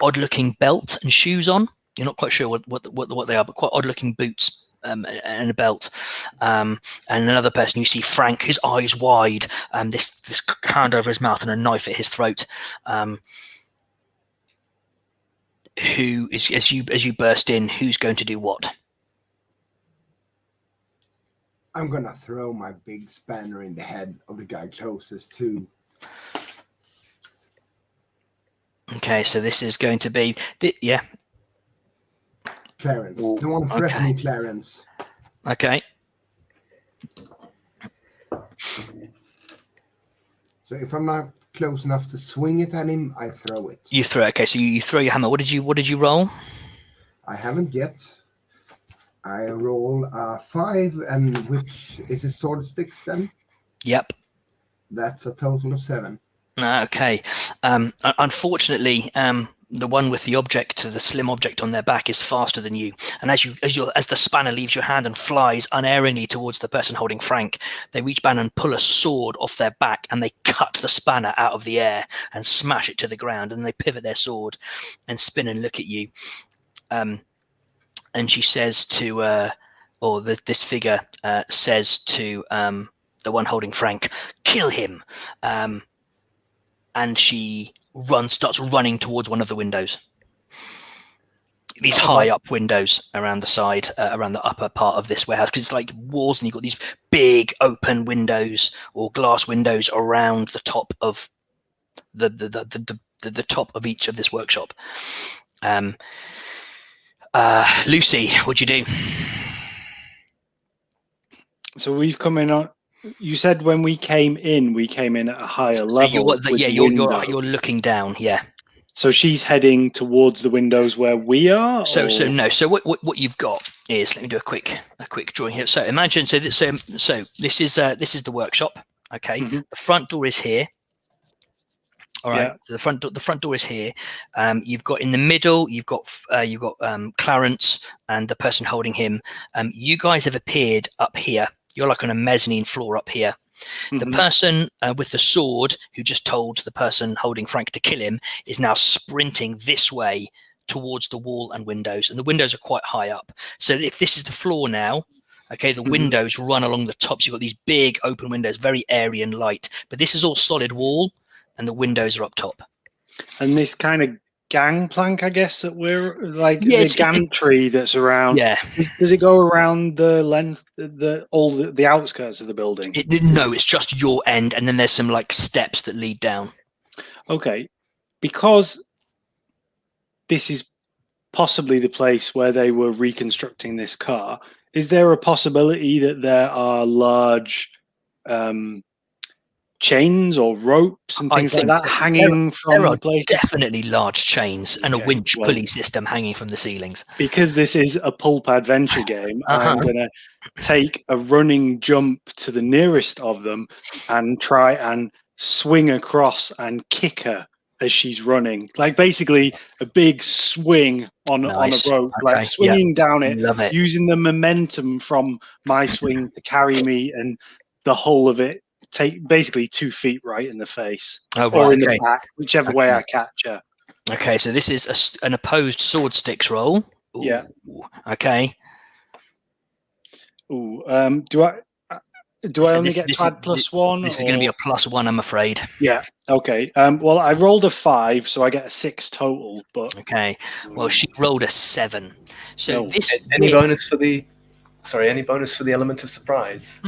odd looking belt and shoes on. You're not quite sure what they are, but quite odd looking boots and a belt. And another person, you see Frank, his eyes wide, this hand over his mouth and a knife at his throat. Who is as you burst in? Who's going to do what? I'm gonna throw my big spanner in the head of the guy closest to. Okay, so this is going to be Clarence, the one threatening Clarence. Okay. So if I'm not close enough to swing it at him, I throw it. You throw it. Okay, so you throw your hammer. What did you roll? I haven't yet. I roll a 5, and which is it, Swordsticks then? Yep. That's a total of 7. Okay. Unfortunately, the one with the object, the slim object on their back, is faster than you. And as the spanner leaves your hand and flies unerringly towards the person holding Frank, they reach down and pull a sword off their back, and they cut the spanner out of the air and smash it to the ground. And they pivot their sword and spin and look at you. And she says to, this figure says to the one holding Frank, "Kill him." And she starts running towards one of the windows. These high up windows around the side, around the upper part of this warehouse, because it's like walls, and you've got these big open windows or glass windows around the top of the top of each of this workshop. Lucy, what'd you do? So we've come in on. You said when we came in at a higher level. You're looking down. Yeah. So she's heading towards the windows where we are. So what you've got is, let me do a quick drawing here. So imagine this is the workshop. Okay, The front door is here. All right, so the front door is here. You've got in the middle. You've got Clarence and the person holding him. You guys have appeared up here. You're like on a mezzanine floor up here. The person with the sword who just told the person holding Frank to kill him is now sprinting this way towards the wall and windows. And the windows are quite high up. So if this is the floor now, okay, the windows run along the top. So you've got these big open windows, very airy and light. But this is all solid wall, and the windows are up top. And this kind of gangplank, I guess, that we're like the gantry that's around. Yeah. Does it go around the length, the outskirts of the building? No, it's just your end, and then there's some like steps that lead down. Okay, because this is possibly the place where they were reconstructing this car. Is there a possibility that there are large chains or ropes and things like that hanging from the place? Definitely large chains and a winch pulley system hanging from the ceilings. Because this is a pulp adventure game, I'm going to take a running jump to the nearest of them and try and swing across and kick her as she's running. Like basically a big swing on a rope, like swinging down it, using the momentum from my swing to carry me and the whole of it. Take basically 2 feet right in the face or in the back, whichever way I catch her. Okay, so this is an opposed Swordsticks roll. Ooh. Yeah. Okay. Ooh. Do I only get pad +1? This is going to be a +1, I'm afraid. Yeah. Okay. Well, I rolled a 5, so I get a 6 total. But okay. Well, she rolled a 7. So any bonus for the element of surprise?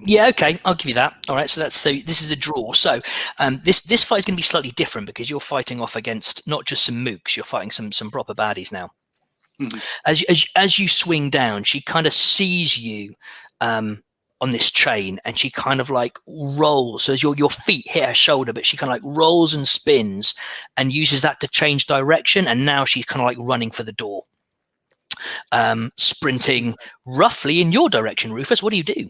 Yeah, okay, I'll give you that. All right, so this is a draw. So this fight is going to be slightly different because you're fighting off against not just some mooks, you're fighting some proper baddies now. As you swing down, she kind of sees you on this chain, and she kind of like rolls. So as your feet hit her shoulder, but she kind of like rolls and spins and uses that to change direction. And now she's kind of like running for the door, sprinting roughly in your direction. Rufus, what do you do?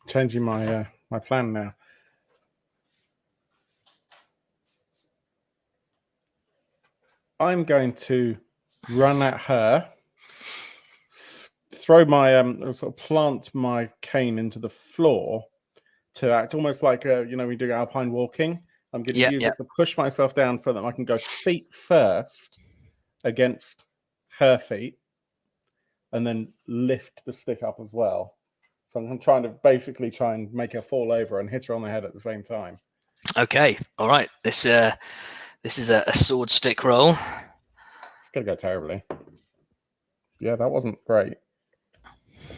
Changing my my plan now. I'm going to run at her, throw my sort of plant my cane into the floor to act almost like we do alpine walking. I'm going to use it to push myself down so that I can go feet first against her feet, and then lift the stick up as well. So I'm trying to basically try and make her fall over and hit her on the head at the same time. Okay, all right. This is a sword stick roll. It's gonna go terribly. Yeah, that wasn't great. So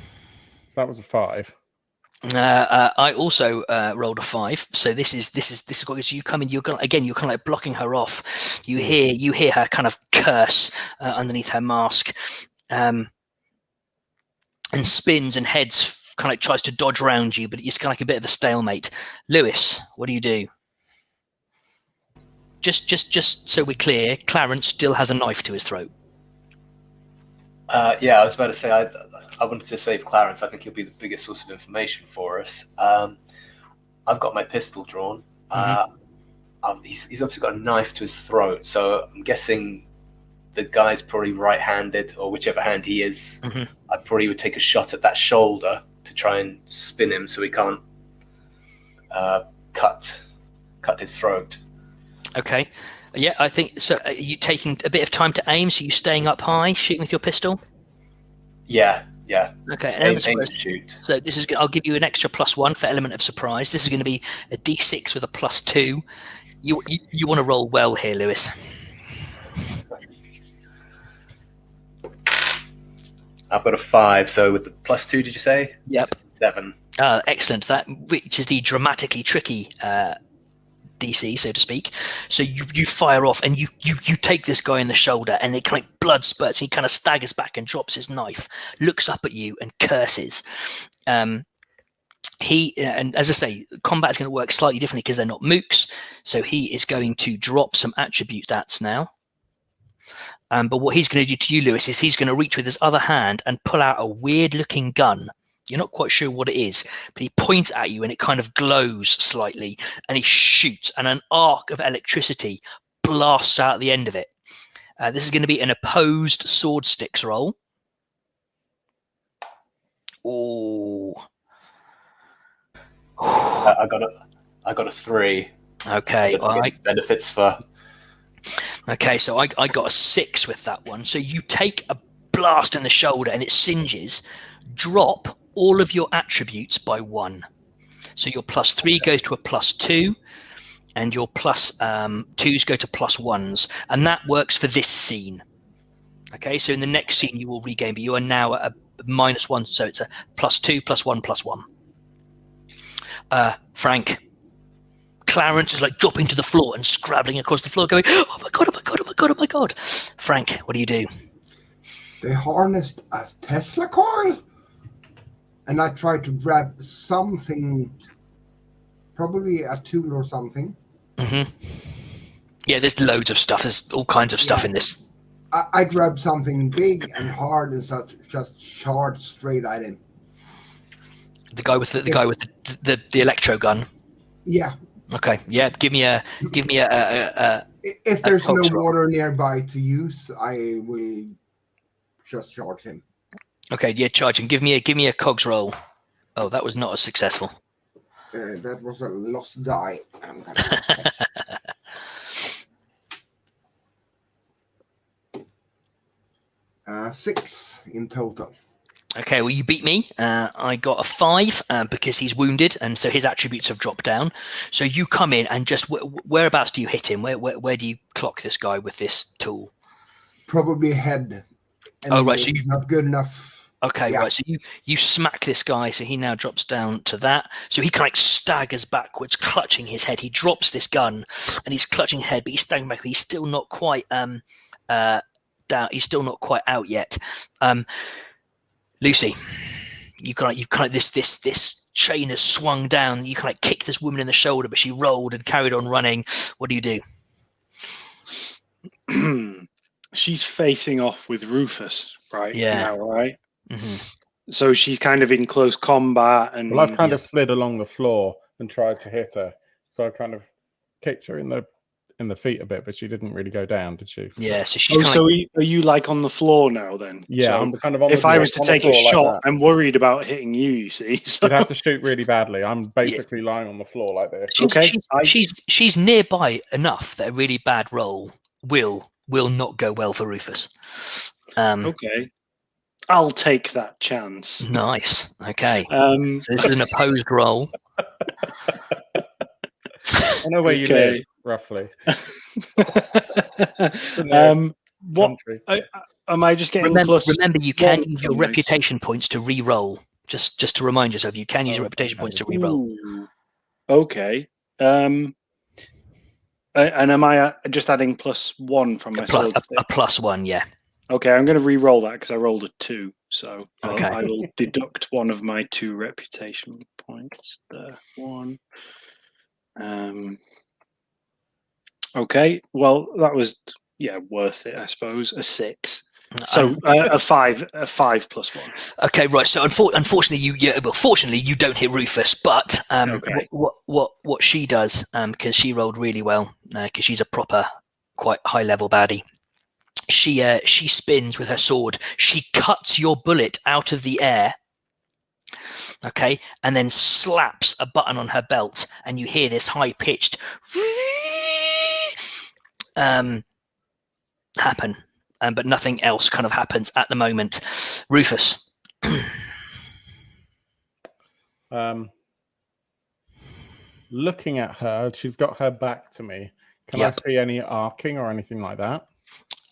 that was a 5. I also rolled a 5. So this is what so you come in. You're kind of like blocking her off. You hear her kind of curse underneath her mask. And spins and heads, kind of like tries to dodge around you, but it's kind of like a bit of a stalemate. Lewis, what do you do? Just so we're clear, Clarence still has a knife to his throat. Yeah, I was about to say I wanted to save Clarence. I think he'll be the biggest source of information for us. I've got my pistol drawn. He's obviously got a knife to his throat, so I'm guessing the guy's probably right-handed, or whichever hand he is. I probably would take a shot at that shoulder to try and spin him so he can't cut his throat. Okay. Yeah, I think so. Are you taking a bit of time to aim? So you staying up high, shooting with your pistol? Yeah. Okay. Aim and shoot. So this is. I'll give you an extra +1 for element of surprise. This is going to be a D6 with a +2. You want to roll well here, Lewis. I've got a 5. So with the +2, did you say? Yep. 7. Excellent. That reaches the dramatically tricky DC, so to speak. So you fire off and you take this guy in the shoulder, and it kind of blood spurts. He kind of staggers back and drops his knife, looks up at you and curses. And as I say, combat is going to work slightly differently because they're not mooks. So he is going to drop some attribute stats now. But what he's going to do to you, Lewis, is he's going to reach with his other hand and pull out a weird-looking gun. You're not quite sure what it is, but he points at you and it kind of glows slightly, and he shoots, and an arc of electricity blasts out the end of it. This is going to be an opposed Swordsticks roll. Oh, I got a 3. Okay, all right. Benefits for. Okay, so I got a 6 with that one. So you take a blast in the shoulder and it singes. Drop all of your attributes by 1. So your +3 goes to a +2, and your +2s go to +1s, and that works for this scene. Okay, so in the next scene you will regain, but you are now at a -1, so it's a +2, +1, +1. Frank. Clarence is like dropping to the floor and scrabbling across the floor, going, "Oh my god! Oh my god! Oh my god! Oh my god!" Frank, what do you do? They harnessed a Tesla coil, and I tried to grab something, probably a tool or something. Yeah, there's loads of stuff. There's all kinds of stuff in this. I grabbed something big and hard and just charged straight at him. The guy with the electro gun. Yeah. Okay. Yeah. Give me a. If there's no water nearby to use, I will just charge him. Okay. Yeah. Charge him. Give me a Cogs roll. Oh, that was not as successful. That was a lost die. I'm gonna 6 in total. Okay, well, you beat me. I got a 5 because he's wounded, and so his attributes have dropped down. So you come in and just whereabouts do you hit him? Where do you clock this guy with this tool? Probably head. And right, so he's not good enough. Okay, yeah. Right. So you smack this guy, so he now drops down to that. So he kind of staggers backwards, clutching his head. He drops this gun, and he's clutching his head, but he's staggering back. He's still not quite down. He's still not quite out yet. Lucy, you kind of this chain has swung down. You kind of kicked this woman in the shoulder, but she rolled and carried on running. What do you do? She's facing off with Rufus now, right? Mm-hmm. So she's kind of in close combat, and well, I've kind of slid along the floor and tried to hit her. So I kind of kicked her in the feet a bit, but she didn't really go down, did she? Yeah, so she's so are you like on the floor now then? Yeah, so I'm kind of on if I was to take a shot, like I'm worried about hitting you see. So. You'd have to shoot really badly. I'm basically lying on the floor like this. She's nearby enough that a really bad roll will not go well for Rufus. Okay. I'll take that chance. Nice. Okay. So this is an opposed roll. I know where you live, roughly. What? Am I just getting plus? Remember, you can use your reputation points to re-roll. Just to remind yourself, you can use your reputation points to re-roll. Okay. And am I just adding +1 from my sword stick? A +1, yeah. Okay, I'm going to re-roll that because I rolled a 2. So okay. I will deduct 1 of my 2 reputation points. There, 1. Okay, well, that was worth it, I suppose. A 6. So a 5+1. Okay, right. So unfortunately, fortunately you don't hit Rufus, but Okay. what she does, because she rolled really well, because she's a proper, quite high level baddie. She spins with her sword. She cuts your bullet out of the air. Okay, and then slaps a button on her belt, and you hear this high pitched happen. But nothing else kind of happens at the moment. Rufus. Looking at her, she's got her back to me. Can I see any arcing or anything like that?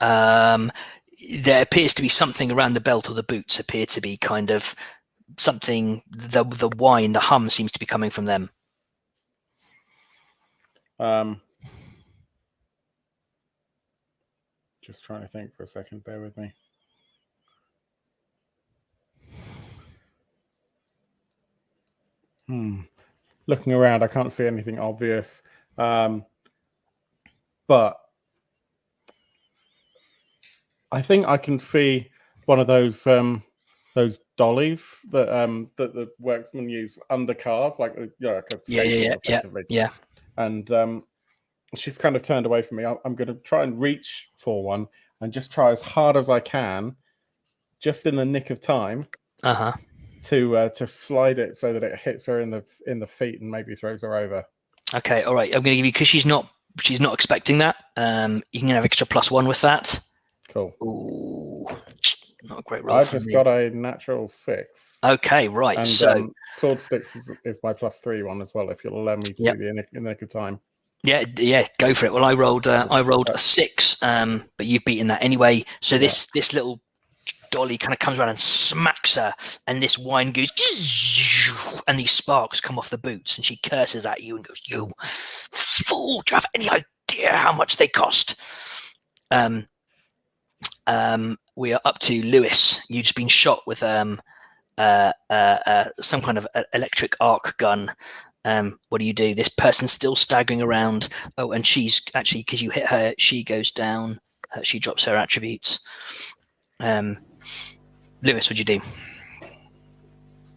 There appears to be something around the belt, or the boots appear to be kind of something. The whine, the hum seems to be coming from them. Just trying to think for a second. Bear with me. Looking around, I can't see anything obvious. But I think I can see one of those dollies that that the worksmen use under cars, like yeah. And she's kind of turned away from me. I'm going to try and reach for one and just try as hard as I can, just in the nick of time, to slide it so that it hits her in the feet and maybe throws her over. Okay, all right. I'm going to give you, because she's not expecting that. You can have extra +1 with that. Cool. Ooh, not a great roll. I just got a natural 6. Okay, right. And so Swordsticks is my +3 one as well, if you'll allow me to see the in the nick of time. Yeah, go for it. Well, I rolled a 6, but you've beaten that anyway. So this little dolly kind of comes around and smacks her, and this wine goes, and these sparks come off the boots, and she curses at you and goes, "You fool! Do you have any idea how much they cost?" We are up to Lewis. You've just been shot with some kind of electric arc gun. What do you do? This person's still staggering around. Oh, and she's actually, because you hit her, she goes down. She drops her attributes. Lewis, what'd you do?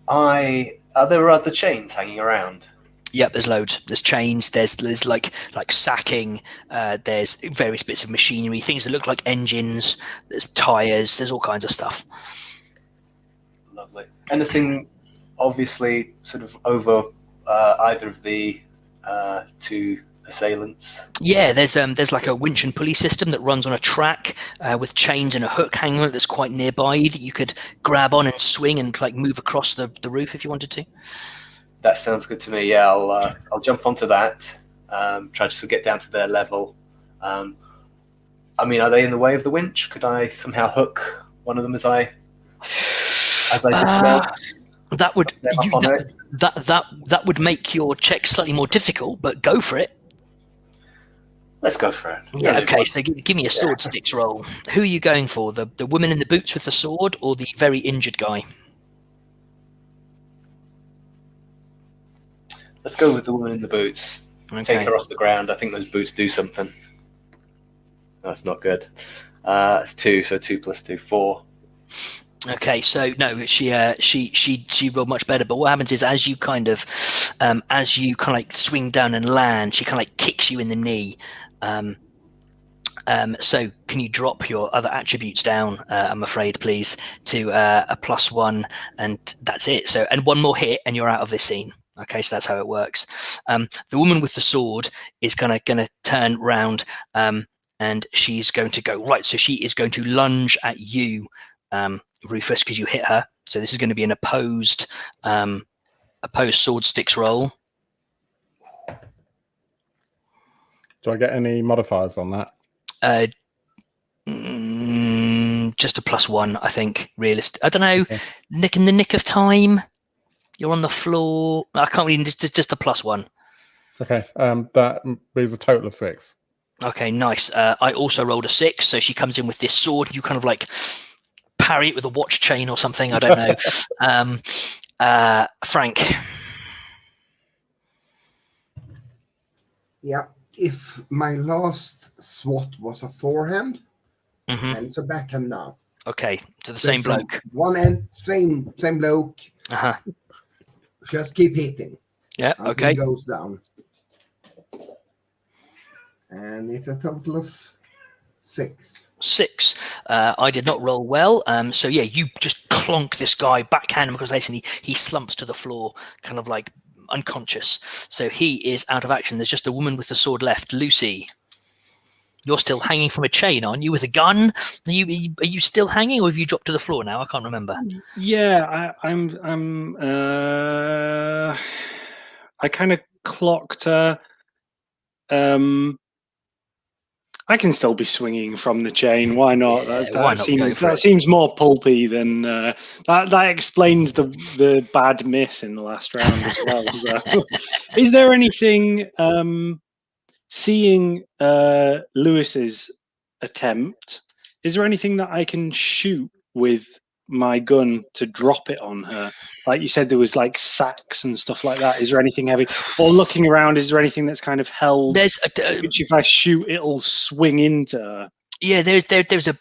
There are other chains hanging around. Yep, there's loads. There's chains. There's like sacking. There's various bits of machinery, things that look like engines. There's tires. There's all kinds of stuff. Lovely. Anything, obviously, sort of over either of the two assailants? Yeah, there's like a winch and pulley system that runs on a track with chains and a hook hanging on it that's quite nearby that you could grab on and swing and like move across the roof if you wanted to. That sounds good to me. Yeah, I'll jump onto that. Try to get down to their level. I mean, are they in the way of the winch? Could I somehow hook one of them as I dismount? That would make your check slightly more difficult, but go for it. Let's go for it. Yeah. Okay. So give me a Swordsticks roll. Who are you going for? The woman in the boots with the sword, or the very injured guy? Let's go with the woman in the boots. Okay. Take her off the ground. I think those boots do something. That's not good. It's 2, so 2 + 2, 4. Okay, so no, she rolled much better. But what happens is, as you kind of like swing down and land, she kind of like kicks you in the knee. So can you drop your other attributes down? I'm afraid, please, to a +1, and that's it. So, and one more hit, and you're out of this scene. Okay, so that's how it works. The woman with the sword is gonna turn round, and she's going to go right. So she is going to lunge at you, Rufus, because you hit her. So this is going to be an opposed Swordsticks roll. Do I get any modifiers on that? Just a +1, I think. Realistic. I don't know. Okay. In the nick of time. You're on the floor. I can't read. Just a +1. Okay. That leaves a total of 6. Okay, nice. I also rolled a 6, so she comes in with this sword. You kind of like parry it with a watch chain or something. I don't know. Frank. Yeah. If my last SWAT was a forehand, and it's a backhand now. Okay, to the same bloke. One end, same bloke. Just keep hitting. Yeah. Until Okay. he goes down. And it's a total of 6. 6. I did not roll well. So yeah, you just clonk this guy, backhand him because he slumps to the floor, kind of like unconscious. So he is out of action. There's just a woman with the sword left. Lucy, you're still hanging from a chain, aren't you? With a gun? Are you still hanging, or have you dropped to the floor now? I can't remember. Yeah, I kind of clocked her. I can still be swinging from the chain. Why not? Yeah, that seems more pulpy than that. Explains the bad miss in the last round as well. So. Is there anything? Seeing Lewis's attempt, is there anything that I can shoot with my gun to drop it on her? Like you said, there was like sacks and stuff like that. Is there anything heavy? Or looking around, is there anything that's kind of held? Which if I shoot, it'll swing into her. Yeah, there's a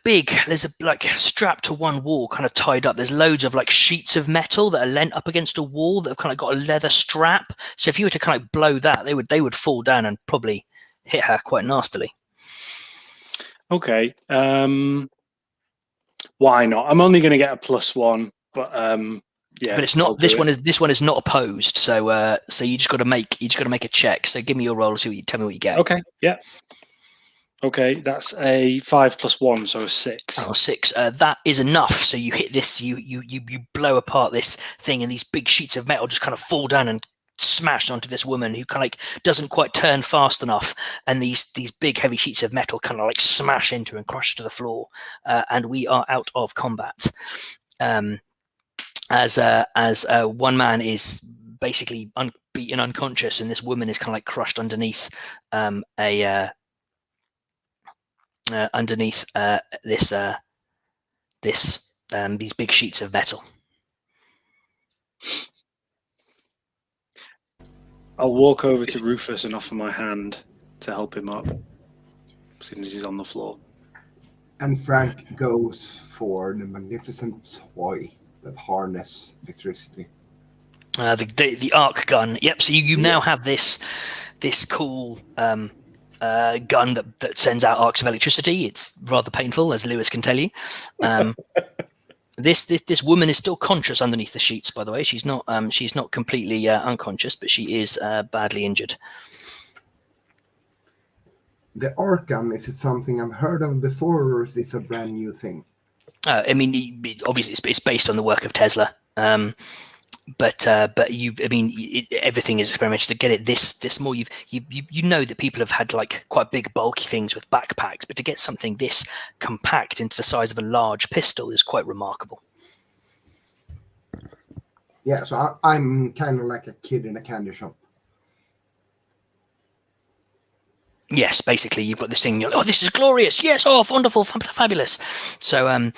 like strapped to one wall, kind of tied up. There's loads of like sheets of metal that are leant up against a wall that have kind of got a leather strap. So if you were to kind of blow that, they would fall down and probably hit her quite nastily. Okay. Why not? I'm only going to get a +1, but yeah. But it's not. This one is not opposed. So so you just got to make a check. So give me your roll. Tell me what you get. Okay. Yeah. Okay, that's a 5 + 1, so a 6. Oh, 6. That is enough. So you hit this. You blow apart this thing, and these big sheets of metal just kind of fall down and smash onto this woman who kind of like doesn't quite turn fast enough, and these big heavy sheets of metal kind of like smash into her and crush her to the floor, and we are out of combat. As one man is basically beaten unconscious, and this woman is kind of like crushed underneath these big sheets of metal. I'll walk over to Rufus and offer my hand to help him up, as soon as he's on the floor. And Frank goes for the magnificent toy that harness electricity. The arc gun. Yep. So you now have this cool gun that sends out arcs of electricity. It's rather painful, as Lewis can tell you. This woman is still conscious underneath the sheets. By the way, she's not completely unconscious, but she is badly injured. The arc gun, is it something I've heard of before, or is this a brand new thing? I mean, obviously it's based on the work of Tesla. But everything is experimented to get it this more. You know that people have had like quite big bulky things with backpacks, but to get something this compact into the size of a large pistol is quite remarkable. Yeah, so I'm kind of like a kid in a candy shop. Yes, basically you've got this thing. You're like, oh, this is glorious! Yes, oh, wonderful, fabulous. So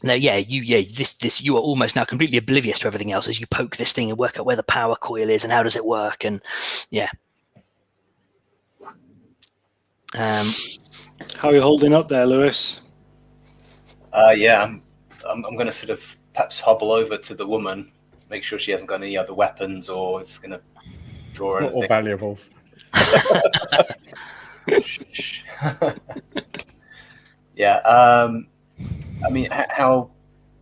no, this you are almost now completely oblivious to everything else as you poke this thing and work out where the power coil is and how does it work, and yeah. How are you holding up there, Lewis? Yeah, I'm going to sort of perhaps hobble over to the woman, make sure she hasn't got any other weapons or is going to draw anything. Or valuables. Yeah. I mean, how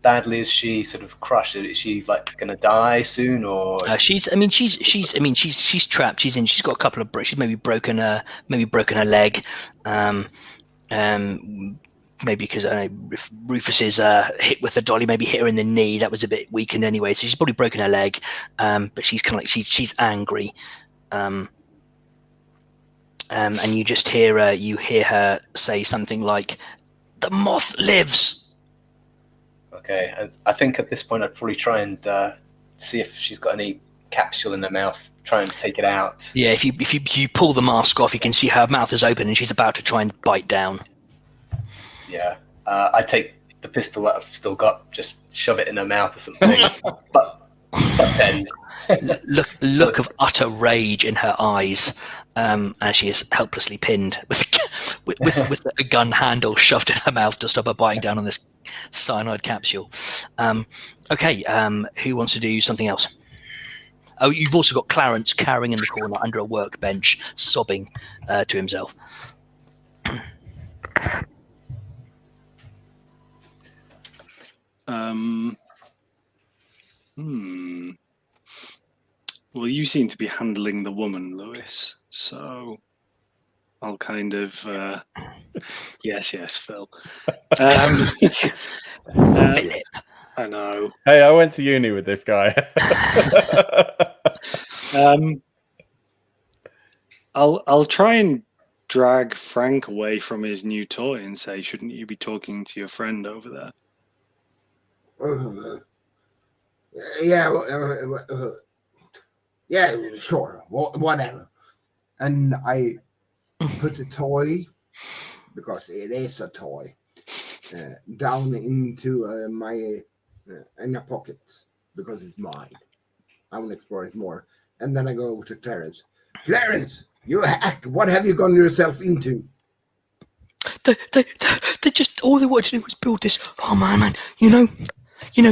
badly is she sort of crushed? Is she like going to die soon, or she's trapped. She's got a couple of she's maybe broken her leg. Maybe because if Rufus is hit with the dolly, maybe hit her in the knee. That was a bit weakened anyway, so she's probably broken her leg. But she's kind of like she's angry. And you just hear her say something like, "The moth lives." Okay, I think at this point I'd probably try and see if she's got any capsule in her mouth. Try and take it out. Yeah, if you pull the mask off, you can see her mouth is open and she's about to try and bite down. Yeah, I take the pistol that I've still got, just shove it in her mouth or something. but then look of utter rage in her eyes as she is helplessly pinned with a gun handle shoved in her mouth to stop her biting down on this cyanide capsule. Okay, who wants to do something else? Oh, you've also got Clarence cowering in the corner under a workbench, sobbing to himself. Well, you seem to be handling the woman, Lewis. So I'll kind of yes, Phil. Philip. I know. Hey, I went to uni with this guy. I'll try and drag Frank away from his new toy and say, shouldn't you be talking to your friend over there? Yeah, sure, whatever. And I put the toy, because it is a toy, down into my inner pockets, because it's mine. I want to explore it more. And then I go over to Clarence. Clarence, you hack! What have you gotten yourself into? They just, all they wanted to do was build this. Oh man, you know,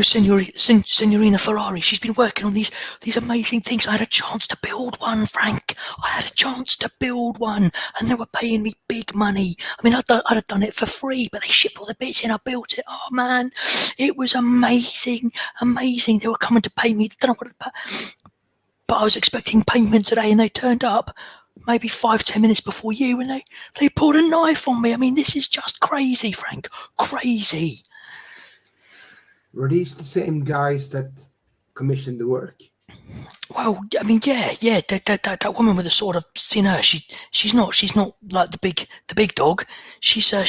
Signorina Ferrari, she's been working on these amazing things. I had a chance to build one, Frank. I had a chance to build one, and they were paying me big money. I mean, I'd have done it for free, but they shipped all the bits in. I built it. Oh man, it was amazing. They were coming to pay me. Don't know what, but I was expecting payment today, and they turned up maybe 5-10 minutes before you, and they pulled a knife on me. I mean, this is just crazy, Frank. Crazy. Were these the same guys that commissioned the work? Well, I mean, yeah. That woman with the sword, I've seen her. She's not like the big dog. She's like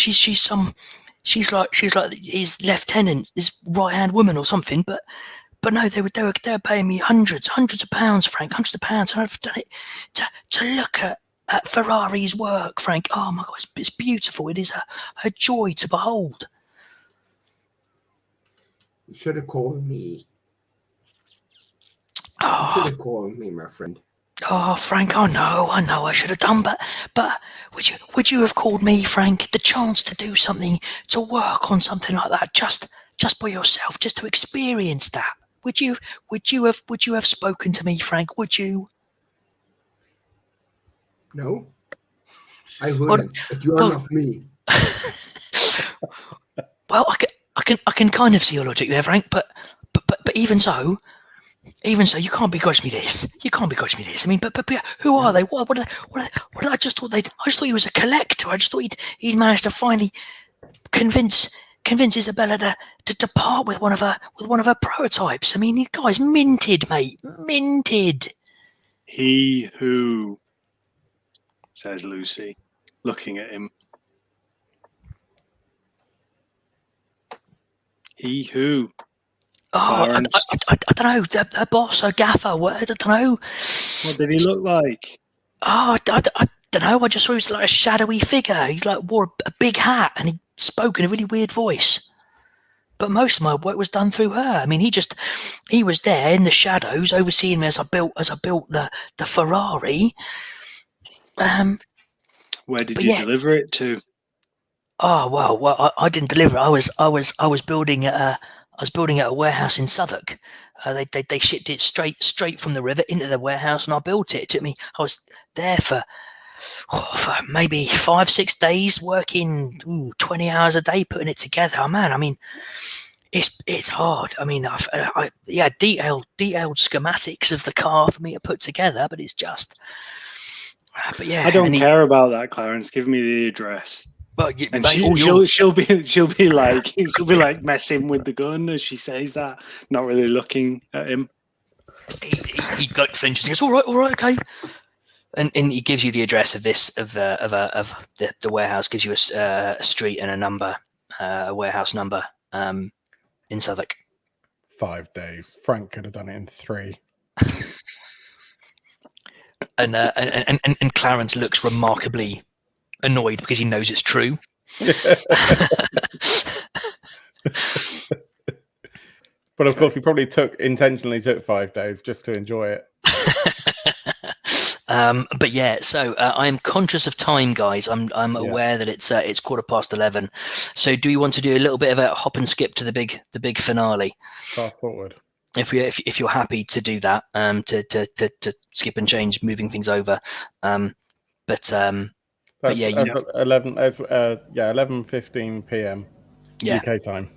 his lieutenant, his right hand woman or something. But no, they were paying me hundreds of pounds, Frank, hundreds of pounds. And I've done it to look at Ferrari's work, Frank. Oh my God, it's beautiful. It is a joy to behold. You should have called me. Oh. You should have called me, my friend. Oh, Frank, I know I should have done, but would you have called me, Frank? The chance to do something, to work on something like that, just by yourself, just to experience that. Would you have spoken to me, Frank? Would you? No, I wouldn't. But you are not me. Well, I can kind of see your logic there, Frank. But even so, you can't begrudge me this. I mean, but who are they? What I just thought he was a collector. I just thought he'd managed to finally convince Isabella to part with one of her prototypes. I mean, these guys minted, mate, minted. He who, says Lucy, looking at him. He who. Oh, I don't know. Her boss, her gaffer. I don't know. What did he look like? Oh, I don't know. I just saw he was like a shadowy figure. He wore a big hat and he spoke in a really weird voice. But most of my work was done through her. I mean, he was there in the shadows, overseeing me as I built the Ferrari. Where did you deliver it to? Oh well, I didn't deliver. I was building at a warehouse in Southwark. They shipped it straight from the river into the warehouse, and I built it. It took me. I was there for maybe 5-6 days, working 20 hours a day putting it together. Oh man, I mean, it's hard. I mean, detailed schematics of the car for me to put together, but it's just. But yeah, I don't care about that, Clarence. Give me the address. Well, and she'll be like messing with the gun as she says that, not really looking at him. He like flinches. He goes, all right, okay. And he gives you the address of the warehouse. Gives you a street and a number, a warehouse number, in Southwark. 5 days. Frank could have done it in 3. And Clarence looks remarkably annoyed because he knows it's true. But of course, he probably intentionally took 5 days just to enjoy it. But yeah, so I'm conscious of time, guys. I'm aware that it's 11:15. So do you want to do a little bit of a hop and skip to the big finale? Fast forward. If you're happy to do that, to skip and change, moving things over, but yeah, 11:15 p.m. UK time.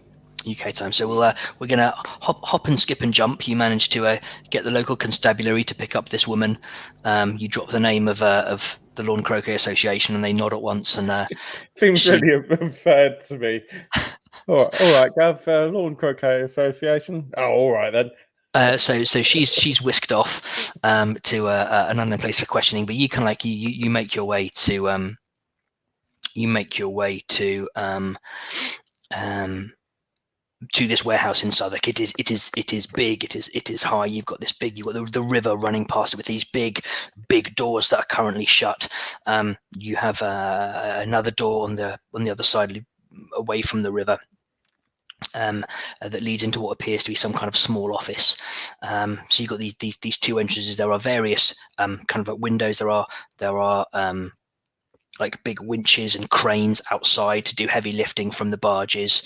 UK time. So we're gonna hop and skip and jump. You manage to get the local constabulary to pick up this woman. You drop the name of the Lawn Croquet Association, and they nod at once. And seems really absurd to me. all right, Gav, Lawn Croquet Association. Oh, all right then. So she's whisked off to an unknown place for questioning. But you can you make your way to to this warehouse in Southwark. It is big. It is high. You've got the river running past it with these big doors that are currently shut. You have another door on the other side, away from the river, that leads into what appears to be some kind of small office. So you've got these two entrances. There are various kind of windows. There are like big winches and cranes outside to do heavy lifting from the barges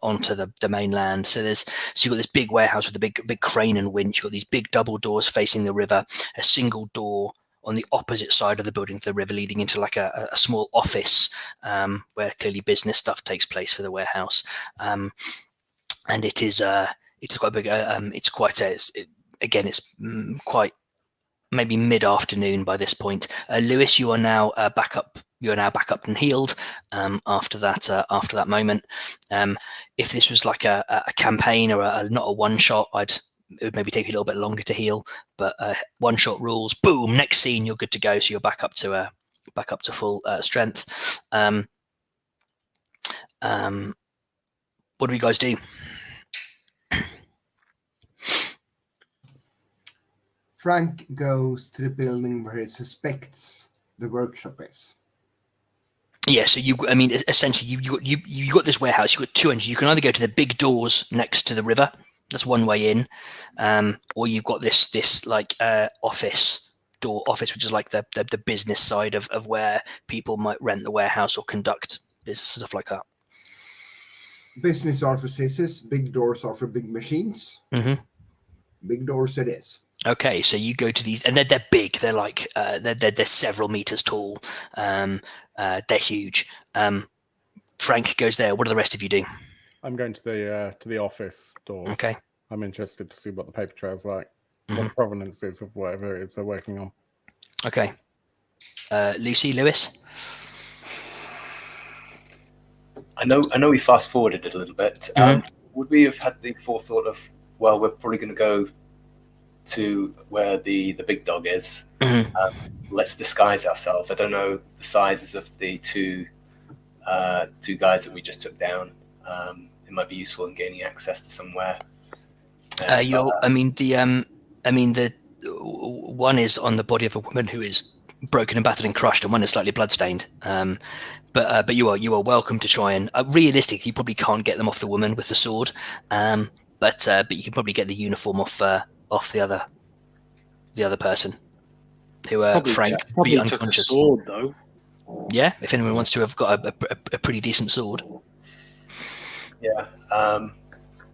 onto the mainland. So you've got this big warehouse with a big crane and winch. You've got these big double doors facing the river, a single door on the opposite side of the building to the river, leading into like a small office where clearly business stuff takes place for the warehouse. And it's quite big. It's quite maybe mid-afternoon by this point. Lewis, you are now back up. You're now back up and healed after that moment. If this was like a campaign or not a one shot, it would maybe take you a little bit longer to heal. But one shot rules. Boom! Next scene, you're good to go. So you're back up to full strength. What do you guys do? Frank goes to the building where he suspects the workshop is. Yeah, so essentially, you got this warehouse. You got two entries. You can either go to the big doors next to the river. That's one way in, or you've got this like office, which is like the business side of where people might rent the warehouse or conduct business, stuff like that. Business are for scissors. Big doors are for big machines. Mm-hmm. Big doors it is. Okay, so you go to these, and they're big. They're like they're several meters tall. They're huge. Frank goes there. What do the rest of you do? I'm going to the office doors. Okay. I'm interested to see what the paper trail's like, what the provenance is of whatever it is they're working on. Okay. Lucy, Lewis. I know we fast forwarded it a little bit. Would we have had the forethought of, well, we're probably going to go to where the big dog is. Let's disguise ourselves. I don't know the sizes of the two guys that we just took down. It might be useful in gaining access to somewhere. The one is on the body of a woman who is broken and battered and crushed, and one is slightly bloodstained. But you are welcome to try and realistically, you probably can't get them off the woman with the sword. But you can probably get the uniform off the other person who Frank beat unconscious. Took a sword, though. Yeah, if anyone wants to have got a pretty decent sword. Yeah,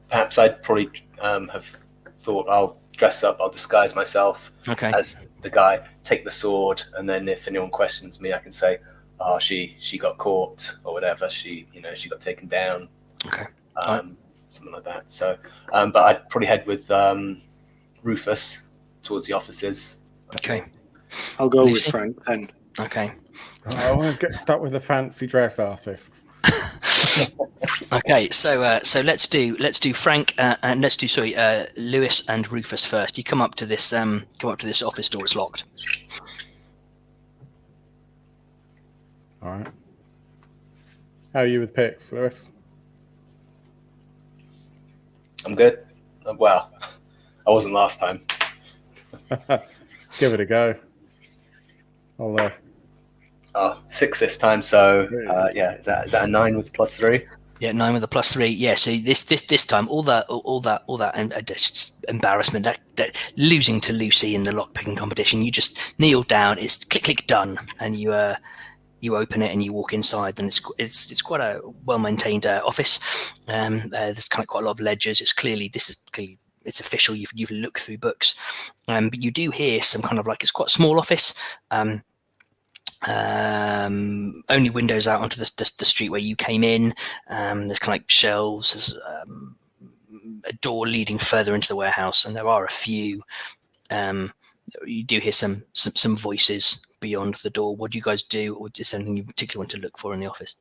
perhaps I'd probably have thought I'll dress up, I'll disguise myself as the guy, take the sword, and then if anyone questions me, I can say, "Oh, she got caught or whatever. She got taken down." Okay. Something like that. So, but I'd probably head with Rufus towards the offices. Okay. I'll go with Frank then. Okay. I always get stuck with the fancy dress artists. Okay, so let's do Frank and let's do Lewis and Rufus first. You come up to this office door. It's locked. All right. How are you with picks, Lewis? I'm good. Well, I wasn't last time. Give it a go. I'll 6 this time, so yeah, is that a 9 with +3? Yeah, 9 with a +3. Yeah, so this time all that and just embarrassment, that losing to Lucy in the lockpicking competition, you just kneel down. It's click done, and you open it and you walk inside, and it's quite a well maintained office. There's kind of quite a lot of ledgers. It's official. You look through books, but you do hear some kind of like, it's quite a small office. Only windows out onto the street where you came in. There's kind of like shelves. There's a door leading further into the warehouse, and there are a few. You do hear some voices beyond the door. What do you guys do, or is there anything you particularly want to look for in the office?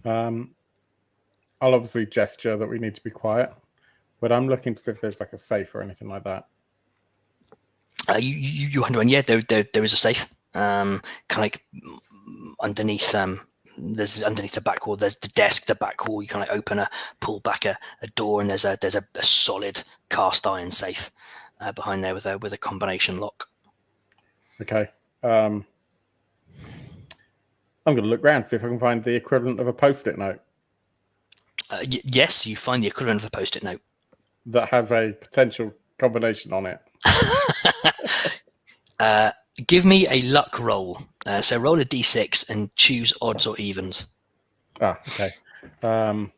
I'll obviously gesture that we need to be quiet, but I'm looking to see if there's like a safe or anything like that. You hunt around. Yeah, there is a safe. Kind of like underneath. There's underneath the back wall. There's the desk. The back wall. You kind of pull back a door, and there's a solid cast iron safe behind there with a combination lock. Okay. I'm going to look around, see if I can find the equivalent of a Post-it note. Yes, you find the equivalent of a Post-it note that has a potential combination on it. Give me a luck roll. So roll a d6 and choose odds or evens. Okay. I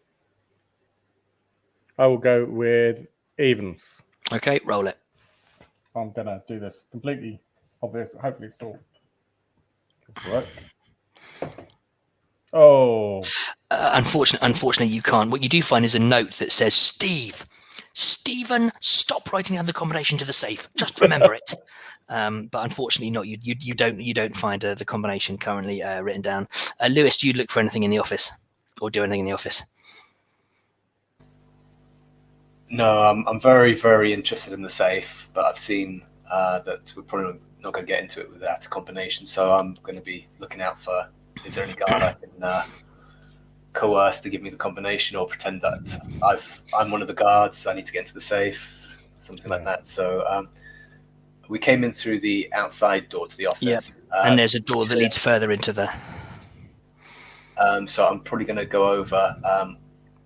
will go with evens. Okay, roll it. I'm going to do this completely obvious. Hopefully it's all work. Oh. Unfortunately, you can't. What you do find is a note that says, Stephen, stop writing down the combination to the safe. Just remember it. But unfortunately, not. You don't find the combination currently written down. Lewis, do you look for anything in the office, or do anything in the office? No, I'm very, very interested in the safe, but I've seen that we're probably not going to get into it without a combination. So I'm going to be looking out for, is there any guard I can coerce to give me the combination, or pretend that I'm one of the guards, I need to get into the safe, something like that. So we came in through the outside door to the office. Yep. And there's a door that leads further into the... So I'm probably going to go over,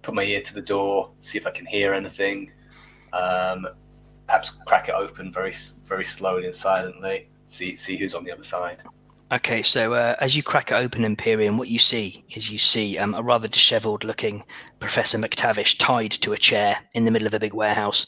put my ear to the door, see if I can hear anything, perhaps crack it open very, very slowly and silently, see who's on the other side. Okay, so as you crack it open and peer in, what you see is a rather dishevelled looking Professor McTavish tied to a chair in the middle of a big warehouse.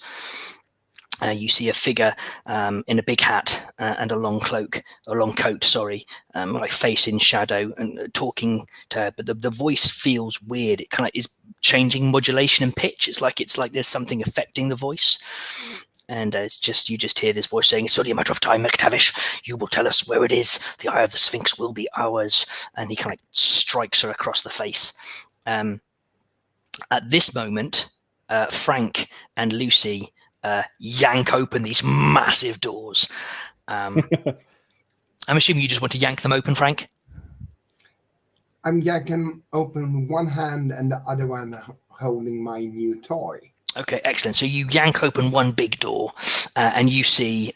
You see a figure in a big hat and a long coat, like face in shadow, and talking to her. But the voice feels weird. It kind of is changing modulation and pitch. It's like there's something affecting the voice. And you just hear this voice saying, "It's only a matter of time, McTavish. You will tell us where it is. The Eye of the Sphinx will be ours." And he kind of strikes her across the face. At this moment, Frank and Lucy yank open these massive doors. I'm assuming you just want to yank them open, Frank? I'm yanking open with one hand and the other one holding my new toy. Okay, excellent. So you yank open one big door and you see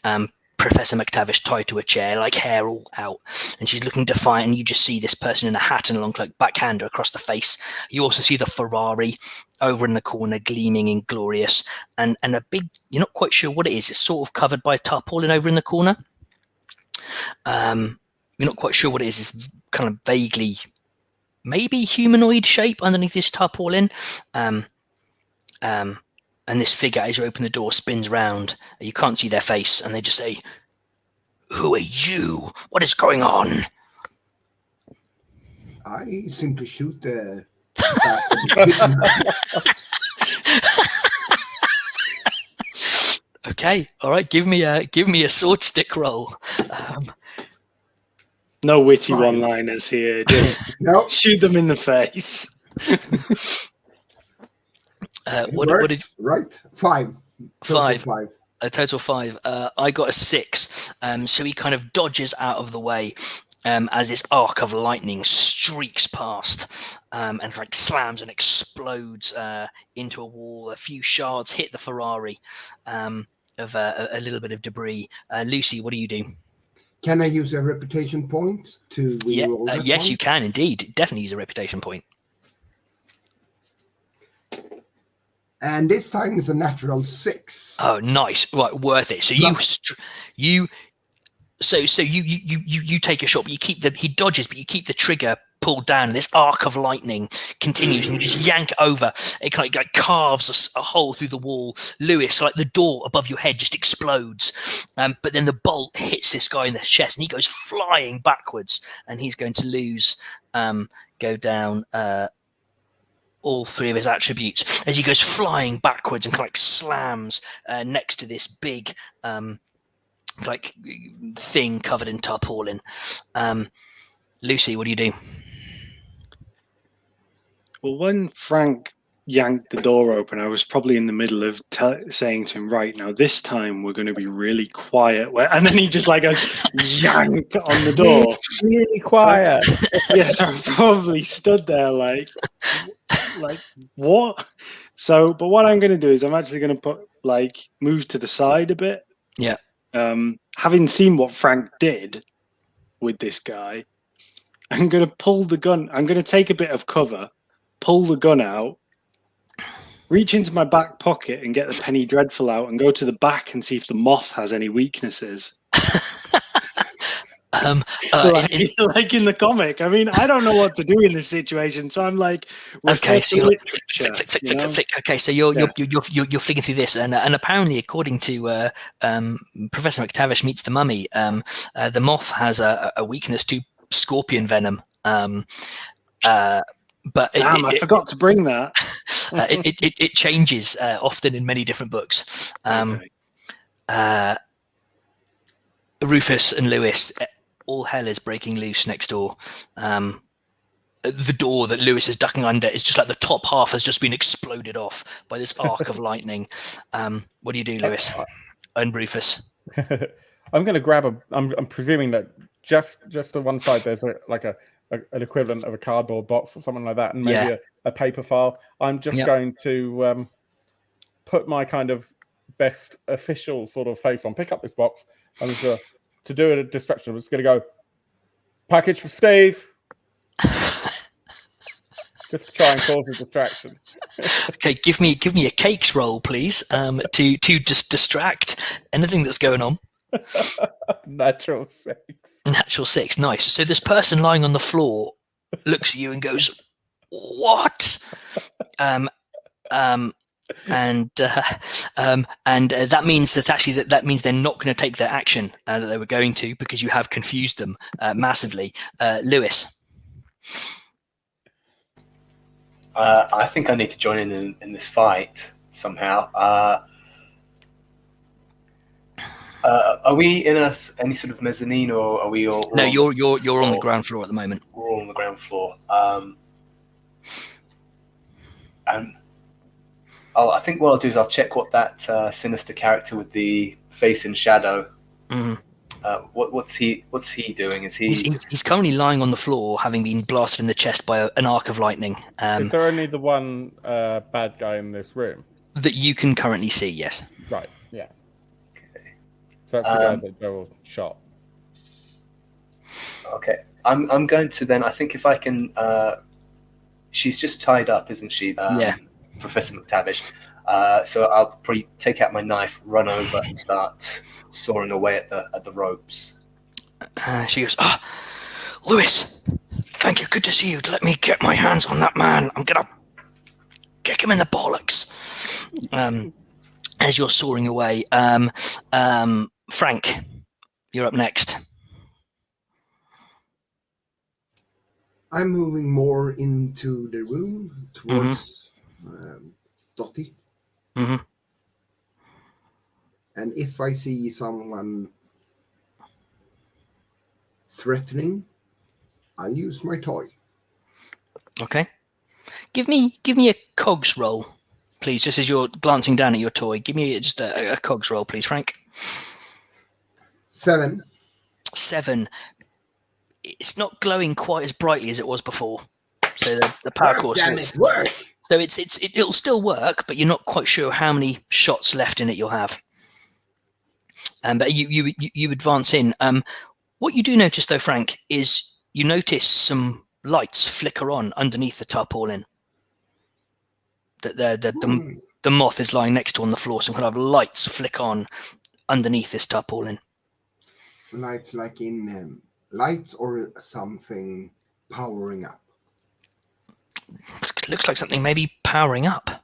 Professor McTavish tied to a chair, like hair all out, and she's looking defiant, and you just see this person in a hat and a long cloak backhand her across the face. You also see the Ferrari over in the corner, gleaming and glorious, and a big, you're not quite sure what it is. It's sort of covered by a tarpaulin over in the corner. You're not quite sure what it is. It's kind of vaguely, maybe humanoid shape underneath this tarpaulin. And this figure, as you open the door, spins round. You can't see their face, and they just say, "Who are you? What is going on?" I simply shoot the... Okay, all right. Give me a sword stick roll. No witty one-liners here. Just shoot them in the face. What did right? Five. Five. A total 5. I got a 6. So he kind of dodges out of the way as this arc of lightning streaks past and like slams and explodes into a wall. A few shards hit the Ferrari of a little bit of debris. Lucy, what do you do? Can I use a reputation point to reroll? Yes, you can indeed. Definitely use a reputation point. And this time it's a natural 6. Oh, nice. Right, worth it. So you take a shot, but you keep he dodges, but you keep the trigger pulled down. This arc of lightning continues, and you just yank over. It kind of like carves a hole through the wall. Lewis, like the door above your head, just explodes. But then the bolt hits this guy in the chest, and he goes flying backwards, and he's going to lose, go down all 3 of his attributes as he goes flying backwards and kind of like slams next to this big like thing covered in tarpaulin. Lucy, what do you do? Well, when Frank yanked the door open, I was probably in the middle of saying to him, right, now this time we're going to be really quiet. And then he just like goes yank on the door. Really quiet. Yes, I probably stood there like what? So, but what I'm going to do is I'm actually going to move to the side a bit. Yeah. Having seen what Frank did with this guy, I'm going to pull the gun. I'm going to take a bit of cover, pull the gun out, reach into my back pocket and get the Penny Dreadful out and go to the back and see if the moth has any weaknesses. Like in the comic. I mean, I don't know what to do in this situation, so I'm like, okay, so you're flick. Okay, so you're flicking through this, and apparently, according to Professor McTavish Meets the Mummy, the moth has a weakness to scorpion venom. But I forgot to bring that. It changes often in many different books. Rufus and Lewis, all hell is breaking loose next door. The door that Lewis is ducking under is just like the top half has just been exploded off by this arc of lightning. What do you do, Lewis and Rufus? I'm going to grab I'm presuming that just to one side there's an equivalent of a cardboard box or something like that, and maybe a paper file. I'm just going to put my kind of best official sort of face on, pick up this box, and to do a distraction, I'm just going to go, package for Steve. Just to try and cause a distraction. Okay, give me a cakes roll, please, to just distract anything that's going on. Natural 6. Natural 6, nice. So this person lying on the floor looks at you and goes, "What?" And that means that actually that means they're not going to take their action that they were going to, because you have confused them massively. Lewis. I think I need to join in this fight somehow. Are we in any sort of mezzanine, or are we all? No, you're on the ground floor at the moment. We're all on the ground floor. I think what I'll do is I'll check what that sinister character with the face in shadow. Mm-hmm. What's he doing? Is he's currently lying on the floor, having been blasted in the chest by an arc of lightning. Is there only the one bad guy in this room that you can currently see? Yes. Right. Yeah. Okay. So that's the guy that Joel shot. Okay. I'm going to then. I think if I can. She's just tied up, isn't she? Yeah. Professor McTavish. So I'll probably take out my knife, run over, and start sawing away at the ropes. She goes, Lewis, thank you. Good to see you. Let me get my hands on that man. I'm gonna kick him in the bollocks. As you're sawing away, Frank, you're up next. I'm moving more into the room towards Dottie. Mm-hmm. And if I see someone threatening, I'll use my toy. Okay. Give me a Cogs roll, please, just as you're glancing down at your toy. Give me just a Cogs roll, please, Frank. 7. 7. It's not glowing quite as brightly as it was before. So the power core switch. So it'll still work, but you're not quite sure how many shots left in it you'll have. But you advance in. What you do notice, though, Frank, is you notice some lights flicker on underneath the tarpaulin. the moth is lying next to on the floor. Some kind of lights flick on underneath this tarpaulin. Lights like in lights or something powering up? Looks like something maybe powering up.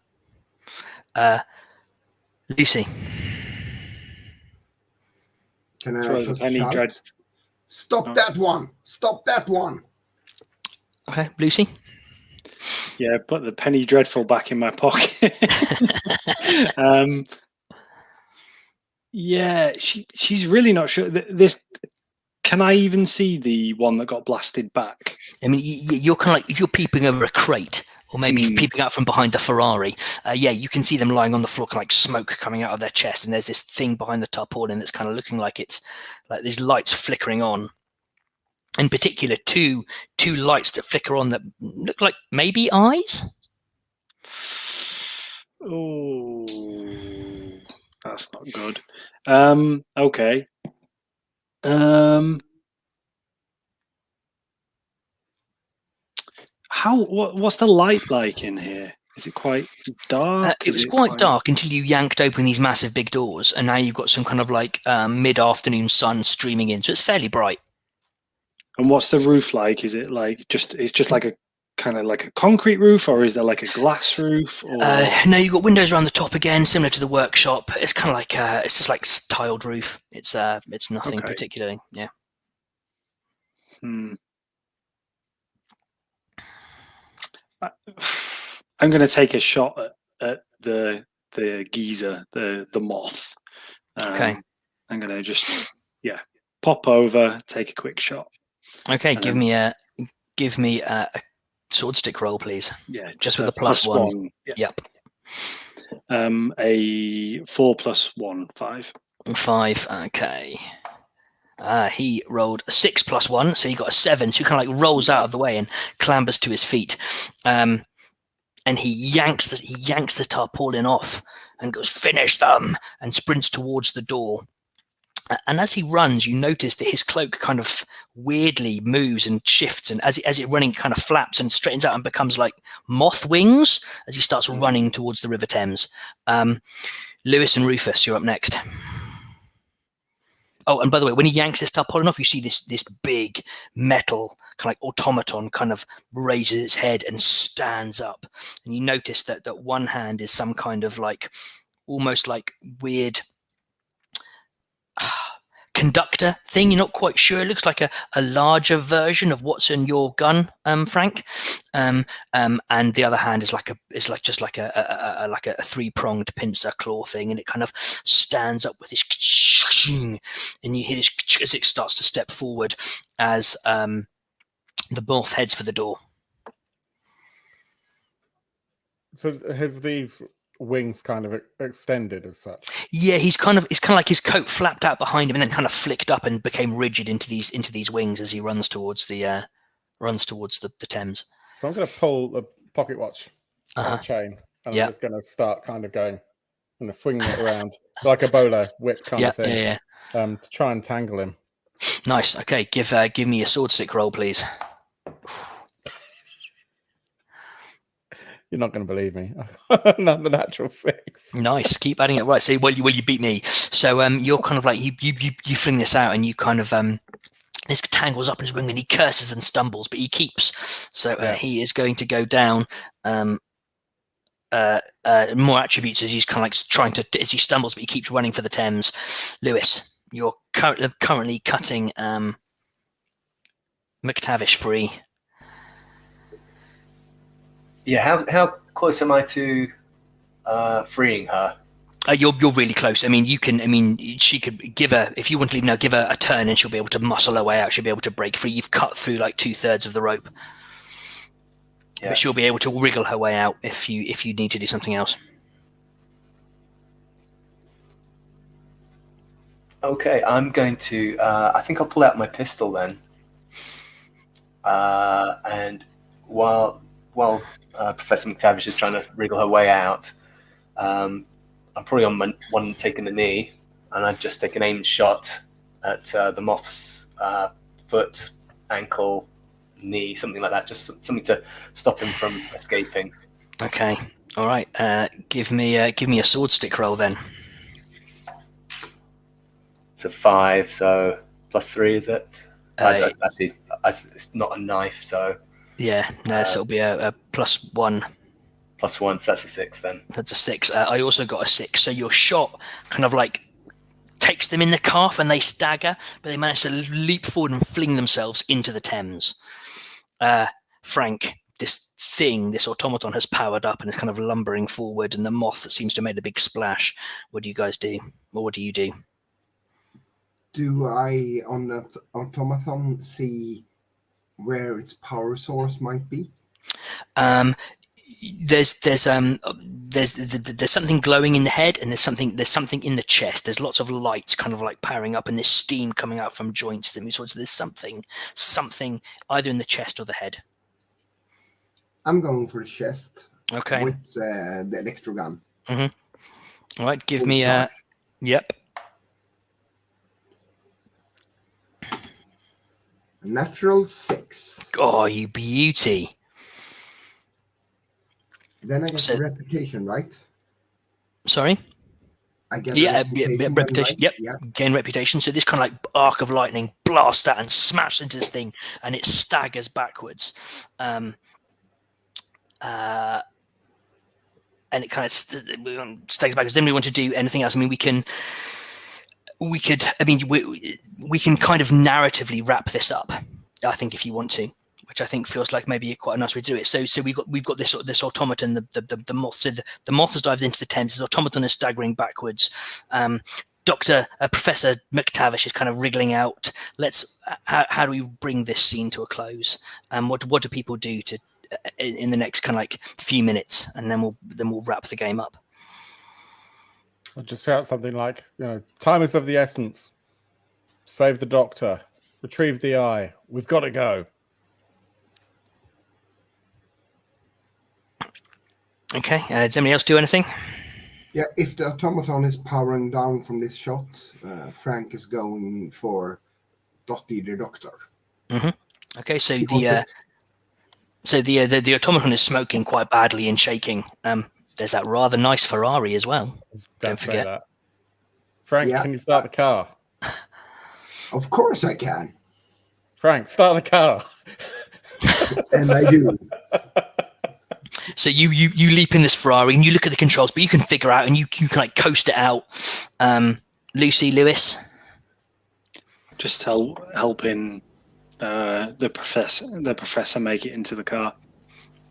Lucy. Can I Throw also the penny shout? dread. Stop that one! Stop that one! Okay, Lucy. Yeah, put the penny dreadful back in my pocket. Yeah, she's really not sure. This, can I even see the one that got blasted back? I mean, you're kind of like, if you're peeping over a crate, or maybe peeping out from behind a Ferrari, yeah, you can see them lying on the floor, kind of like smoke coming out of their chest, and there's this thing behind the tarpaulin that's kind of looking like it's like these lights flickering on. In particular, two lights that flicker on that look like maybe eyes. Oh, that's not good. Okay. What's the light like in here? Is it quite dark? It was quite dark until you yanked open these massive big doors, and now you've got some kind of like mid-afternoon sun streaming in, so it's fairly bright. And what's the roof like? Is it like it's just like a kind of like a concrete roof, or is there like a glass roof? Or... No, you've got windows around the top again, similar to the workshop. It's kind of like it's just like tiled roof. It's nothing particularly. Yeah. I'm going to take a shot at the geezer, the moth. Okay. I'm going to just pop over, take a quick shot. Okay, give me a sword stick roll, please. Yeah, just with a +1. Yep. A 4 + 1, 5. 5. Okay. He rolled a 6 + 1, so he got a 7. So he kind of like rolls out of the way and clambers to his feet, and he yanks the tarpaulin off and goes, "Finish them!" and sprints towards the door. And as he runs, you notice that his cloak kind of weirdly moves and shifts, and as it's running, kind of flaps and straightens out and becomes like moth wings as he starts running towards the River Thames. Lewis and Rufus, you're up next. Oh, and by the way, when he yanks this tarpaulin off, you see this big metal kind of like automaton kind of raises its head and stands up, and you notice that one hand is some kind of like almost like weird conductor thing. You're not quite sure. It looks like a larger version of what's in your gun, Frank. And the other hand is just like a 3-pronged pincer claw thing, and it kind of stands up with this, and you hear this as it starts to step forward as the moth heads for the door. So has these wings kind of extended as such? Yeah, it's kind of like his coat flapped out behind him and then kind of flicked up and became rigid into these wings as he runs towards the Thames. So I'm going to pull the pocket watch on a chain, and I'm just going to start kind of going and swinging it around like a bowler whip kind of thing. To try and tangle him. Nice. Okay, give me a sword stick roll, please. You're not going to believe me. Another natural 6. Nice. Keep adding it. Right. So you beat me. So you're kind of like you fling this out, and you kind of this tangles up in his wing, and he curses and stumbles, but he keeps. So he is going to go down. More attributes as he's kind of like as he stumbles, but he keeps running for the Thames. Lewis, you're currently cutting McTavish free. Yeah, how close am I to freeing her? You're really close. I mean, she could give her, if you want to leave now, give her a turn, and she'll be able to muscle her way out. She'll be able to break free. You've cut through like 2/3 of the rope, but she'll be able to wriggle her way out if you need to do something else. Okay, I'm going to. I think I'll pull out my pistol then, and while Professor McTavish is trying to wriggle her way out, I'm probably on one taking the knee, and I've just taken an aimed shot at the moth's foot, ankle, knee, something like that, just something to stop him from escaping. Okay. All right. Give me a sword stick roll then. It's a 5, so +3, is it? Actually, it's not a knife, so yeah. No, so it'll be a +1. +1, so that's a 6 then. That's a 6. I also got a 6. So your shot kind of like takes them in the calf and they stagger, but they manage to leap forward and fling themselves into the Thames. Frank, this automaton has powered up and is kind of lumbering forward, and the moth seems to have made a big splash. What do you guys do? Or what do you do? Do I, on that automaton, see where its power source might be? There's something glowing in the head, and there's something in the chest. There's lots of lights kind of like powering up, and there's steam coming out from joints. So there's something either in the chest or the head. I'm going for the chest. Okay. With the electro gun. Mm-hmm. All right, give me a... Yep. Natural 6. Oh, you beauty. Then I get reputation, right? Sorry? I get reputation. Right? Yep, gain reputation. So this kind of like arc of lightning blasts out and smashes into this thing, and it staggers backwards. And it kind of staggers backwards. Then we want to do anything else. I mean, we can kind of narratively wrap this up, I think, if you want to, which I think feels like maybe quite a nice way to do it. So we've got this automaton, the moth. So the moth has dived into the Thames. The automaton is staggering backwards. Professor McTavish is kind of wriggling out. How do we bring this scene to a close? What do people do in the next kind of like few minutes, and then we'll wrap the game up. I'll just shout something like, time is of the essence. Save the doctor. Retrieve the eye. We've got to go. Okay. Does anybody else do anything? Yeah, if the automaton is powering down from this shot, Frank is going for Dottie the doctor. Mm-hmm. Okay, so the automaton is smoking quite badly and shaking. There's that rather nice Ferrari as well. Don't forget that. Frank, can you start the car? Of course I can. Frank, start the car. And I do. So you leap in this Ferrari and you look at the controls, but you can figure out and you can like coast it out. Lucy, Lewis, just helping the professor make it into the car.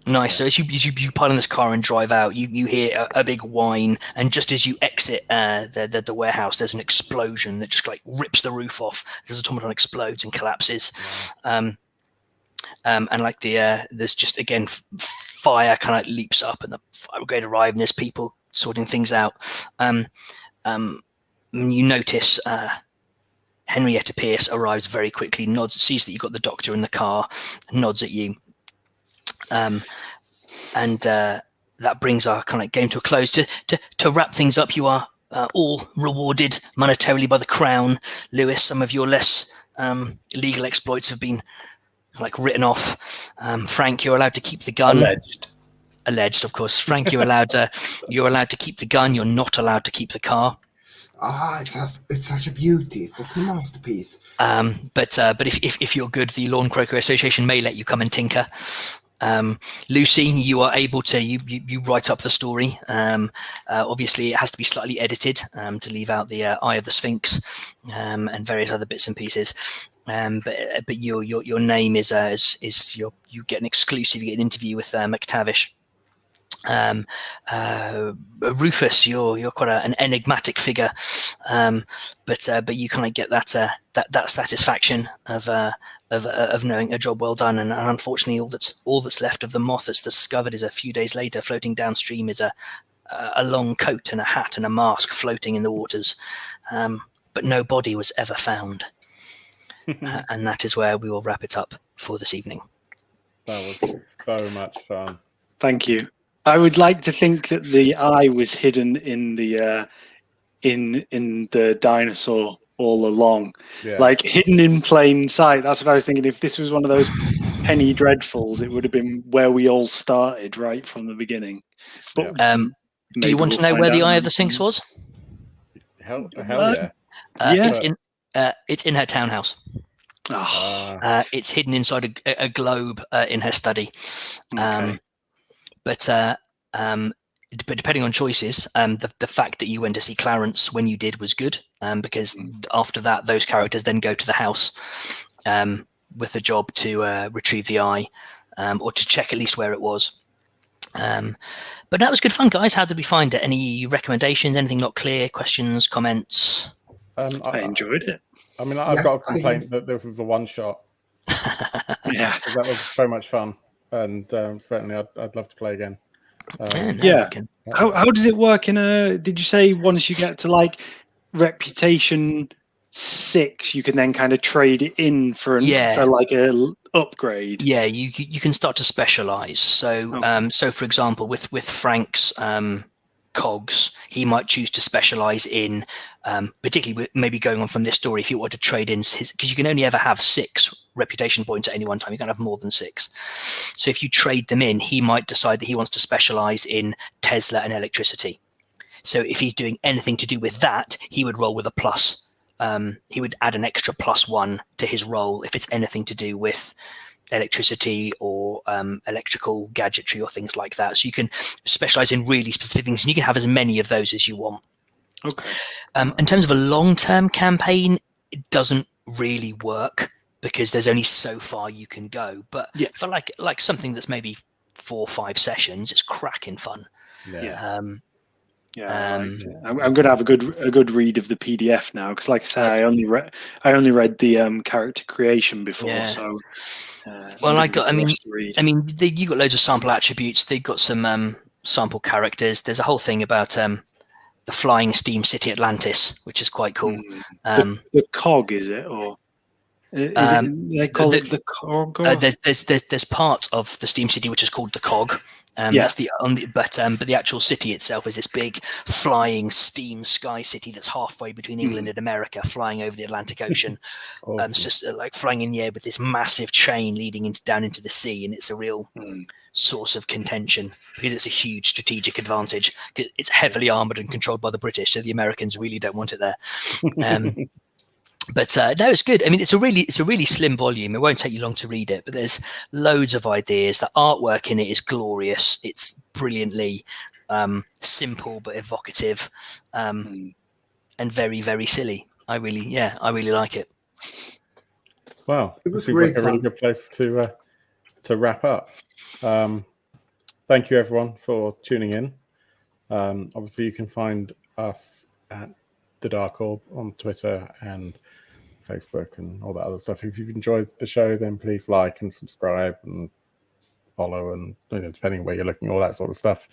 Nice. So as you pile in this car and drive out, you hear a big whine, and just as you exit the warehouse, there's an explosion that just like rips the roof off. This automaton explodes and collapses, and like there's just again fire kind of leaps up, and the fire brigade arrive, and there's people sorting things out. You notice Henrietta Pierce arrives very quickly, sees that you've got the doctor in the car, nods at you. And that brings our kind of game to a close. To wrap things up, you are all rewarded monetarily by the crown. Lewis, some of your less legal exploits have been like written off. Frank, you're allowed to keep the gun. Alleged, of course. Frank, you're allowed to keep the gun. You're not allowed to keep the car. It's such a beauty. It's a masterpiece. But if you're good, the Lawn Croker Association may let you come and tinker. Lucy, you are able to you write up the story. Obviously, it has to be slightly edited to leave out the Eye of the Sphinx and various other bits and pieces. But your name is you get an exclusive. You get an interview with McTavish. Rufus, you're quite an enigmatic figure, but you kind of get that satisfaction of knowing a job well done, and unfortunately all that's left of the moth that's discovered is a few days later floating downstream is a long coat and a hat and a mask floating in the waters, but no body was ever found. And that is where we will wrap it up for this evening. That was so much fun. Thank you. I would like to think that the eye was hidden in the dinosaur all along, like hidden in plain sight. That's what I was thinking. If this was one of those Penny Dreadfuls, it would have been where we all started right from the beginning. But do you want to know where the Eye of the Sphinx was? Hell yeah. It's in her townhouse. It's hidden inside a globe in her study. Okay. But depending on choices, the fact that you went to see Clarence when you did was good, because after that, those characters then go to the house with the job to retrieve the eye, or to check at least where it was. But that was good fun, guys. How did we find it? Any recommendations? Anything not clear? Questions? Comments? I enjoyed it. I mean, I've got a complaint that this was a one-shot. Yeah, that was so much fun, and certainly I'd love to play again. How does it work in a? Did you say once you get to like reputation 6, you can then kind of trade it in for like a upgrade? Yeah, you can start to specialize. So so for example, with Frank's Cogs, he might choose to specialize in, particularly with maybe going on from this story, if you want to trade in his, because you can only ever have 6 reputation points at any one time. You can't have more than 6. So if you trade them in, he might decide that he wants to specialize in Tesla and electricity. So if he's doing anything to do with that, he would roll with a plus. He would add an extra +1 to his roll if it's anything to do with electricity or electrical gadgetry or things like that. So you can specialize in really specific things, and you can have as many of those as you want. Okay. In terms of a long-term campaign, it doesn't really work because there's only so far you can go. But for like something that's maybe 4 or 5 sessions, it's cracking fun. I liked it. I'm going to have a good read of the PDF now, because, like I say, I only read the character creation before. So, well, you got loads of sample attributes. They've got some sample characters. There's a whole thing about the flying steam city Atlantis, which is quite cool. The cog, is it, or is it? They call it the cog. There's parts of the steam city which is called the cog. That's but the actual city itself is this big flying steam sky city that's halfway between England and America, flying over the Atlantic Ocean. Awesome. Just like flying in the air with this massive chain leading down into the sea, and it's a real source of contention because it's a huge strategic advantage. It's heavily armored and controlled by the British, so the Americans really don't want it there. But no, it's good. I mean, it's a really slim volume. It won't take you long to read it, but there's loads of ideas. The artwork in it is glorious. It's brilliantly simple but evocative, and very, very silly. I really like it. Wow, it seems like a really good place to wrap up. Thank you everyone for tuning in. Obviously, you can find us at the Dark Orb on Twitter and Facebook and all that other stuff. If you've enjoyed the show, then please like and subscribe and follow, and depending where you're looking, all that sort of stuff.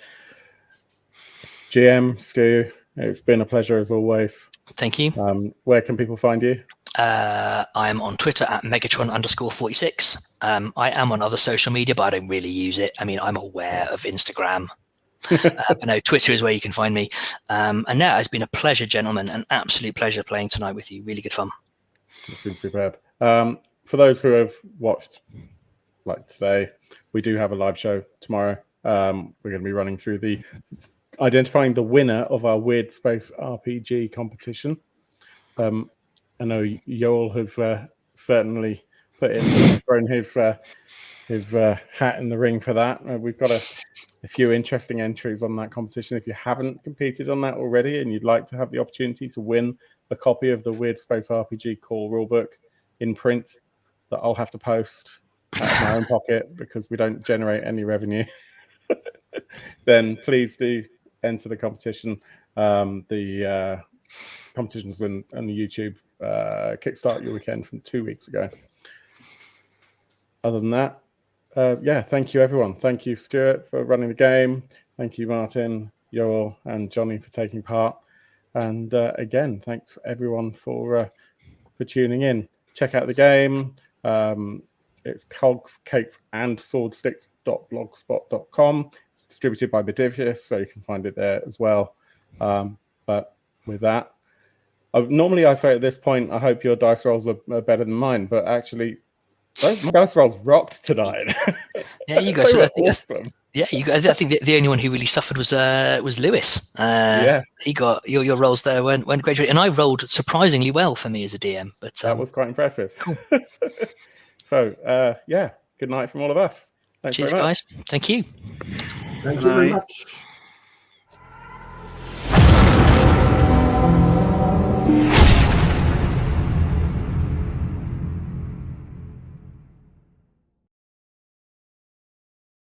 GM, Stu, it's been a pleasure as always. Thank you. Where can people find you? I am on Twitter at Megatron_46. I am on other social media, but I don't really use it. I mean, I'm aware of Instagram. But no, Twitter is where you can find me. And now it's been a pleasure, gentlemen, an absolute pleasure playing tonight with you. Really good fun. It's been superb. For those who have watched like today, we do have a live show tomorrow. We're going to be running through identifying the winner of our Weird Space RPG competition. I know Yoel has certainly thrown his hat in the ring for that. We've got a few interesting entries on that competition. If you haven't competed on that already and you'd like to have the opportunity to win a copy of the Weird Space RPG core rulebook in print that I'll have to post out of my own pocket because we don't generate any revenue, then please do enter the competition. The competition's on the YouTube Kickstart Your Weekend from 2 weeks ago. Other than that, thank you everyone. Thank you Stuart for running the game. Thank you Martin, Yoel and Johnny for taking part. And again, thanks everyone for tuning in. Check out the game. It's Cogs, Cakes and Swordsticks.blogspot.com. It's distributed by Bedivius, so you can find it there as well. But with that, normally I say at this point, I hope your dice rolls are better than mine, but actually My dice rolls rocked tonight. Yeah, you guys. Awesome. Yeah, you guys. I think the only one who really suffered was Lewis. He got your rolls there went great, and I rolled surprisingly well for me as a DM. But that was quite impressive. Cool. So good night from all of us. Thanks Cheers, very much. guys. Thank you. Thank you very much.